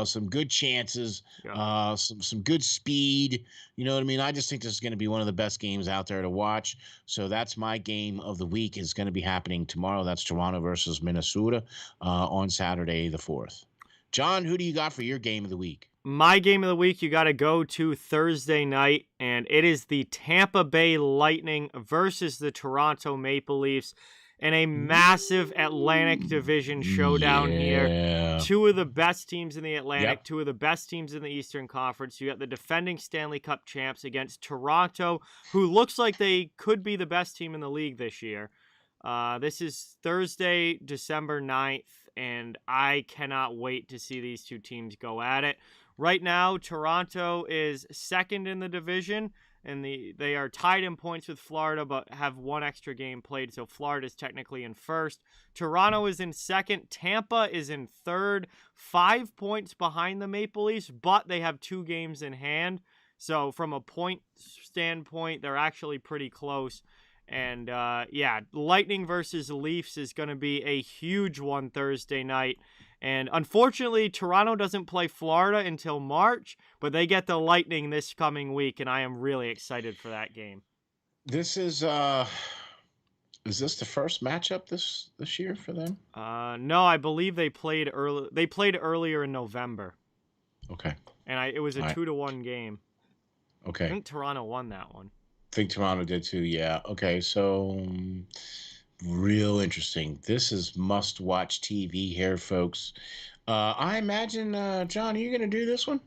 some good chances, Yeah. some good speed. You know what I mean? I just think this is going to be one of the best games out there to watch. So that's my game of the week. Is going to be happening tomorrow. That's Toronto versus Minnesota on Saturday the 4th. John, who do you got for your game of the week? My game of the week, you got to go to Thursday night, and it is the Tampa Bay Lightning versus the Toronto Maple Leafs in a massive Atlantic Division showdown here. Two of the best teams in the Atlantic, two of the best teams in the Eastern Conference. You got the defending Stanley Cup champs against Toronto, who looks like they could be the best team in the league this year. This is Thursday, December 9th, and I cannot wait to see these two teams go at it. Right now, Toronto is second in the division, and they are tied in points with Florida, but have one extra game played, so Florida is technically in first. Toronto is in second. Tampa is in third, 5 points behind the Maple Leafs, but they have 2 games in hand. So from a point standpoint, they're actually pretty close. And, Lightning versus Leafs is going to be a huge one Thursday night. And unfortunately, Toronto doesn't play Florida until March, but they get the Lightning this coming week, and I am really excited for that game. This is this the first matchup this year for them? No, I believe they played early. They played earlier in November. Okay. And it was a 2-1 game. Okay. I think Toronto won that one. I think Toronto did too, yeah. Okay, so real interesting. This is must-watch TV here, folks. I imagine, John, are you going to do this one?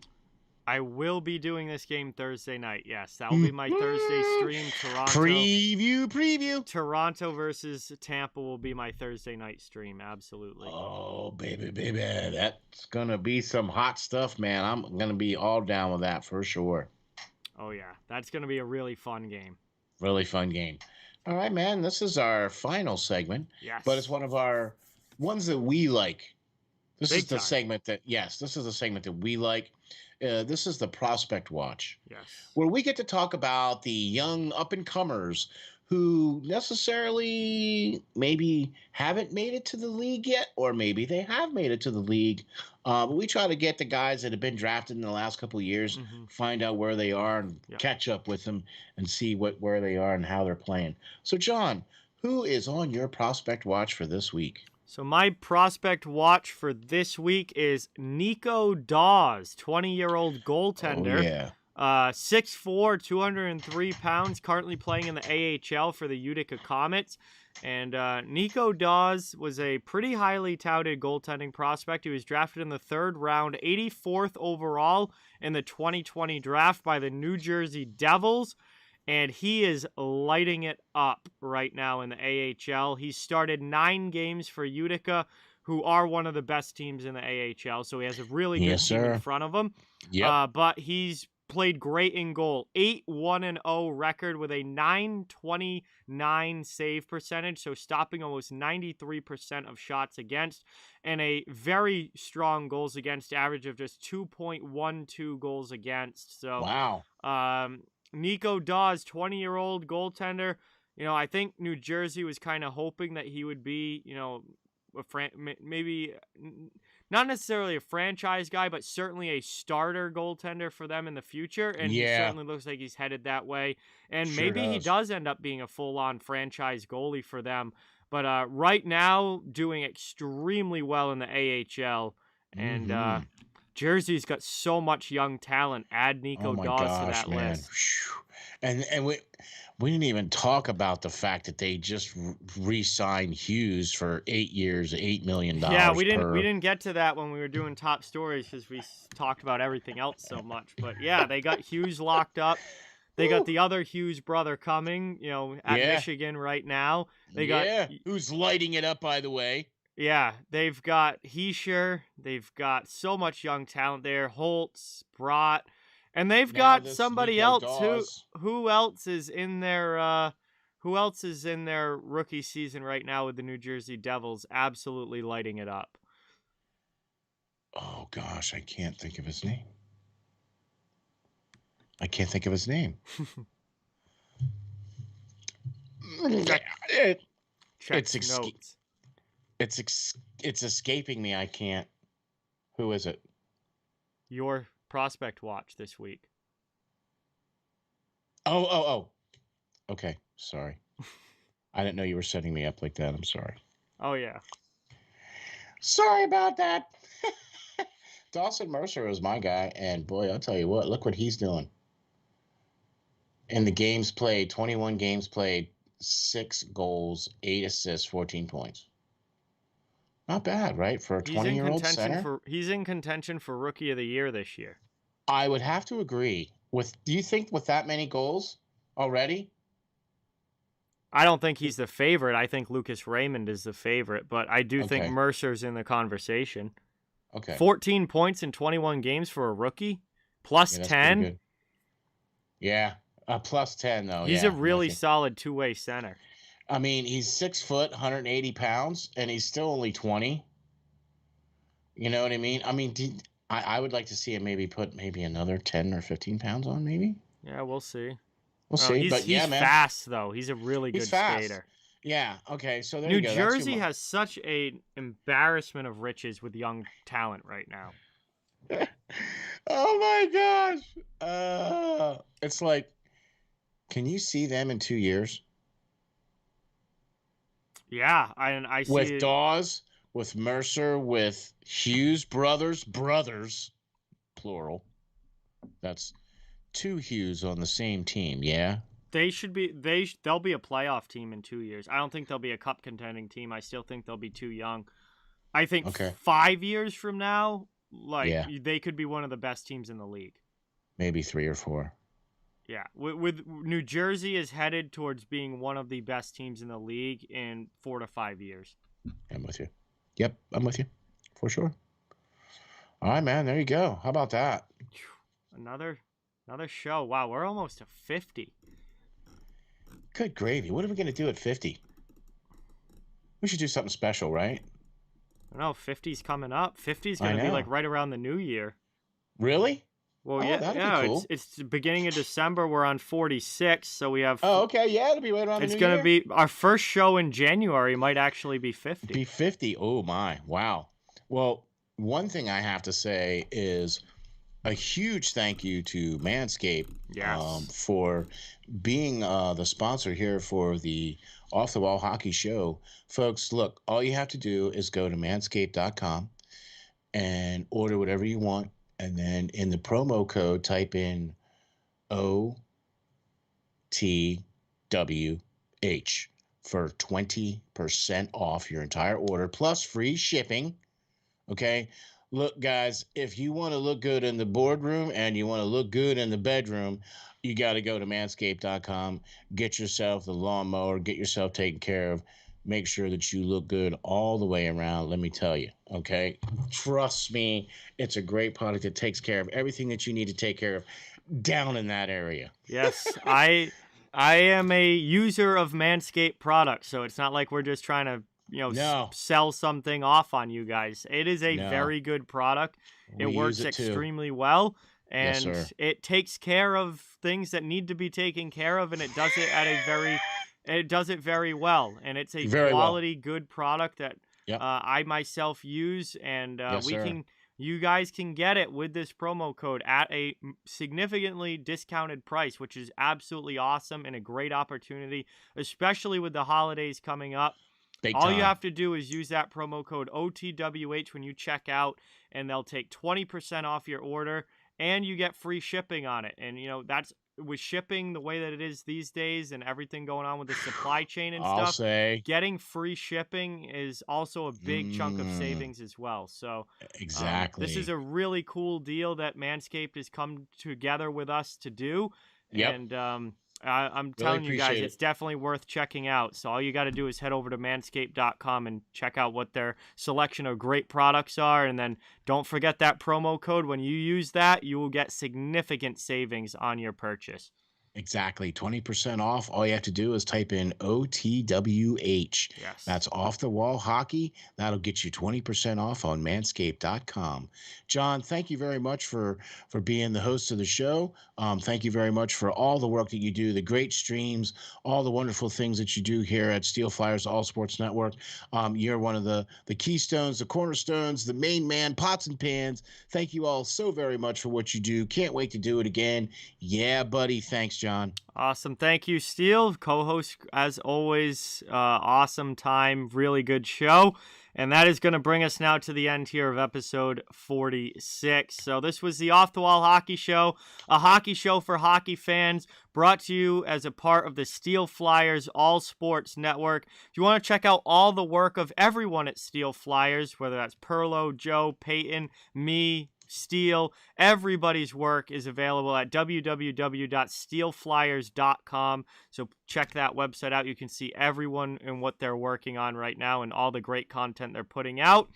I will be doing this game Thursday night, yes. That will be my Thursday stream. Toronto. Preview. Toronto versus Tampa will be my Thursday night stream, absolutely. Oh, baby. That's going to be some hot stuff, man. I'm going to be all down with that for sure. Oh, yeah. That's going to be a really fun game. Really fun game. All right, man. This is our final segment. Yes. But it's one of our ones that we like. This is the time. segment that, this is the segment that we like. This is the Prospect Watch. Yes. Where we get to talk about the young up-and-comers who necessarily maybe haven't made it to the league yet, or maybe they have made it to the league. But we try to get the guys that have been drafted in the last couple of years, find out where they are and catch up with them and see where they are and how they're playing. So, John, who is on your Prospect Watch for this week? So my Prospect Watch for this week is Nico Daws, 20-year-old goaltender. Oh, yeah. 6'4", 203 pounds, currently playing in the AHL for the Utica Comets. And Nico Daws was a pretty highly touted goaltending prospect. He was drafted in the 3rd round, 84th overall in the 2020 draft by the New Jersey Devils. And he is lighting it up right now in the AHL. He started 9 games for Utica, who are one of the best teams in the AHL. So he has a really good team in front of him. Yep. But he's played great in goal. 8-1-0 record with a .929 save percentage, so stopping almost 93% of shots against, and a very strong goals against average of just 2.12 goals against. So wow. Nico Daws, 20-year-old goaltender. You know, I think New Jersey was kind of hoping that he would be, you know, maybe not necessarily a franchise guy, but certainly a starter goaltender for them in the future. And he certainly looks like he's headed that way. And maybe he does end up being a full-on franchise goalie for them. But right now, doing extremely well in the AHL. And Jersey's got so much young talent. Add Nico Daws to that list. And we didn't even talk about the fact that they just re-signed Hughes for 8 years, $8 million. Yeah, we didn't get to that when we were doing top stories because we talked about everything else so much. But yeah, they got Hughes locked up. They got the other Hughes brother coming, you know, at Michigan right now. They got who's lighting it up, by the way. Yeah, they've got Heischer. They've got so much young talent there. Holtz, Brott. And they've got somebody else. Who else is in their rookie season right now with the New Jersey Devils, absolutely lighting it up? Oh gosh, I can't think of his name. I can't think of his name. Check, It, check it's esca- notes. it's escaping me. I can't. Who is it? Your prospect watch this week. Oh. Okay, sorry. I didn't know you were setting me up like that. I'm sorry. Oh, yeah. Sorry about that. Dawson Mercer is my guy, and boy, I'll tell you what, look what he's doing. In the games played, 21 games played, 6 goals, 8 assists, 14 points. Not bad, right? For a 20-year-old center? He's in contention for Rookie of the Year this year. I would have to agree. Do you think with that many goals already? I don't think he's the favorite. I think Lucas Raymond is the favorite, but I do think Okay. Mercer's in the conversation. Okay. 14 points in 21 games for a rookie, plus Yeah, that's pretty 10. good. Yeah, plus 10 though. He's Yeah, a I'm really with you. solid two-way center. I mean, he's 6 foot, 180 pounds, and he's still only 20. You know what I mean? I mean, I would like to see him maybe put another 10 or 15 pounds on, maybe. Yeah, we'll see. We'll see. But He's yeah, man, fast though. He's a really he's good fast. skater. Yeah. Okay. So there New you go. That's Jersey has such a embarrassment of riches with young talent right now. Oh my gosh. It's like, can you see them in 2 years? Yeah, I see With it. Dawes, with Mercer, with Hughes brothers, plural. That's 2 Hughes on the same team. Yeah. They'll be a playoff team in 2 years. I don't think they'll be a cup contending team. I still think they'll be too young. I think Okay. 5 years from now, Yeah. they could be one of the best teams in the league. Maybe 3 or 4. Yeah, with New Jersey is headed towards being one of the best teams in the league in 4 to 5 years. I'm with you. Yep, I'm with you. For sure. All right, man. There you go. How about that? Another show. Wow, we're almost to 50. Good gravy. What are we going to do at 50? We should do something special, right? I know 50's coming up. 50's going to be like right around the new year. Really? Well, that'd be cool. It's the beginning of December. We're on 46, so we have. Oh, okay. Yeah, it'll be right around the new year. It's going to be our first show in January. Might actually be 50. Be 50. Oh my! Wow. Well, one thing I have to say is a huge thank you to Manscaped. Yes. For being the sponsor here for the Off the Wall Hockey Show, folks. Look, all you have to do is go to manscaped.com and order whatever you want. And then in the promo code, type in OTWH for 20% off your entire order, plus free shipping. Okay? Look, guys, if you want to look good in the boardroom and you want to look good in the bedroom, you got to go to manscaped.com, get yourself the lawnmower, get yourself taken care of. Make sure that you look good all the way around, let me tell you, okay? Trust me, it's a great product that takes care of everything that you need to take care of down in that area. Yes, I am a user of Manscaped products, so it's not like we're just trying to, sell something off on you guys. It is a very good product. It works extremely well, and it takes care of things that need to be taken care of, and it does it it does it very well, and it's a quality, good product that I myself use, and you guys can get it with this promo code at a significantly discounted price, which is absolutely awesome and a great opportunity, especially with the holidays coming up. All you have to do is use that promo code OTWH when you check out, and they'll take 20% off your order, and you get free shipping on it. And, that's with shipping the way that it is these days and everything going on with the supply chain and stuff, getting free shipping is also a big chunk of savings as well. So this is a really cool deal that Manscaped has come together with us to do. And I'm telling you guys, it's definitely worth checking out. So all you got to do is head over to manscaped.com and check out what their selection of great products are. And then don't forget that promo code. When you use that, you will get significant savings on your purchase. Exactly. 20% off. All you have to do is type in OTWH. Yes. That's off the wall hockey. That'll get you 20% off on manscaped.com. John, thank you very much for being the host of the show. Thank you very much for all the work that you do, the great streams, all the wonderful things that you do here at Steel Flyers All Sports Network. You're one of the keystones, the cornerstones, the main man, pots and pans. Thank you all so very much for what you do. Can't wait to do it again. Yeah, buddy. Thanks, John. Awesome. Thank you, Steele. Co-host, as always, awesome time. Really good show. And that is going to bring us now to the end here of episode 46. So this was the Off the Wall Hockey Show, a hockey show for hockey fans, brought to you as a part of the Steel Flyers All Sports Network. If you want to check out all the work of everyone at Steel Flyers, whether that's Perlo, Joe, Peyton, me, Steel, everybody's work is available at www.steelflyers.com. So check that website out. You can see everyone and what they're working on right now and all the great content they're putting out.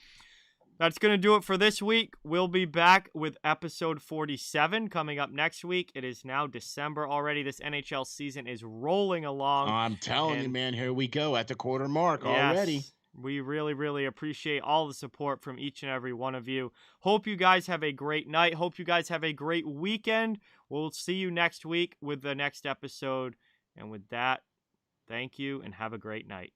That's going to do it for this week. We'll be back with episode 47 coming up next week. It is now December already. This NHL season is rolling along. I'm telling you, man, here we go at the quarter mark already. We really, really appreciate all the support from each and every one of you. Hope you guys have a great night. Hope you guys have a great weekend. We'll see you next week with the next episode. And with that, thank you and have a great night.